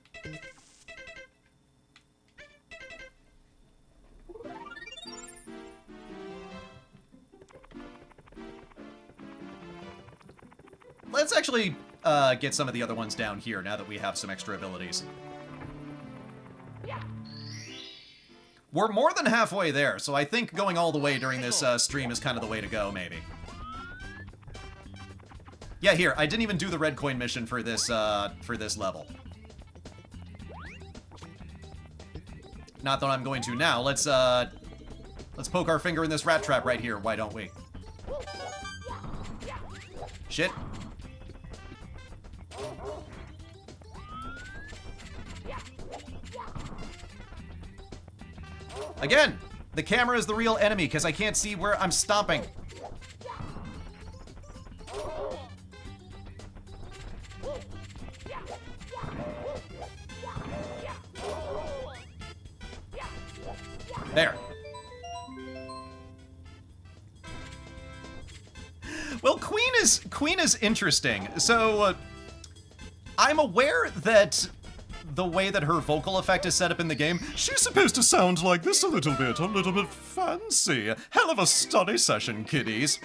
Let's actually get some of the other ones down here now that we have some extra abilities. We're more than halfway there, so I think going all the way during this stream is kind of the way to go, maybe. Yeah, here, I didn't even do the red coin mission for this level. Not that I'm going to now. Let's poke our finger in this rat trap right here, why don't we? Shit. Again, the camera is the real enemy because I can't see where I'm stomping. There. Well, Queen is interesting. So, I'm aware that the way that her vocal effect is set up in the game, she's supposed to sound like this a little bit fancy. Hell of a study session, kiddies.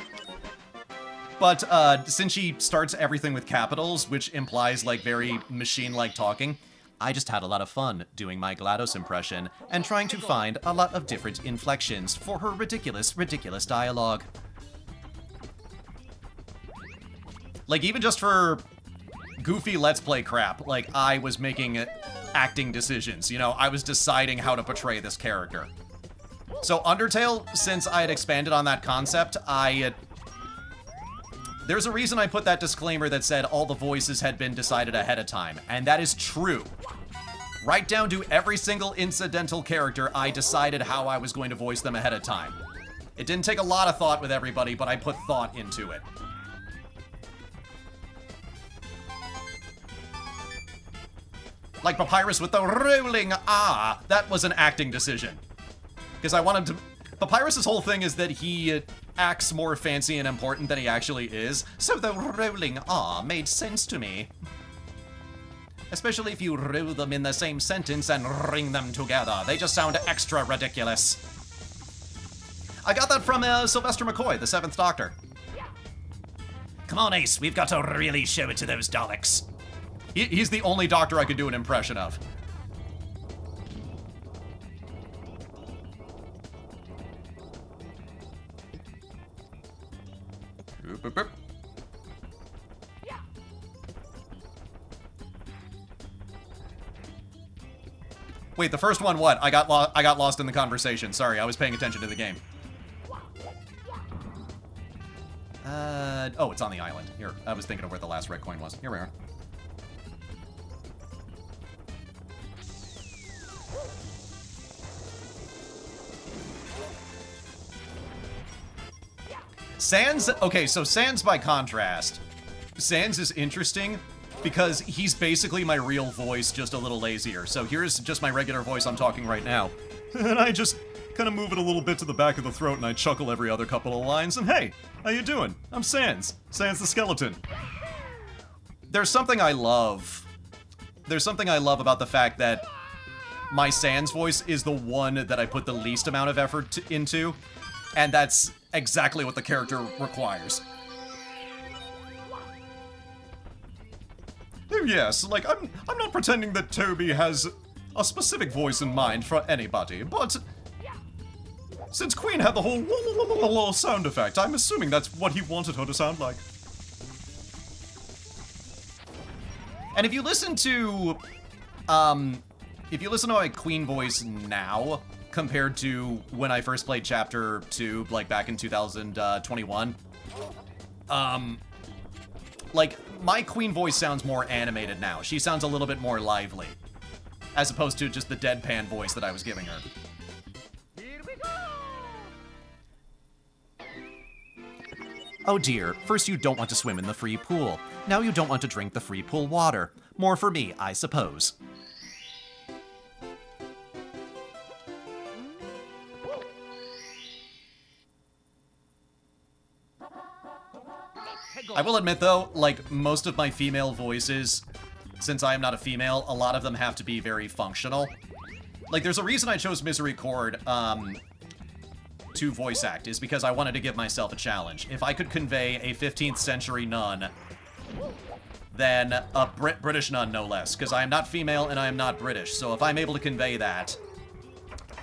But since she starts everything with capitals, which implies like very machine-like talking, I just had a lot of fun doing my GLaDOS impression and trying to find a lot of different inflections for her ridiculous dialogue. Like, even just for goofy Let's Play crap, like, I was making acting decisions, you know? I was deciding how to portray this character. So Undertale, since I had expanded on that concept, there's a reason I put that disclaimer that said all the voices had been decided ahead of time, and that is true. Right down to every single incidental character, I decided how I was going to voice them ahead of time. It didn't take a lot of thought with everybody, but I put thought into it. Like Papyrus with the rolling ah, that was an acting decision. Because I wanted to... Papyrus's whole thing is that he acts more fancy and important than he actually is, so the rolling ah made sense to me. Especially if you roll them in the same sentence and ring them together. They just sound extra ridiculous. I got that from Sylvester McCoy, the 7th Doctor. Come on, Ace, we've got to really show it to those Daleks. He's the only Doctor I could do an impression of. Oop, oop, oop. Wait, the first one what? I got lost in the conversation. Sorry, I was paying attention to the game. Oh, it's on the island. Here, I was thinking of where the last red coin was. Here we are. Sans, okay, so Sans by contrast. Sans is interesting because he's basically my real voice, just a little lazier. So here's just my regular voice I'm talking right now. And I just kind of move it a little bit to the back of the throat and I chuckle every other couple of lines. And hey, how you doing? I'm Sans. Sans the skeleton. There's something I love. There's something I love about the fact that my Sans voice is the one that I put the least amount of effort into. And that's exactly what the character requires. Oh yes, like, I'm not pretending that Toby has a specific voice in mind for anybody, but since Queen had the whole sound effect, I'm assuming that's what he wanted her to sound like. And if you listen to my Queen voice now, compared to when I first played Chapter 2, like back in 2021, like, my Queen voice sounds more animated now. She sounds a little bit more lively, as opposed to just the deadpan voice that I was giving her. Here we go! Oh dear, first you don't want to swim in the free pool. Now you don't want to drink the free pool water. More for me, I suppose. I will admit, though, like, most of my female voices, since I am not a female, a lot of them have to be very functional. Like, there's a reason I chose Misery Chord, to voice act, is because I wanted to give myself a challenge. If I could convey a 15th century nun, then a British nun, no less, because I am not female and I am not British, so if I'm able to convey that,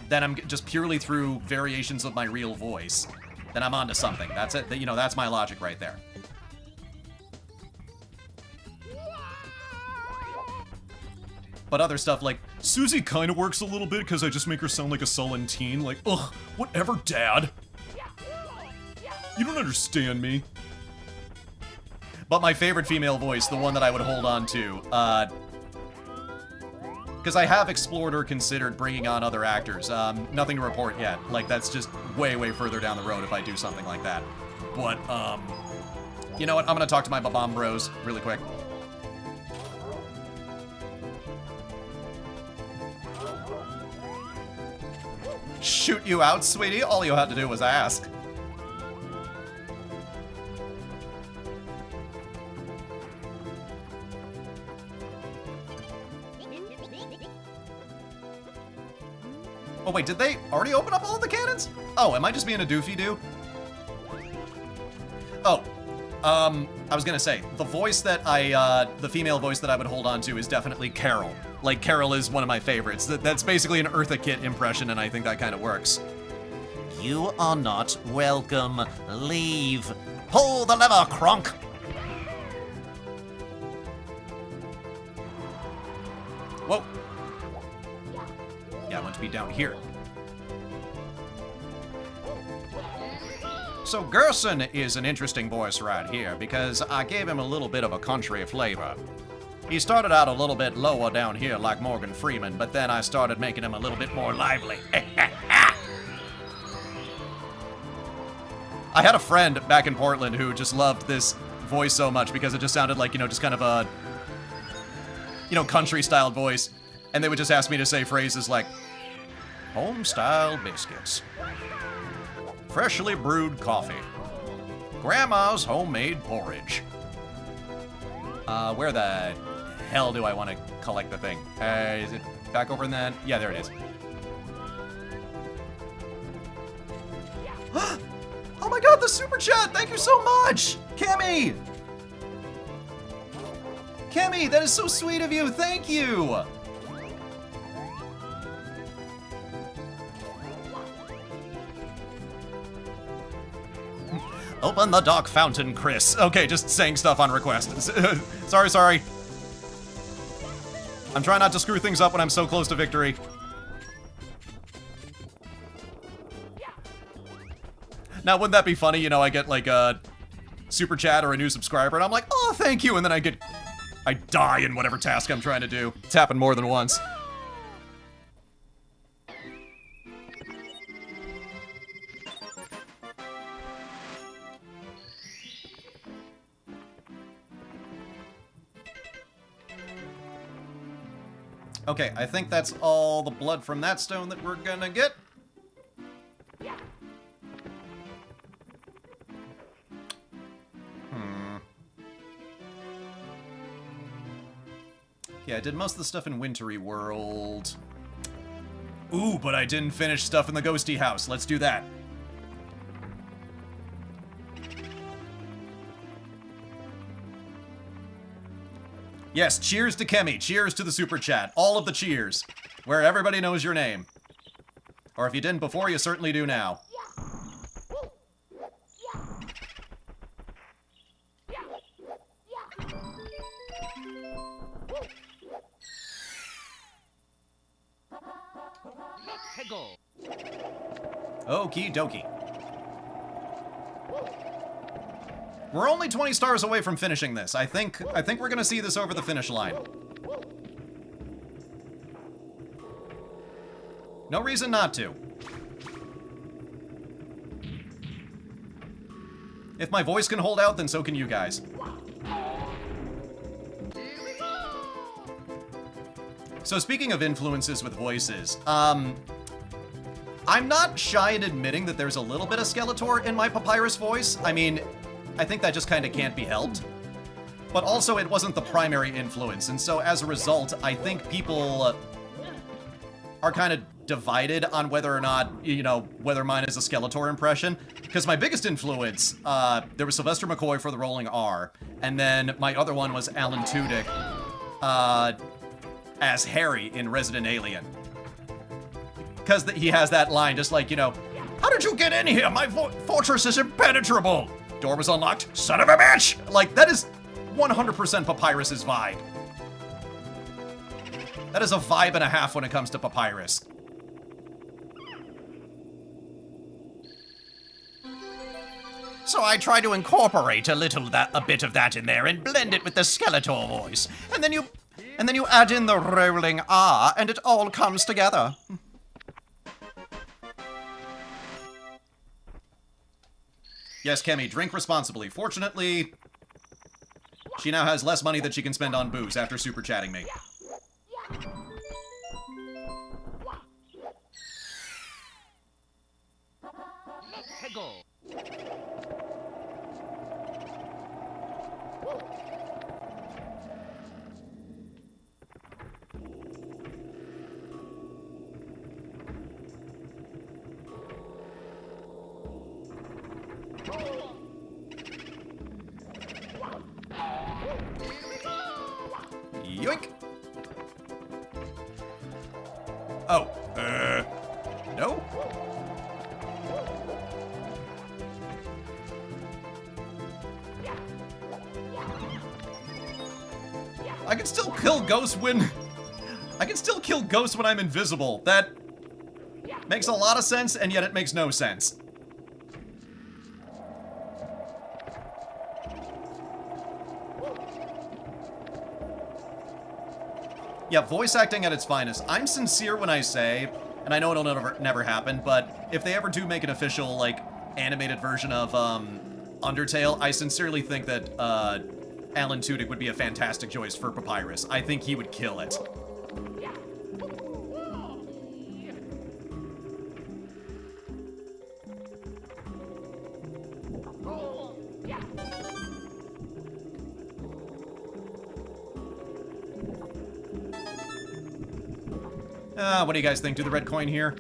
then I'm just purely through variations of my real voice, then I'm onto something. That's it. You know, that's my logic right there. But other stuff like, Susie kind of works a little bit because I just make her sound like a sullen teen. Like, ugh, whatever, Dad. You don't understand me. But my favorite female voice, the one that I would hold on to, because I have explored or considered bringing on other actors. Nothing to report yet. Like, that's just way, way further down the road if I do something like that. But, you know what? I'm gonna talk to my Babam bros really quick. Shoot you out, sweetie? All you had to do was ask. Oh wait, did they already open up all of the cannons? Oh, am I just being a doofy-doo? Oh, I was gonna say, the voice that the female voice that I would hold on to is definitely Carol. Like, Carol is one of my favorites. That's basically an Eartha Kitt impression, and I think that kind of works. You are not welcome. Leave. Pull the lever, Kronk. Whoa. Yeah, I want to be down here. So Gerson is an interesting voice right here because I gave him a little bit of a country flavor. He started out a little bit lower down here like Morgan Freeman, but then I started making him a little bit more lively. I had a friend back in Portland who just loved this voice so much because it just sounded like, you know, just kind of a, you know, country-styled voice. And they would just ask me to say phrases like, home-style biscuits, freshly brewed coffee, grandma's homemade porridge. Where the hell do I want to collect the thing? Is it back over in that? Yeah, there it is. Oh my god, the super chat! Thank you so much! Kimmy! Kimmy, that is so sweet of you! Thank you! Open the dark fountain, Chris. Okay, just saying stuff on request. Sorry. I'm trying not to screw things up when I'm so close to victory. Now, wouldn't that be funny? You know, I get like a super chat or a new subscriber, and I'm like, oh, thank you, and then I die in whatever task I'm trying to do. It's happened more than once. Okay, I think that's all the blood from that stone that we're gonna get. Yeah, I did most of the stuff in Wintry World. Ooh, but I didn't finish stuff in the Ghosty House. Let's do that. Yes, cheers to Kemi. Cheers to the super chat. All of the cheers. Where everybody knows your name. Or if you didn't before, you certainly do now. Okie dokie. We're only 20 stars away from finishing this. I think we're gonna see this over the finish line. No reason not to. If my voice can hold out, then so can you guys. So speaking of influences with voices, I'm not shy in admitting that there's a little bit of Skeletor in my Papyrus voice. I mean, I think that just kind of can't be helped. But also, it wasn't the primary influence, and so as a result, I think people are kind of divided on whether or not, you know, whether mine is a Skeletor impression. Because my biggest influence, there was Sylvester McCoy for the Rolling R, and then my other one was Alan Tudyk as Harry in Resident Alien. Because he has that line, just like, you know, how did you get in here? My fortress is impenetrable. Door was unlocked, son of a bitch! Like, that is 100% Papyrus's vibe. That is a vibe and a half when it comes to Papyrus. So I try to incorporate a bit of that in there and blend it with the Skeletor voice. And then you add in the rolling R and it all comes together. Yes, Kemi, drink responsibly. Fortunately, she now has less money that she can spend on booze after super chatting me. Yoink! Oh, no? I can still kill ghosts when... I can still kill ghosts when I'm invisible. That makes a lot of sense, and yet it makes no sense. Yeah, voice acting at its finest. I'm sincere when I say, and I know it'll never happen, but if they ever do make an official, like, animated version of, Undertale, I sincerely think that, Alan Tudyk would be a fantastic choice for Papyrus. I think he would kill it. What do you guys think? Do the red coin here?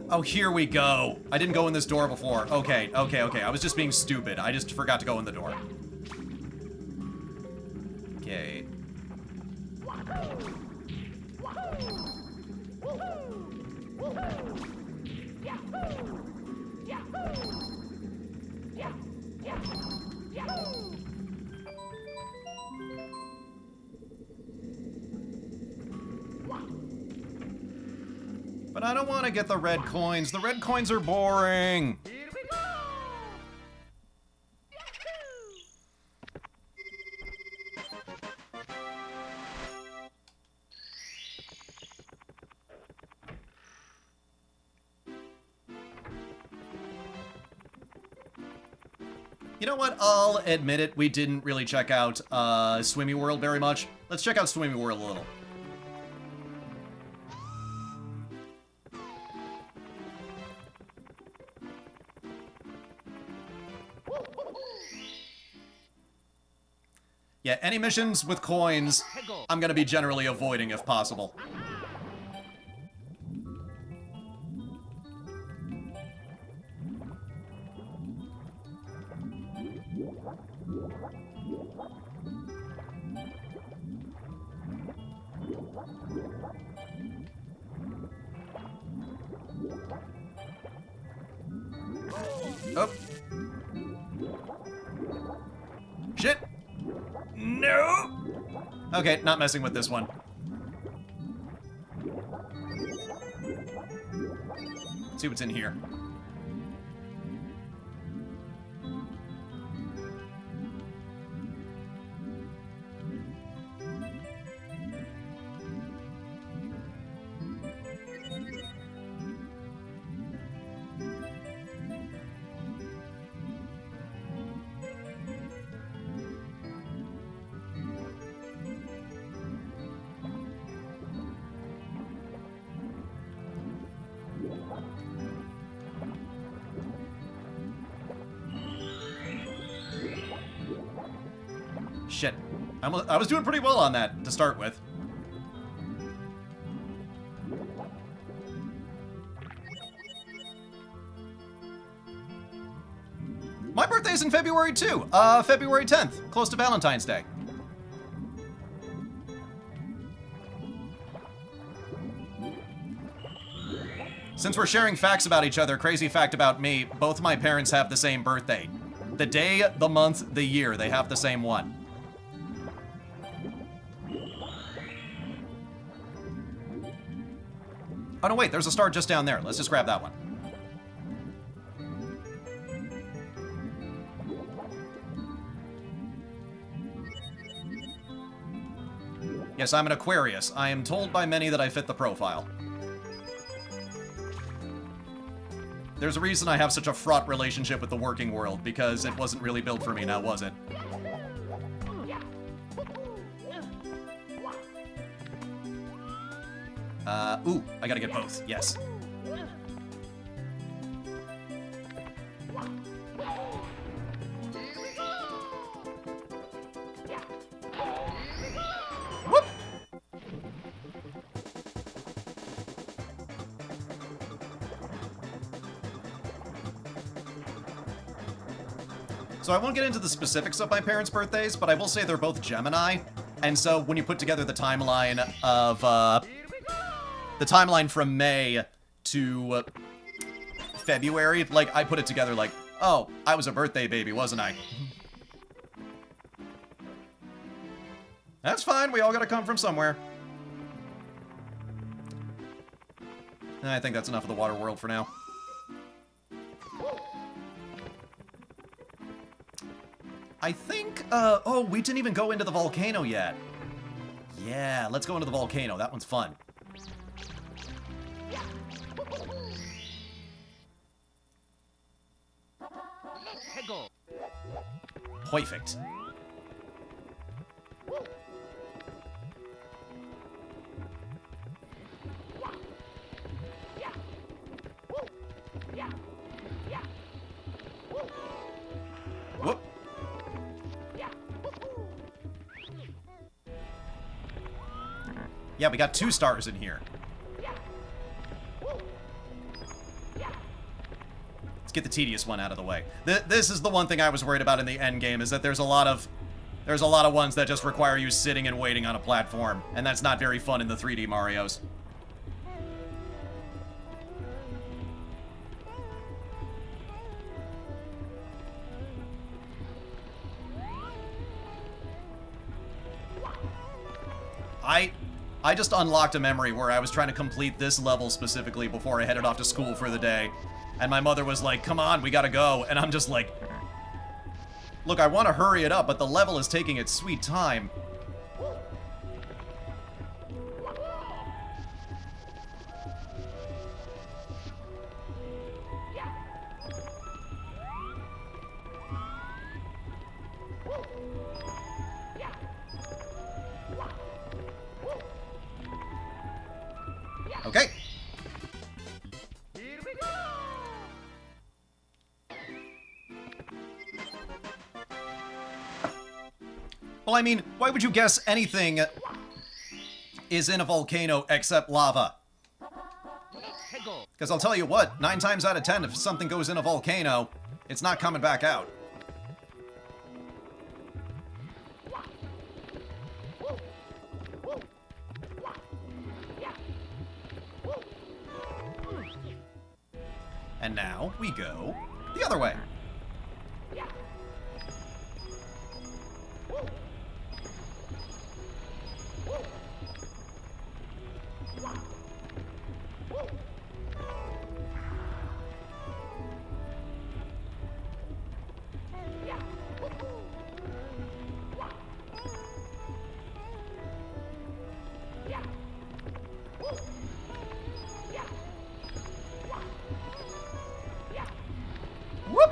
Oh, here we go. I didn't go in this door before. Okay. I was just being stupid. I just forgot to go in the door. Okay. But I don't want to get the red coins. The red coins are boring. Here we go! You know what? I'll admit it. We didn't really check out Swimmy World very much. Let's check out Swimmy World a little. Yeah, any missions with coins, I'm gonna be generally avoiding if possible. Oh. Shit. No! Okay, not messing with this one. Let's see what's in here. shit. I was doing pretty well on that to start with. My birthday's in February too. February 10th, close to Valentine's Day. Since we're sharing facts about each other, crazy fact about me, both my parents have the same birthday. The day, the month, the year, they have the same one. Oh no, wait, there's a star just down there. Let's just grab that one. Yes, I'm an Aquarius. I am told by many that I fit the profile. There's a reason I have such a fraught relationship with the working world, because it wasn't really built for me, now was it? Ooh, I gotta get both, yes. Whoop! So I won't get into the specifics of my parents' birthdays, but I will say they're both Gemini. And so when you put together the timeline of, the timeline from May to February, like, I put it together like, oh, I was a birthday baby, wasn't I? That's fine, we all gotta come from somewhere. I think that's enough of the water world for now. I think, oh, we didn't even go into the volcano yet. Yeah, let's go into the volcano. That one's fun. Perfect. Whoop. Yeah, we got 2 stars in here. Let's get the tedious one out of the way. This is the one thing I was worried about in the end game, is that there's a lot of ones that just require you sitting and waiting on a platform, and that's not very fun in the 3D Marios. I just unlocked a memory where I was trying to complete this level specifically before I headed off to school for the day. And my mother was like, come on, we gotta go. And I'm just like, look, I want to hurry it up, but the level is taking its sweet time. Okay. Here we go! Well, I mean, why would you guess anything is in a volcano except lava? Because I'll tell you what, 9 times out of 10, if something goes in a volcano, it's not coming back out. And now we go the other way. Whoop!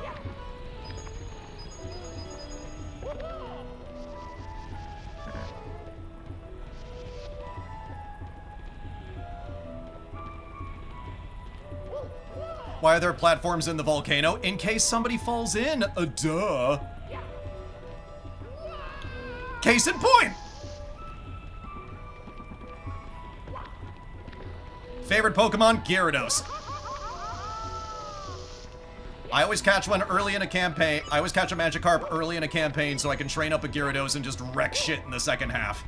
Why are there platforms in the volcano? In case somebody falls in. Duh. Case in point! Favorite Pokemon? Gyarados. I always catch one early in a campaign. I always catch a Magikarp early in a campaign so I can train up a Gyarados and just wreck shit in the second half.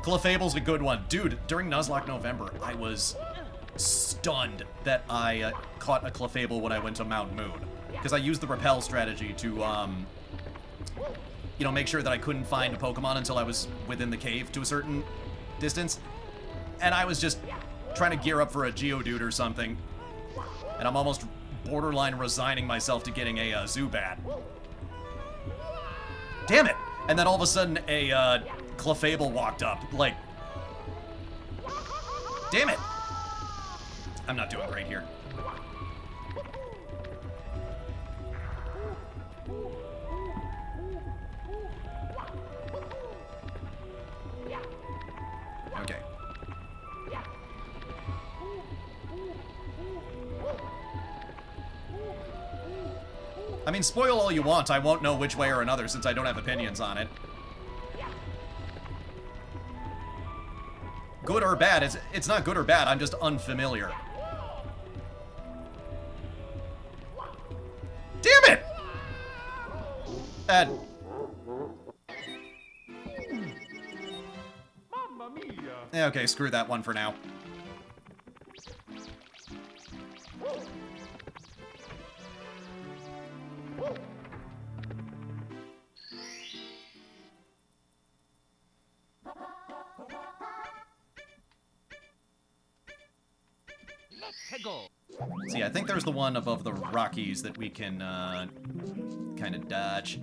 Clefable's a good one. Dude, during Nuzlocke November, I was stunned that I caught a Clefable when I went to Mount Moon. Because I used the repel strategy to, you know, make sure that I couldn't find a Pokemon until I was within the cave to a certain distance. And I was just trying to gear up for a Geodude or something. And I'm almost borderline resigning myself to getting a Zubat. Damn it! And then all of a sudden a Clefable walked up. Like, damn it! I'm not doing great here. Okay. I mean, spoil all you want, I won't know which way or another since I don't have opinions on it. Good or bad, it's not good or bad, I'm just unfamiliar. Damn it! Mamma mia! Yeah, okay, screw that one for now. Let's go! See, I think there's the one above the Rockies that we can, kind of dodge.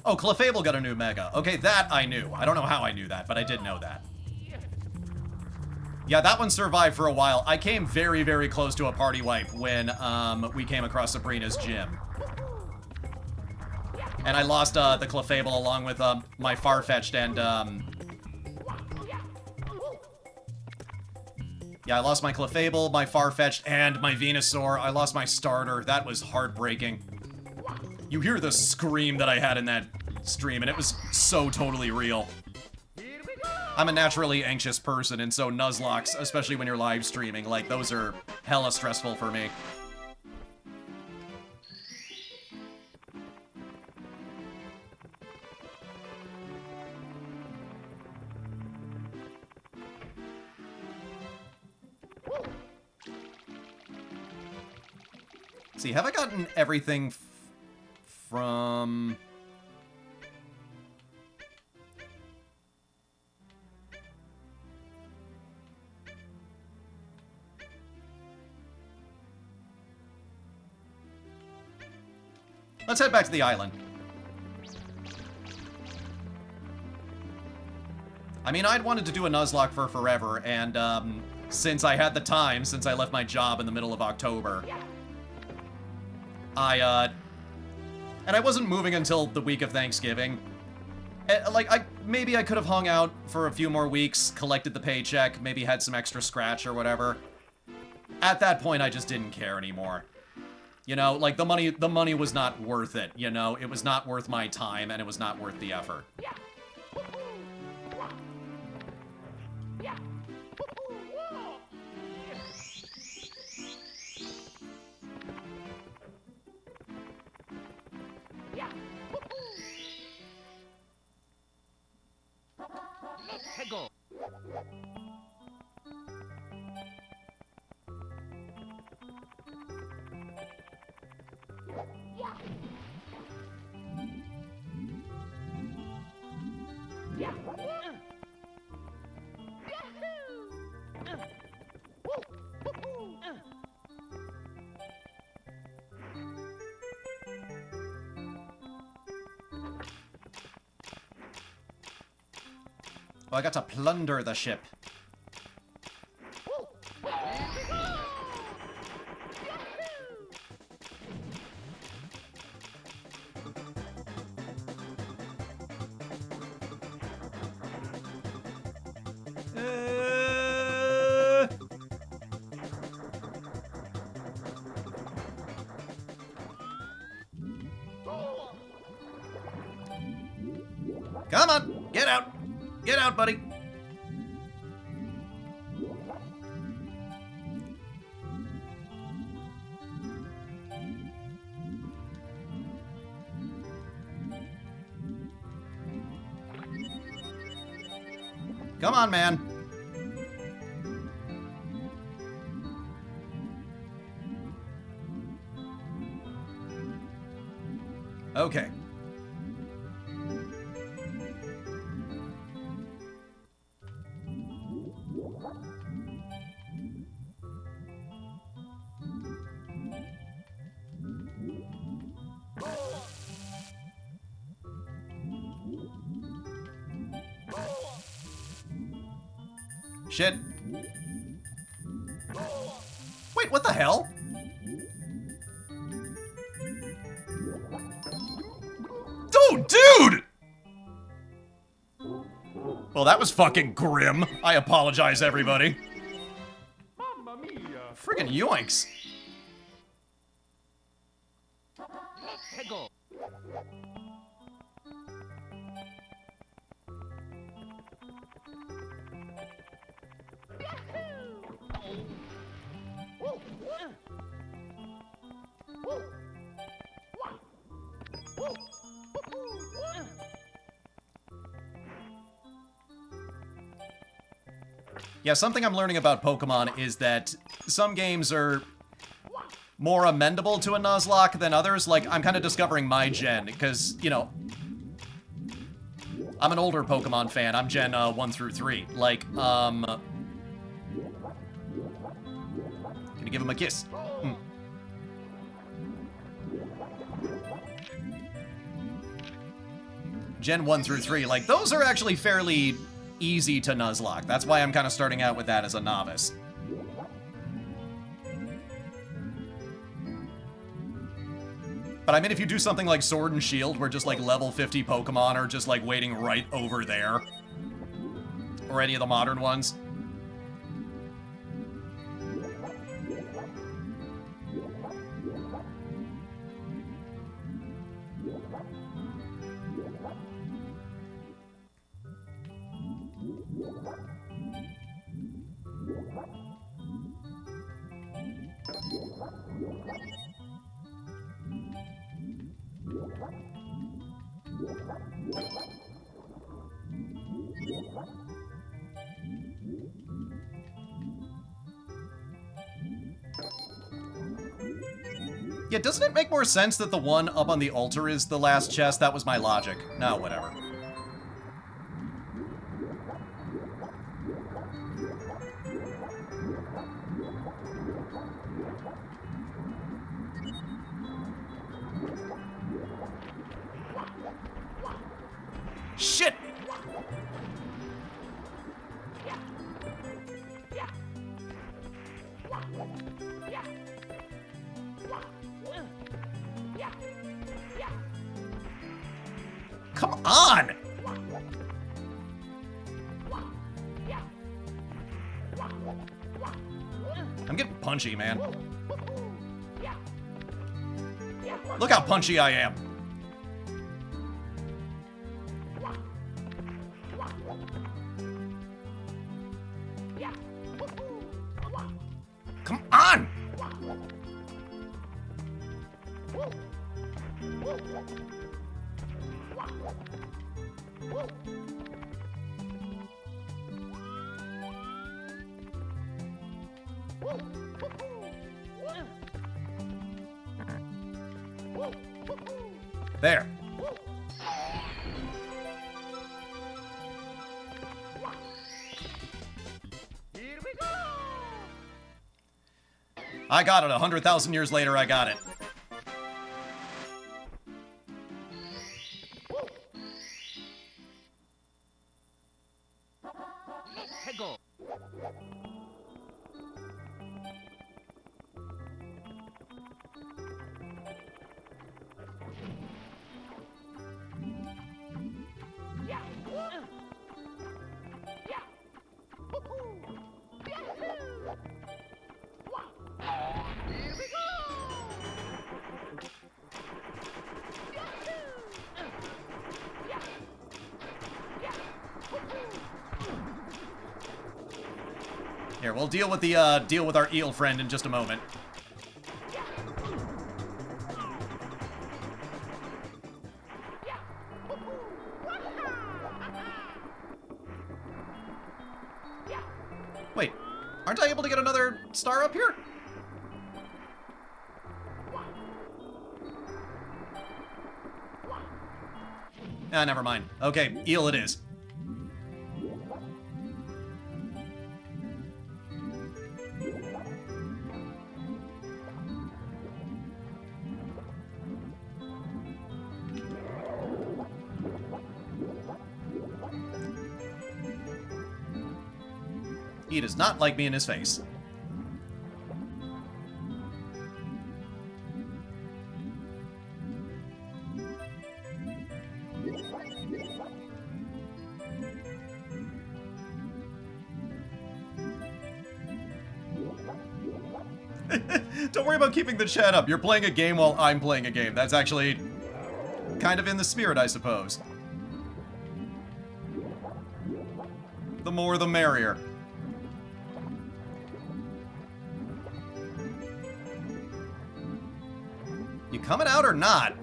Oh, Clefable got a new Mega. Okay, that I knew. I don't know how I knew that, but I did know that. Yeah, that one survived for a while. I came very, very close to a party wipe when we came across Sabrina's gym. And I lost the Clefable along with my Farfetch'd and... Yeah, I lost my Clefable, my Farfetch'd, and my Venusaur. I lost my starter. That was heartbreaking. You hear the scream that I had in that stream, and it was so totally real. Here we go! I'm a naturally anxious person, and so Nuzlocks, especially when you're live streaming, like, those are hella stressful for me. See, have I gotten everything from... Let's head back to the island. I mean, I'd wanted to do a Nuzlocke for forever, and since I had the time, since I left my job in the middle of October, and I wasn't moving until the week of Thanksgiving. Like, maybe I could have hung out for a few more weeks, collected the paycheck, maybe had some extra scratch or whatever. At that point, I just didn't care anymore. You know, like, the money was not worth it, you know? It was not worth my time, and it was not worth the effort. Let's go! Oh, I got to plunder the ship. Come on, get out. Get out, buddy. Come on, man. Okay. Shit. Wait, what the hell? Oh, dude! Well, that was fucking grim. I apologize, everybody. Mamma mia! Friggin' yoinks. Let go! Yeah, something I'm learning about Pokemon is that some games are more amendable to a Nuzlocke than others. Like, I'm kind of discovering my gen, because, you know, I'm an older Pokemon fan. I'm Gen 1 through 3. Like, Gonna give him a kiss. Gen 1 through 3, like, those are actually fairly easy to Nuzlocke. That's why I'm kind of starting out with that as a novice. But I mean, if you do something like Sword and Shield, where just like level 50 Pokemon are just like waiting right over there, or any of the modern ones. Yeah, doesn't it make more sense that the one up on the altar is the last chest? That was my logic. No, whatever. Shit! Come on! I'm getting punchy, man. Look how punchy I am. Come on! There. Here we go! I got it. 100,000 years later, I got it. Let go! Here we go! Here, we'll deal with the deal with our eel friend in just a moment. Wait, aren't I able to get another star up here? Ah, never mind. Okay, eel it is. He does not like me in his face. Don't worry about keeping the chat up. You're playing a game while I'm playing a game. That's actually kind of in the spirit, I suppose. The more the merrier. You coming out or not?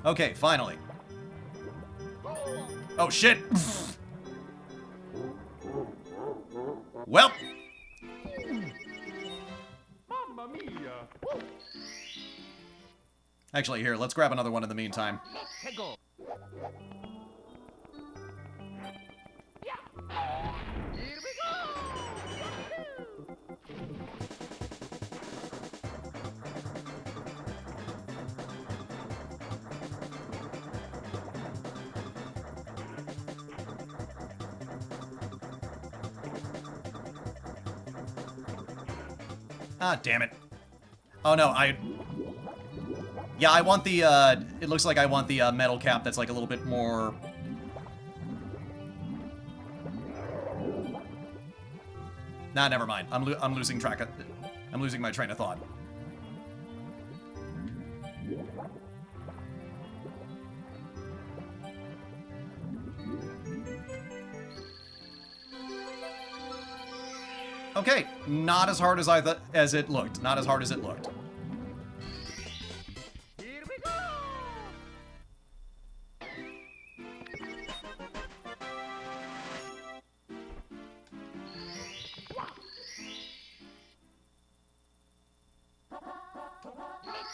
Okay, finally. Oh, shit. Well. Mamma mia! Actually, here, let's grab another one in the meantime. Hegel! Here we go! Ah, damn it. Oh, no, yeah, I want the, it looks like I want the, metal cap that's, like, a little bit more... Nah, never mind. I'm losing track of... I'm losing my train of thought. Okay, not as hard as I thought as it looked. Not as hard as it looked. Here we go!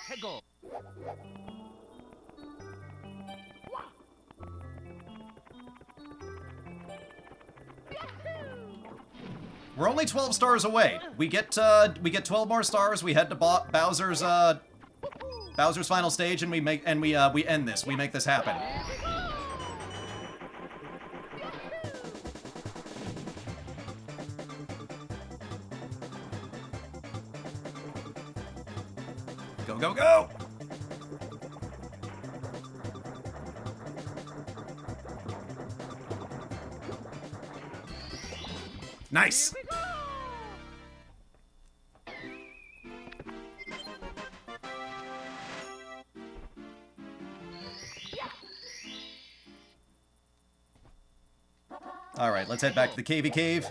Hegel! We're only 12 stars away. We get 12 more stars. We head to Bowser's final stage, and we end this. We make this happen. Go, go, go! Nice. All right, let's head back to the cavey cave.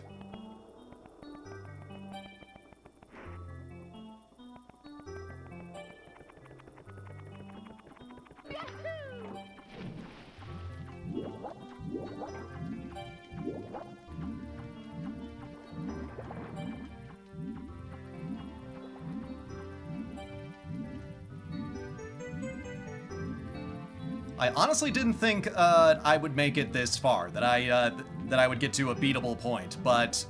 I honestly didn't think I would make it this far, that I would get to a beatable point, but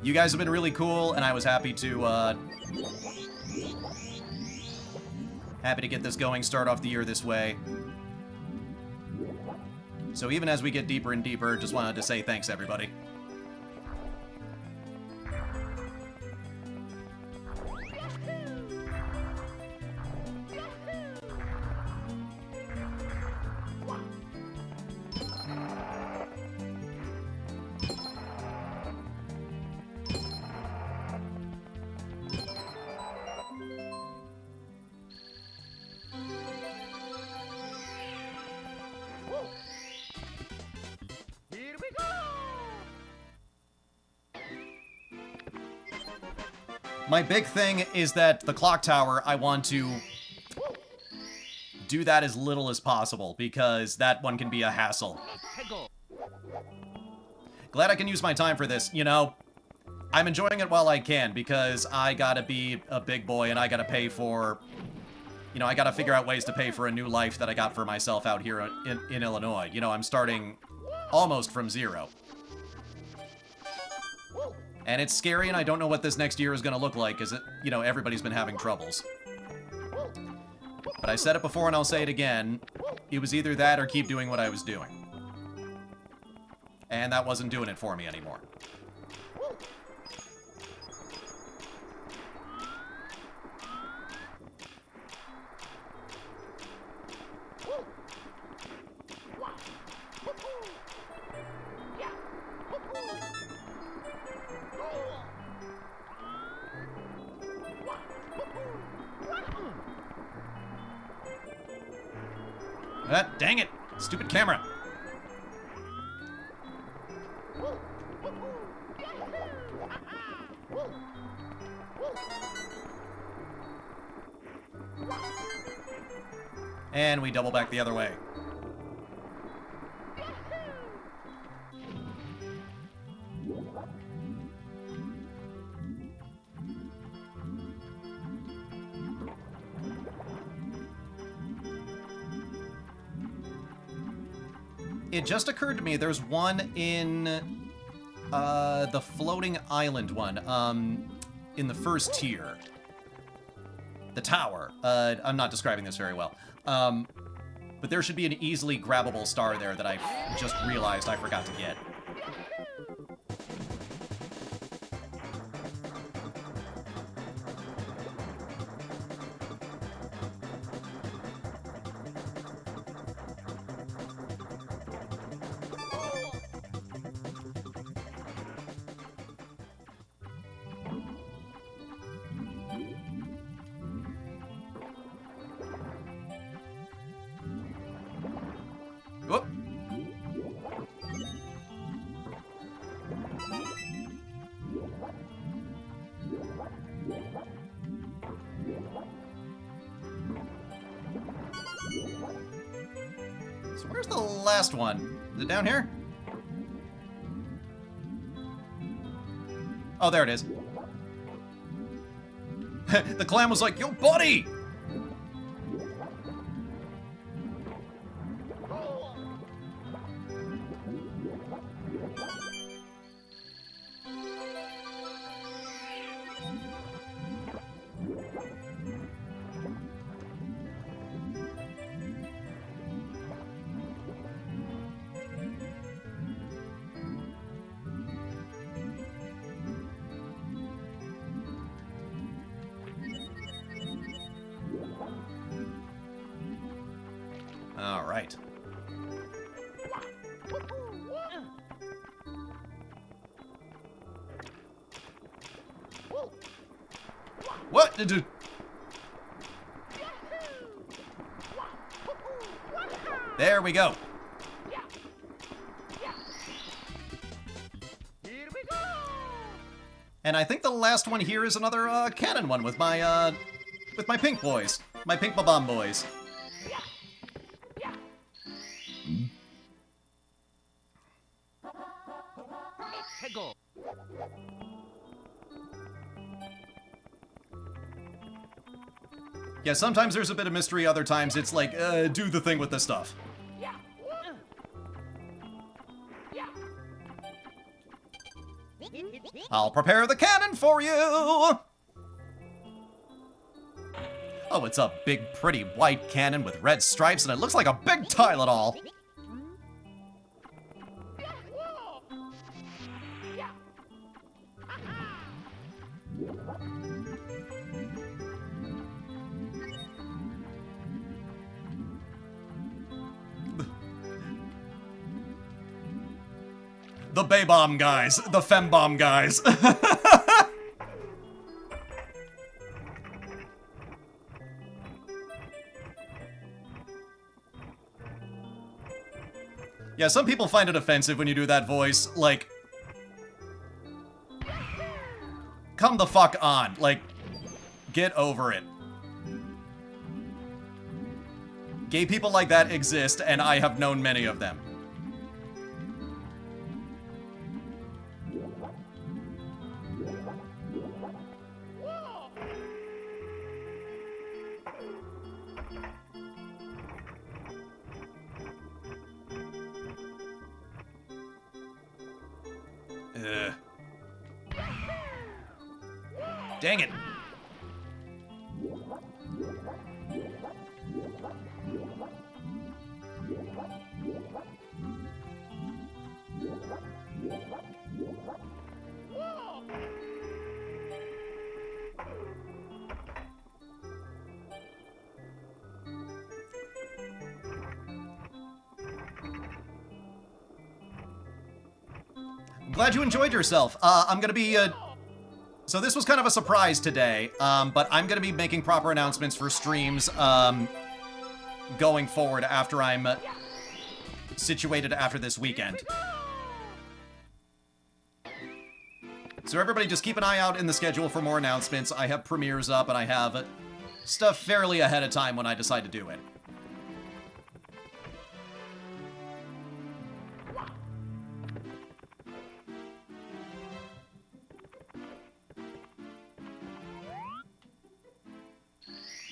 you guys have been really cool, and I was happy to get this going, start off the year this way. So even as we get deeper and deeper, just wanted to say thanks, everybody. My big thing is that the clock tower, I want to do that as little as possible, because that one can be a hassle. Hegel. Glad I can use my time for this, you know. I'm enjoying it while I can, because I gotta be a big boy and I gotta pay for... You know, I gotta figure out ways to pay for a new life that I got for myself out here in Illinois. You know, I'm starting almost from zero. And it's scary, and I don't know what this next year is gonna look like, because, you know, everybody's been having troubles. But I said it before and I'll say it again. It was either that or keep doing what I was doing. And that wasn't doing it for me anymore. Dang it! Stupid camera! And we double back the other way. It just occurred to me, there's one in the floating island one, in the first tier. The tower. I'm not describing this very well. But there should be an easily grabbable star there that I just realized I forgot to get. Whoop. So where's the last one? Is it down here? Oh, there it is. The clam was like, yo, buddy! All right. What? There we go. Here we go. And I think the last one here is another cannon one with my pink boys, my pink bomb boys. Hegel. Yeah, sometimes there's a bit of mystery, other times it's like, do the thing with this stuff. I'll prepare the cannon for you! Oh, it's a big, pretty white cannon with red stripes, and it looks like a big Tylenol! The Bay-Bomb guys. The Fem-Bomb guys. Yeah, some people find it offensive when you do that voice. Like... come the fuck on. Like, get over it. Gay people like that exist, and I have known many of them. Dang it. I'm glad you enjoyed yourself. I'm gonna be, so this was kind of a surprise today, but I'm gonna be making proper announcements for streams, going forward after I'm situated after this weekend. So everybody just keep an eye out in the schedule for more announcements. I have premieres up, and I have stuff fairly ahead of time when I decide to do it.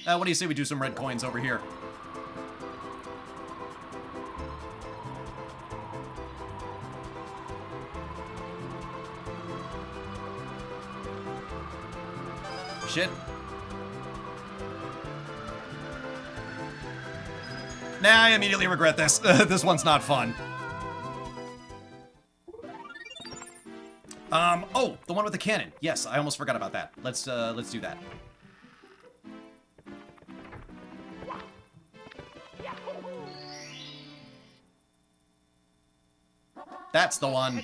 What do you say we do some red coins over here? Shit. Nah, I immediately regret this. This one's not fun. Oh, the one with the cannon. Yes, I almost forgot about that. Let's do that. That's the one.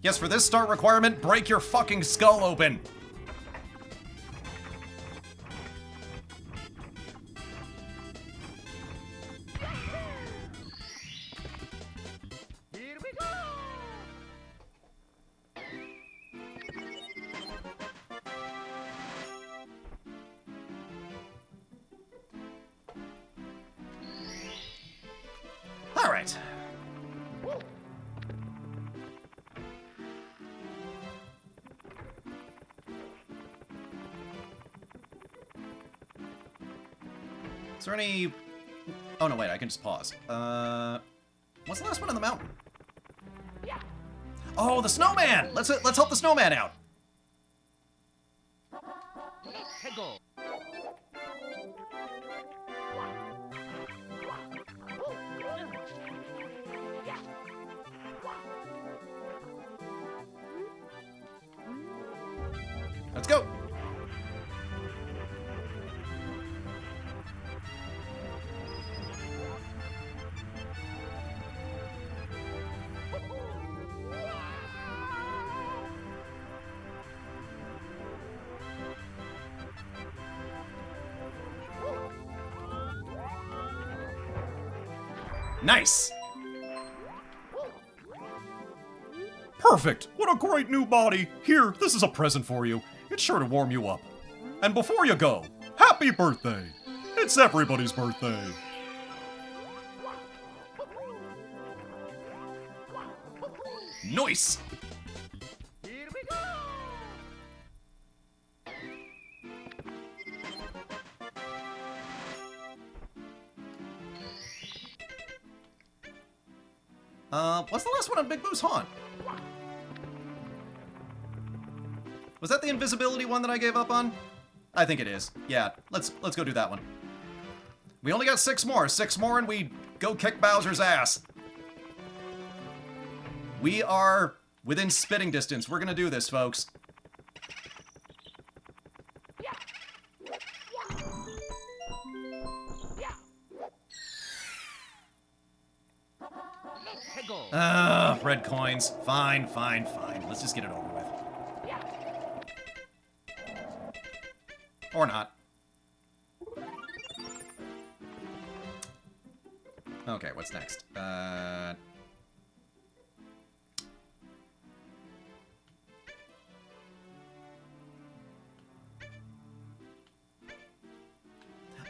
Yes, for this start requirement, break your fucking skull open. Here we go! All right. Is there any... Oh, no, wait, I can just pause. What's the last one on the mountain? Oh, the snowman! Let's help the snowman out. Hego. Let's go. Nice! Perfect! What a great new body! Here, this is a present for you. It's sure to warm you up. And before you go, happy birthday! It's everybody's birthday! Nice! Here we go! What's the last one on Big Boo's Haunt? Was that the invisibility one that I gave up on? I think it is. Yeah, let's go do that one. We only got 6 more. 6 more and we go kick Bowser's ass. We are Within spitting distance. We're gonna do this, folks. Red coins. Fine, fine, fine. Let's just get it over with. Or not. Okay, what's next?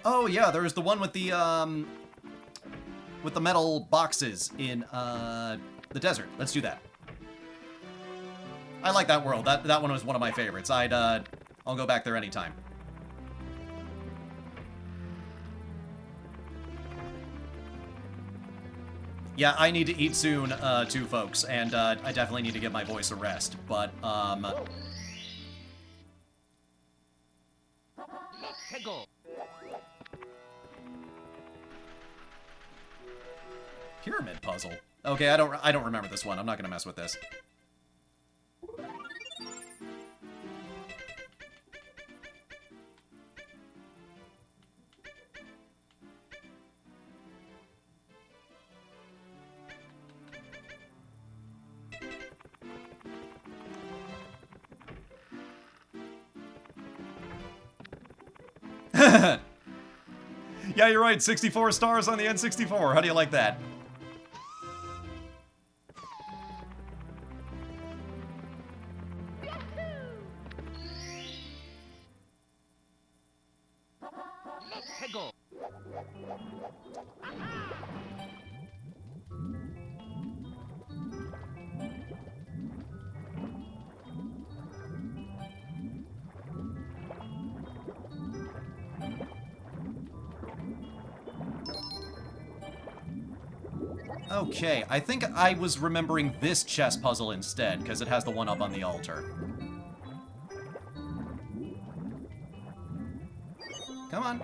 Oh yeah, there's the one with the metal boxes in the desert. Let's do that. I like that world. That one was one of my favorites. I'll go back there anytime. Yeah, I need to eat soon, too, folks, and I definitely need to give my voice a rest. But pyramid puzzle. Okay, I don't remember this one. I'm not gonna mess with this. Yeah, you're right. 64 stars on the N64. How do you like that? Okay, I think I was remembering this chess puzzle instead, because it has the one up on the altar. Come on.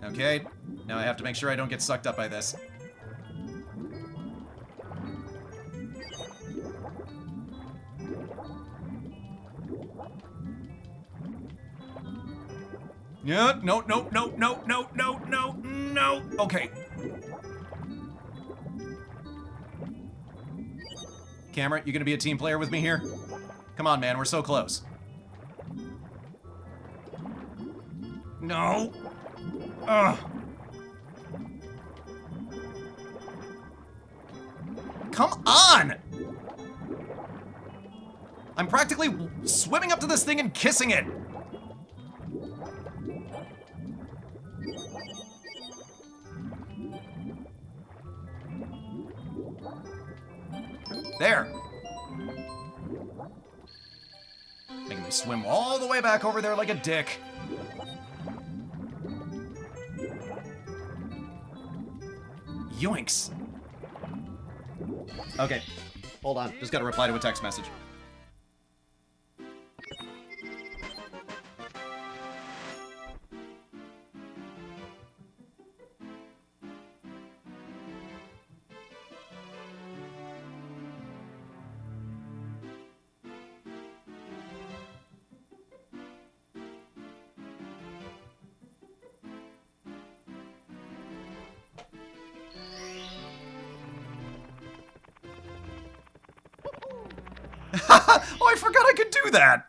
Okay, now I have to make sure I don't get sucked up by this. Yeah, no, no, no, no, no, no, no, no. Okay. Camera, you gonna be a team player with me here? Come on, man, we're so close. No. Ugh. Come on! I'm practically swimming up to this thing and kissing it. There. Making me swim all the way back over there like a dick. Yoinks. Okay, hold on. Just gotta reply to a text message. Oh, I forgot I could do that!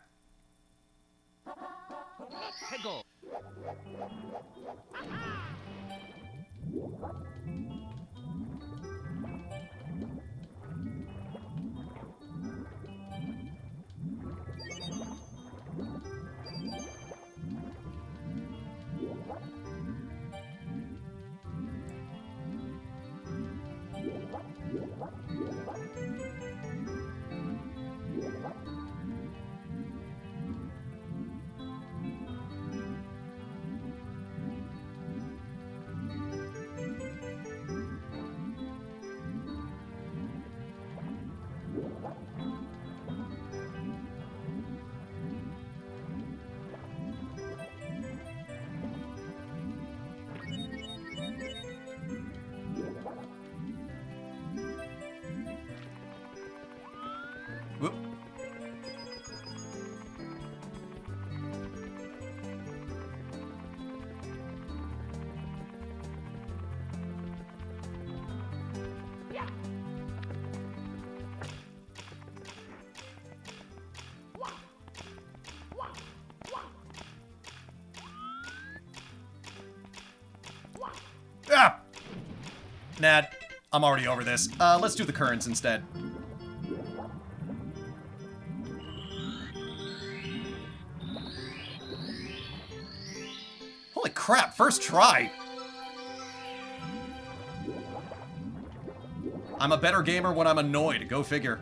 Nah, I'm already over this. Let's do the currents instead. Holy crap, first try! I'm a better gamer when I'm annoyed, go figure.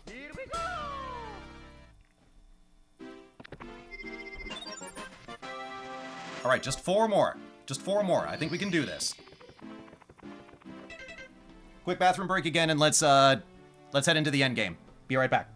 Here we go! All right, just 4 more. Just 4 more. I think we can do this. Quick bathroom break again, and let's head into the end game. Be right back.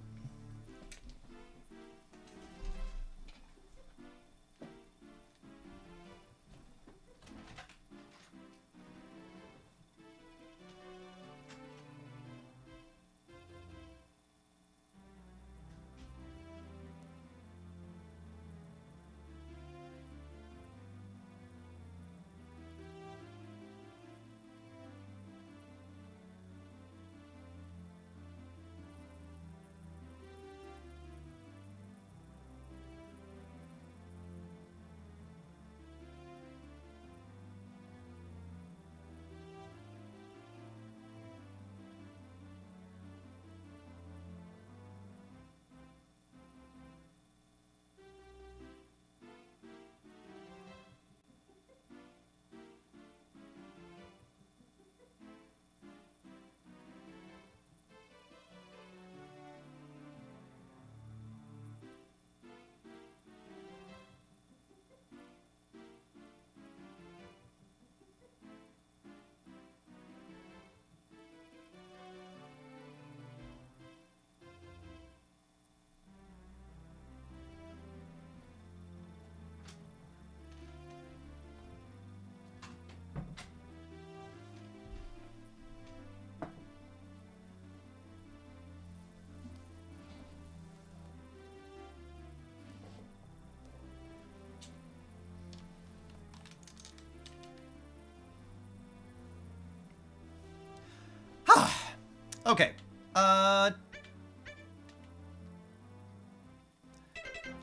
Okay.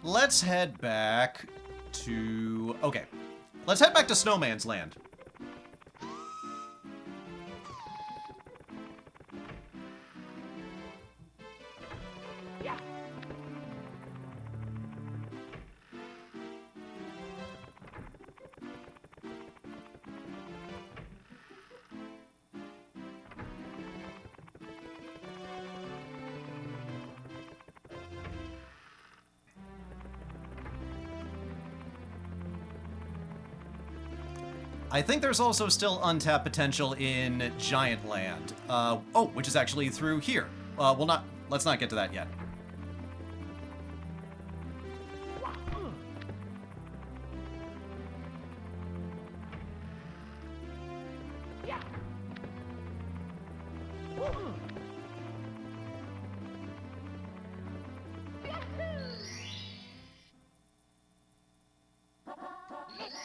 Let's head back to... Okay. Let's head back to Snowman's Land. I think there's also still untapped potential in Giant Land. Oh, which is actually through here. Let's not get to that yet.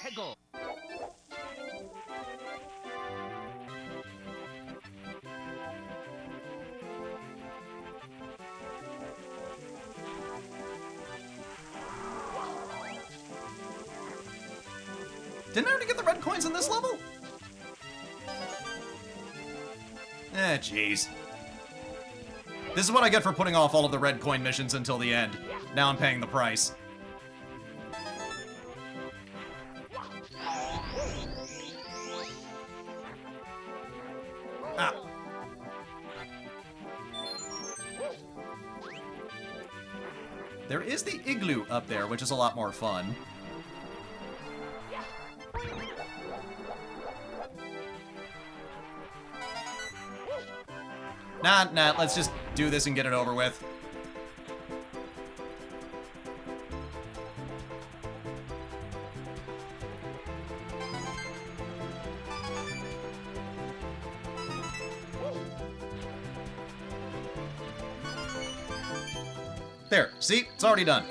해고. Didn't I already get the red coins in this level? Jeez. This is what I get for putting off all of the red coin missions until the end. Now I'm paying the price. Ah. There is the igloo up there, which is a lot more fun. Nah, let's just do this and get it over with. There, see? It's already done.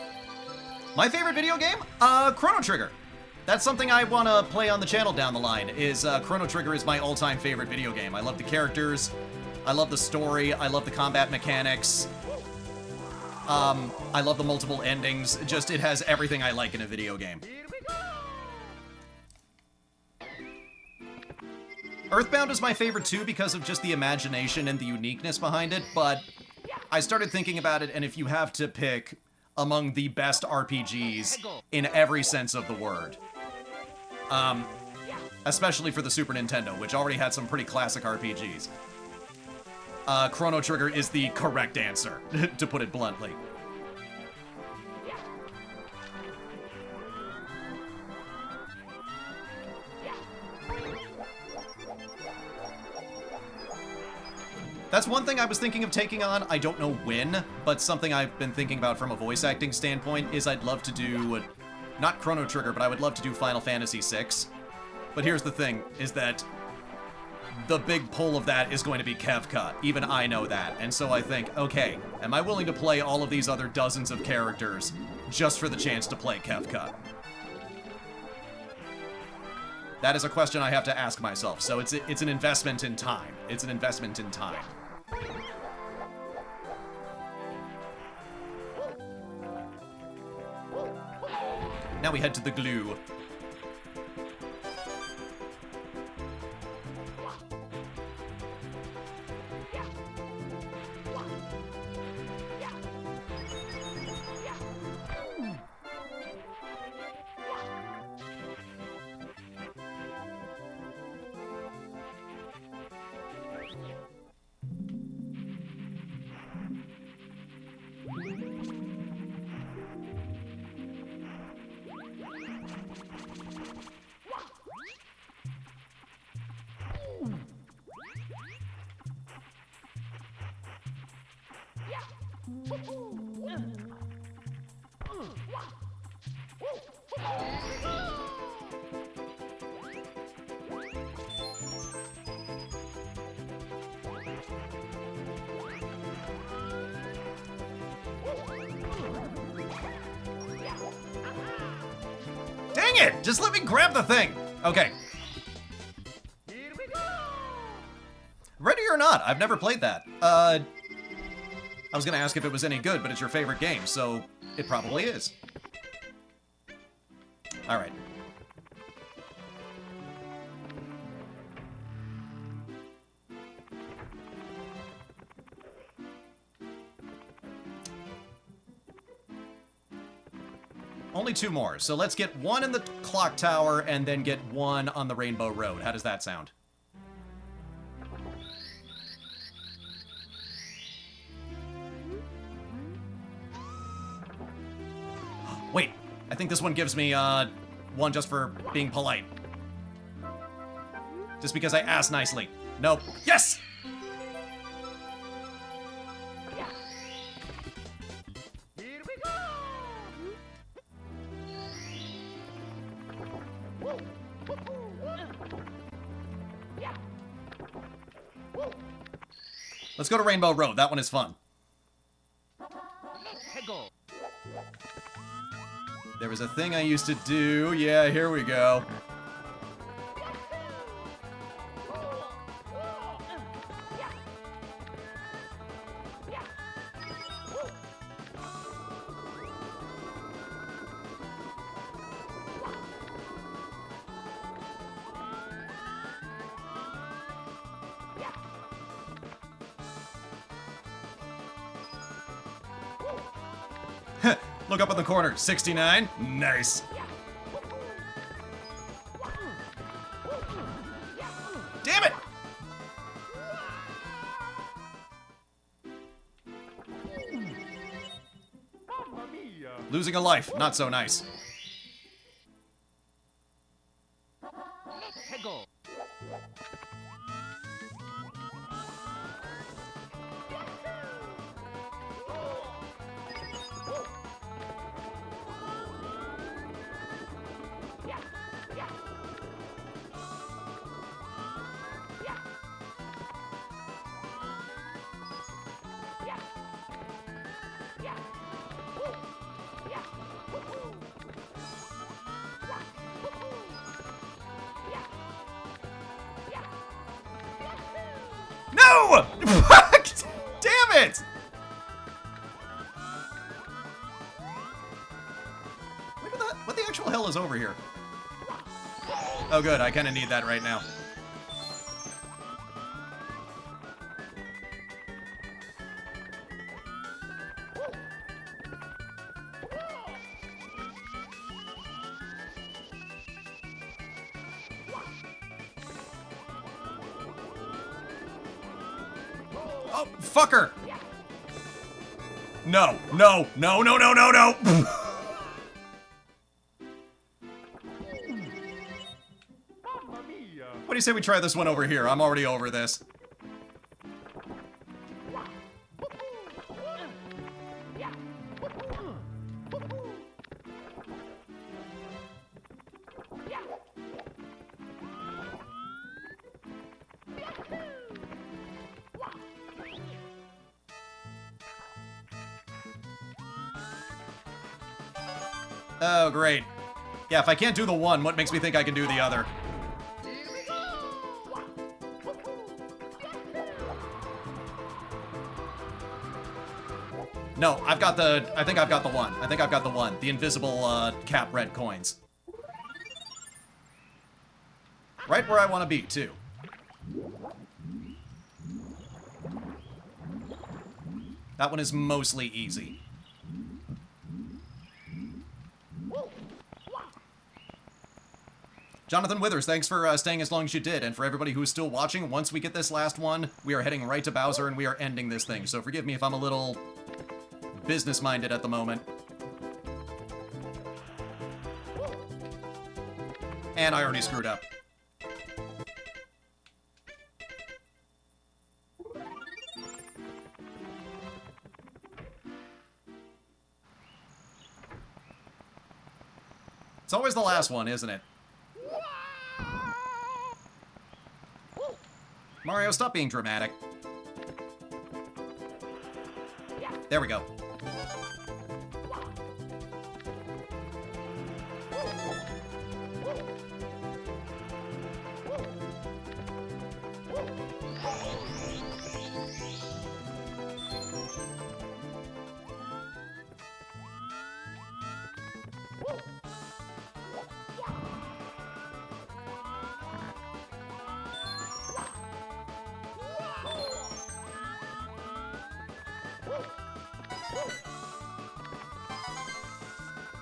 My favorite video game? Chrono Trigger. That's something I want to play on the channel down the line, is Chrono Trigger is my all-time favorite video game. I love the characters, I love the story, I love the combat mechanics, I love the multiple endings. Just, it has everything I like in a video game. Earthbound is my favorite too because of just the imagination and the uniqueness behind it, but I started thinking about it, and if you have to pick among the best RPGs in every sense of the word, especially for the Super Nintendo, which already had some pretty classic RPGs, Chrono Trigger is the correct answer, to put it bluntly. That's one thing I was thinking of taking on. I don't know when, but something I've been thinking about from a voice acting standpoint is I'd love to do, not Chrono Trigger, but I would love to do Final Fantasy VI. But here's the thing, is that the big pull of that is going to be Kefka. Even I know that. And so I think, okay, am I willing to play all of these other dozens of characters just for the chance to play Kefka? That is a question I have to ask myself. So it's an investment in time. It's an investment in time. Now we head to the glue. Dang it! Just let me grab the thing! Okay. Here we go! Ready or not, I've never played that. I was gonna ask if it was any good, but it's your favorite game, so it probably is. Alright. Only two more, so let's get one in the clock tower and then get one on the Rainbow Road. How does that sound? Wait, I think this one gives me, one just for being polite. Just because I asked nicely. Nope. Yes! Here we go! Let's go to Rainbow Road. That one is fun. Hegel. There was a thing I used to do. Yeah, here we go. Look up in the corner. 69. Nice. Damn it! Mamma mia! Losing a life. Not so nice. Hegel. No! Damn it! What the actual hell is over here? Oh good, I kinda need that right now. Oh, fucker! No, no, no, no, no, no, no! Mamma mia! What do you say we try this one over here? I'm already over this. Oh, great. Yeah, if I can't do the one, what makes me think I can do the other? No, I think I've got the one. I think I've got the one. The invisible, cap red coins. Right where I want to be, too. That one is mostly easy. Jonathan Withers, thanks for staying as long as you did, and for everybody who's still watching, once we get this last one, we are heading right to Bowser and we are ending this thing, so forgive me if I'm a little business-minded at the moment. And I already screwed up. It's always the last one, isn't it? Mario, stop being dramatic. There we go.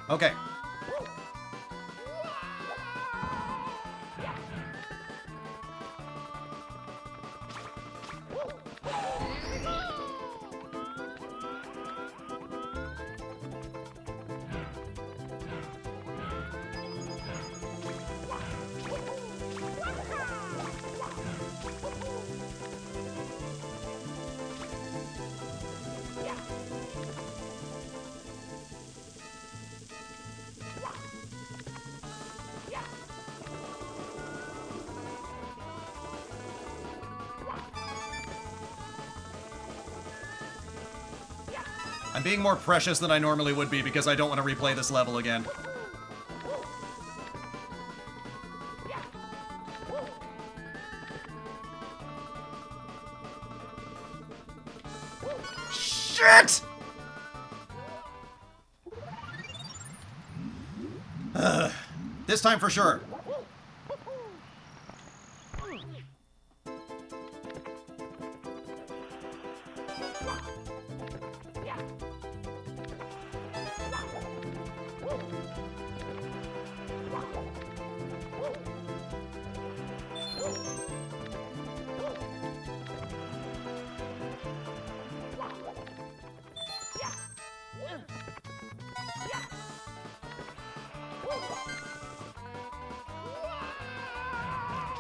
Okay. I'm being more precious than I normally would be because I don't want to replay this level again. Shit! This time for sure.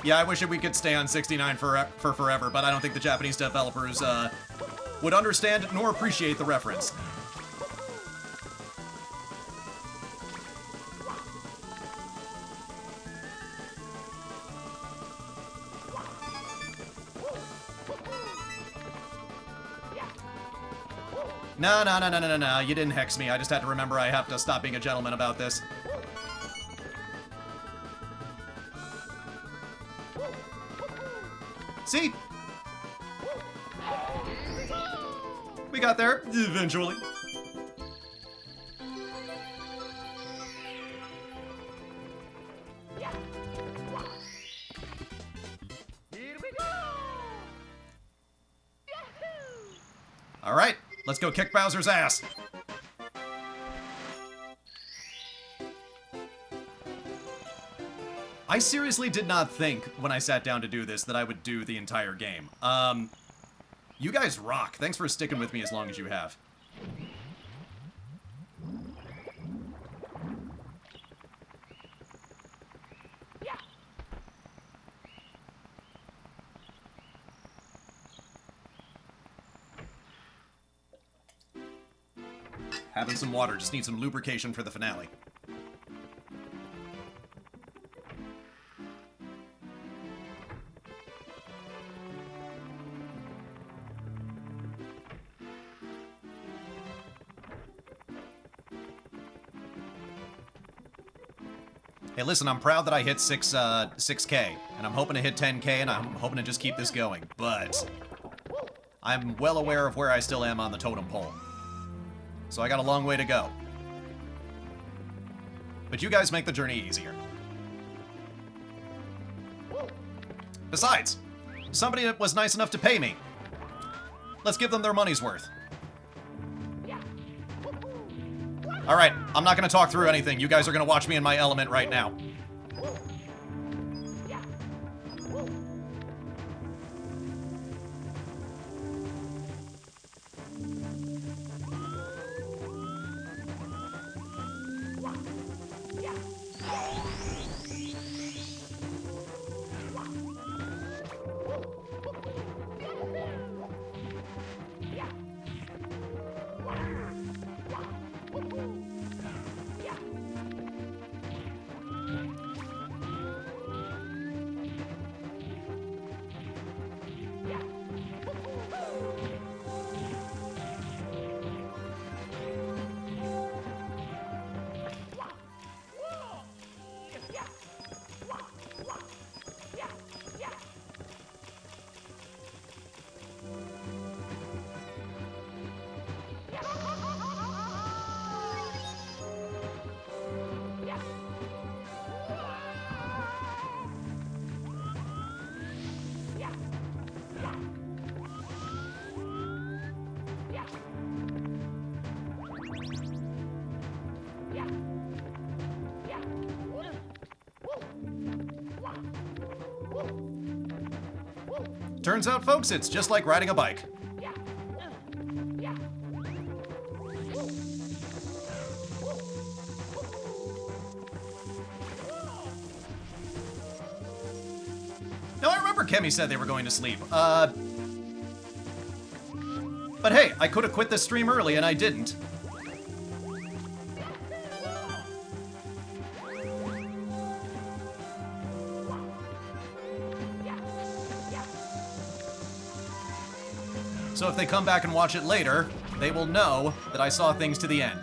Yeah, I wish we could stay on 69 for forever, but I don't think the Japanese developers would understand nor appreciate the reference. No, no, no, no, no, no, no, you didn't hex me. I just had to remember I have to stop being a gentleman about this. See? We got there eventually. Here we go! All right, let's go kick Bowser's ass. I seriously did not think when I sat down to do this that I would do the entire game. You guys rock. Thanks for sticking with me as long as you have. Having some water, just need some lubrication for the finale. Hey, listen, I'm proud that I hit 6K, and I'm hoping to hit 10K, and I'm hoping to just keep this going, but I'm well aware of where I still am on the totem pole. So I got a long way to go. But you guys make the journey easier. Besides, somebody was nice enough to pay me. Let's give them their money's worth. Alright, I'm not going to talk through anything. You guys are going to watch me in my element right now. Turns out, folks, it's just like riding a bike. Now, I remember Kemi said they were going to sleep. But hey, I could have quit this stream early, and I didn't. So if they come back and watch it later, they will know that I saw things to the end.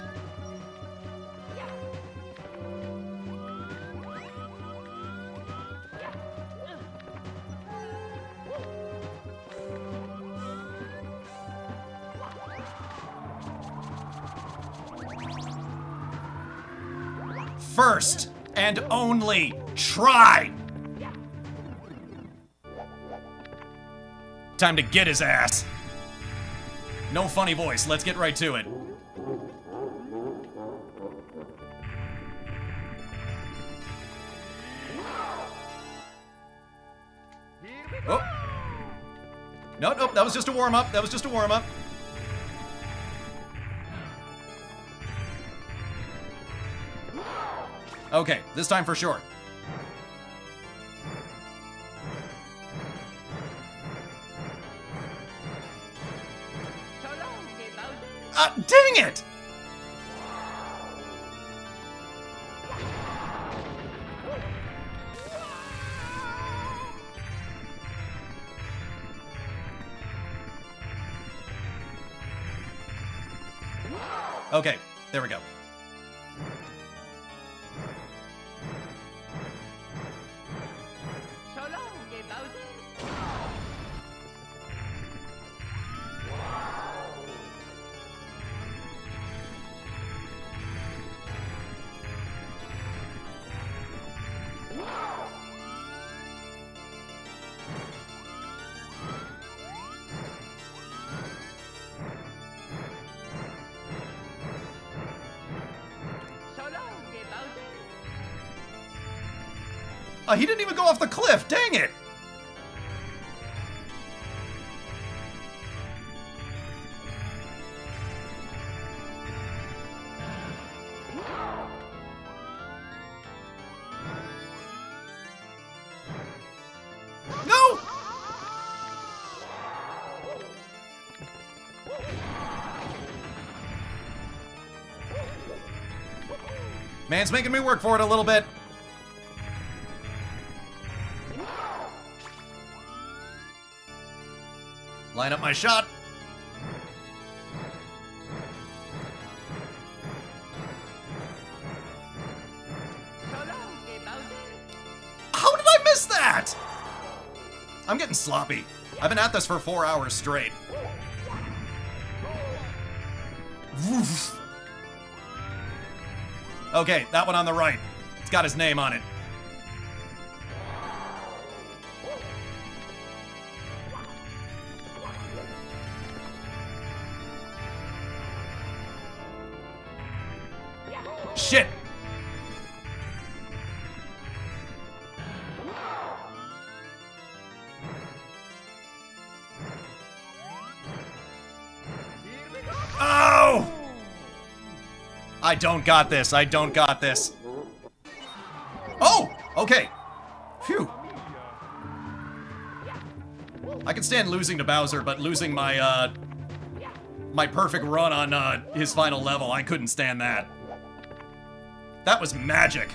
First and only try! Time to get his ass. No funny voice, let's get right to it. Oh. Nope, nope, that was just a warm-up. That was just a warm-up. Okay, this time for sure. Dang it! Okay, there we go. He didn't even go off the cliff. Dang it. No! Man's making me work for it a little bit. Line up my shot. How did I miss that? I'm getting sloppy. I've been at this for 4 hours straight. Woof. Okay, that one on the right. It's got his name on it. Shit! Oh! I don't got this. I don't got this. Oh! Okay. Phew. I can stand losing to Bowser, but losing my, my perfect run on, his final level, I couldn't stand that. That was magic.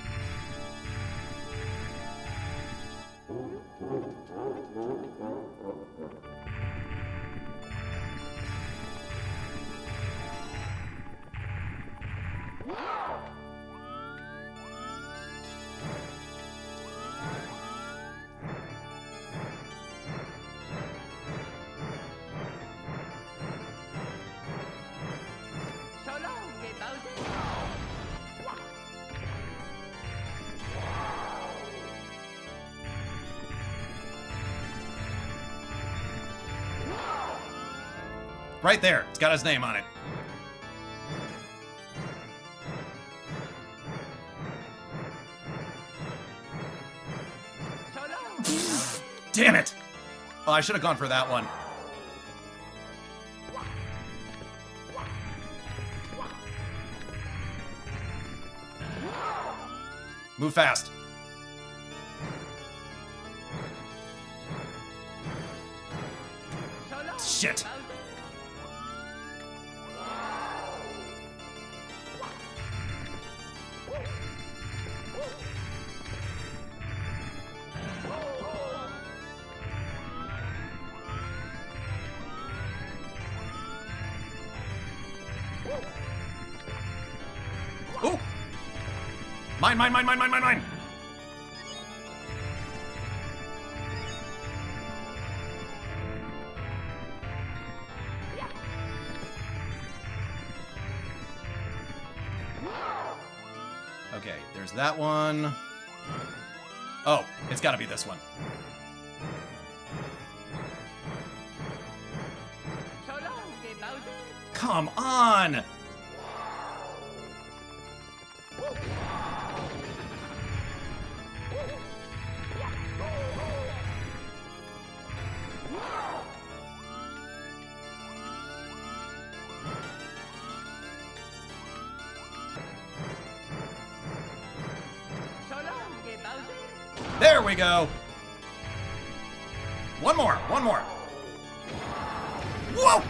Right there. It's got his name on it. Damn it! Oh, I should have gone for that one. Move fast. Shit. Ooh! Mine, mine, mine, mine, mine, mine, mine! Okay, there's that one. Oh, it's gotta be this one. Come on! There we go. One more, one more. Whoa!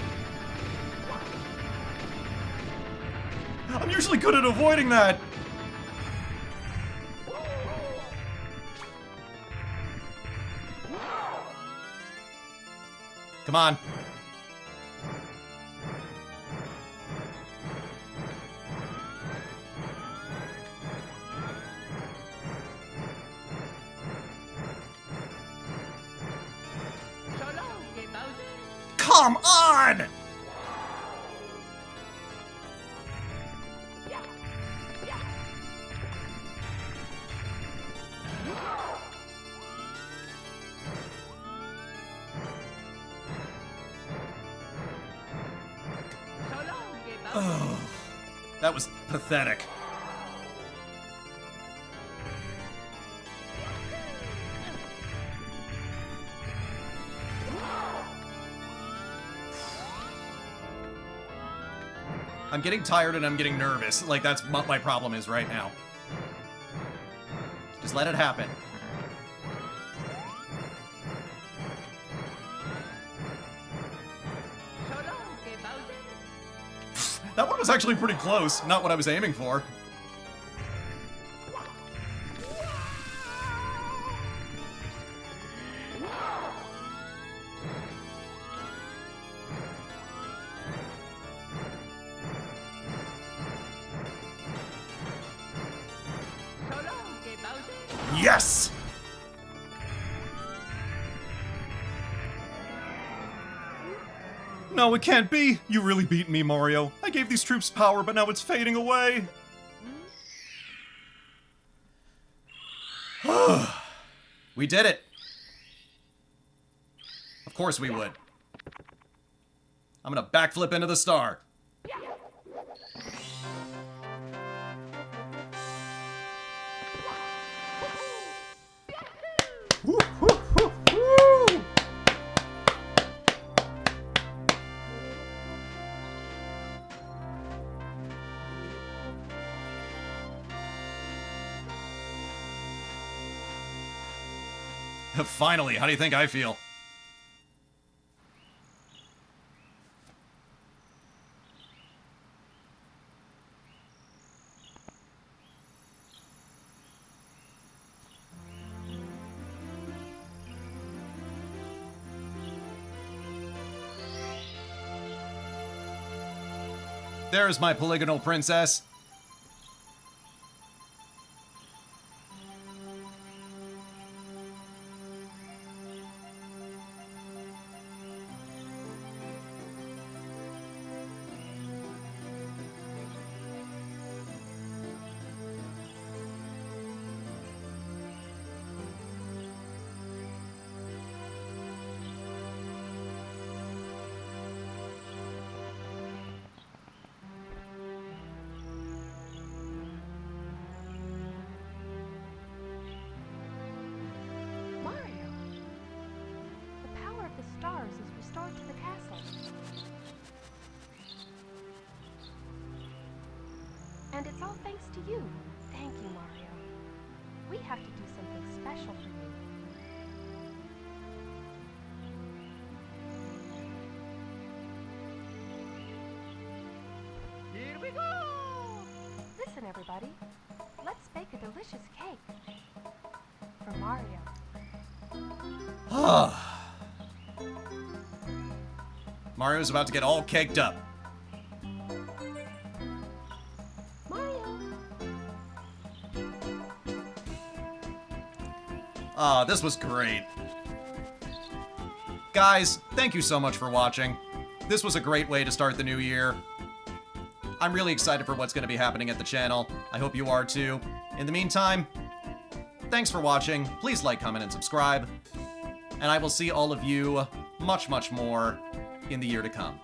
I'm usually good at avoiding that. Come on. Come on! Oh, that was pathetic. I'm getting tired and I'm getting nervous. Like, that's what my problem is right now. Just let it happen. That one was actually pretty close. Not what I was aiming for. Yes! No, it can't be. You really beat me, Mario. I gave these troops power, but now it's fading away. We did it. Of course we would. I'm gonna backflip into the star. Woo, woo, woo, woo. Finally, how do you think I feel? There's my polygonal princess. Stars is restored to the castle. And it's all thanks to you. Thank you, Mario. We have to do something special for you. Here we go! Listen, everybody. Let's bake a delicious cake. For Mario. Mario's about to get all caked up. Mario! This was great. Guys, thank you so much for watching. This was a great way to start the new year. I'm really excited for what's going to be happening at the channel. I hope you are too. In the meantime, thanks for watching. Please like, comment, and subscribe. And I will see all of you much, much more in the year to come.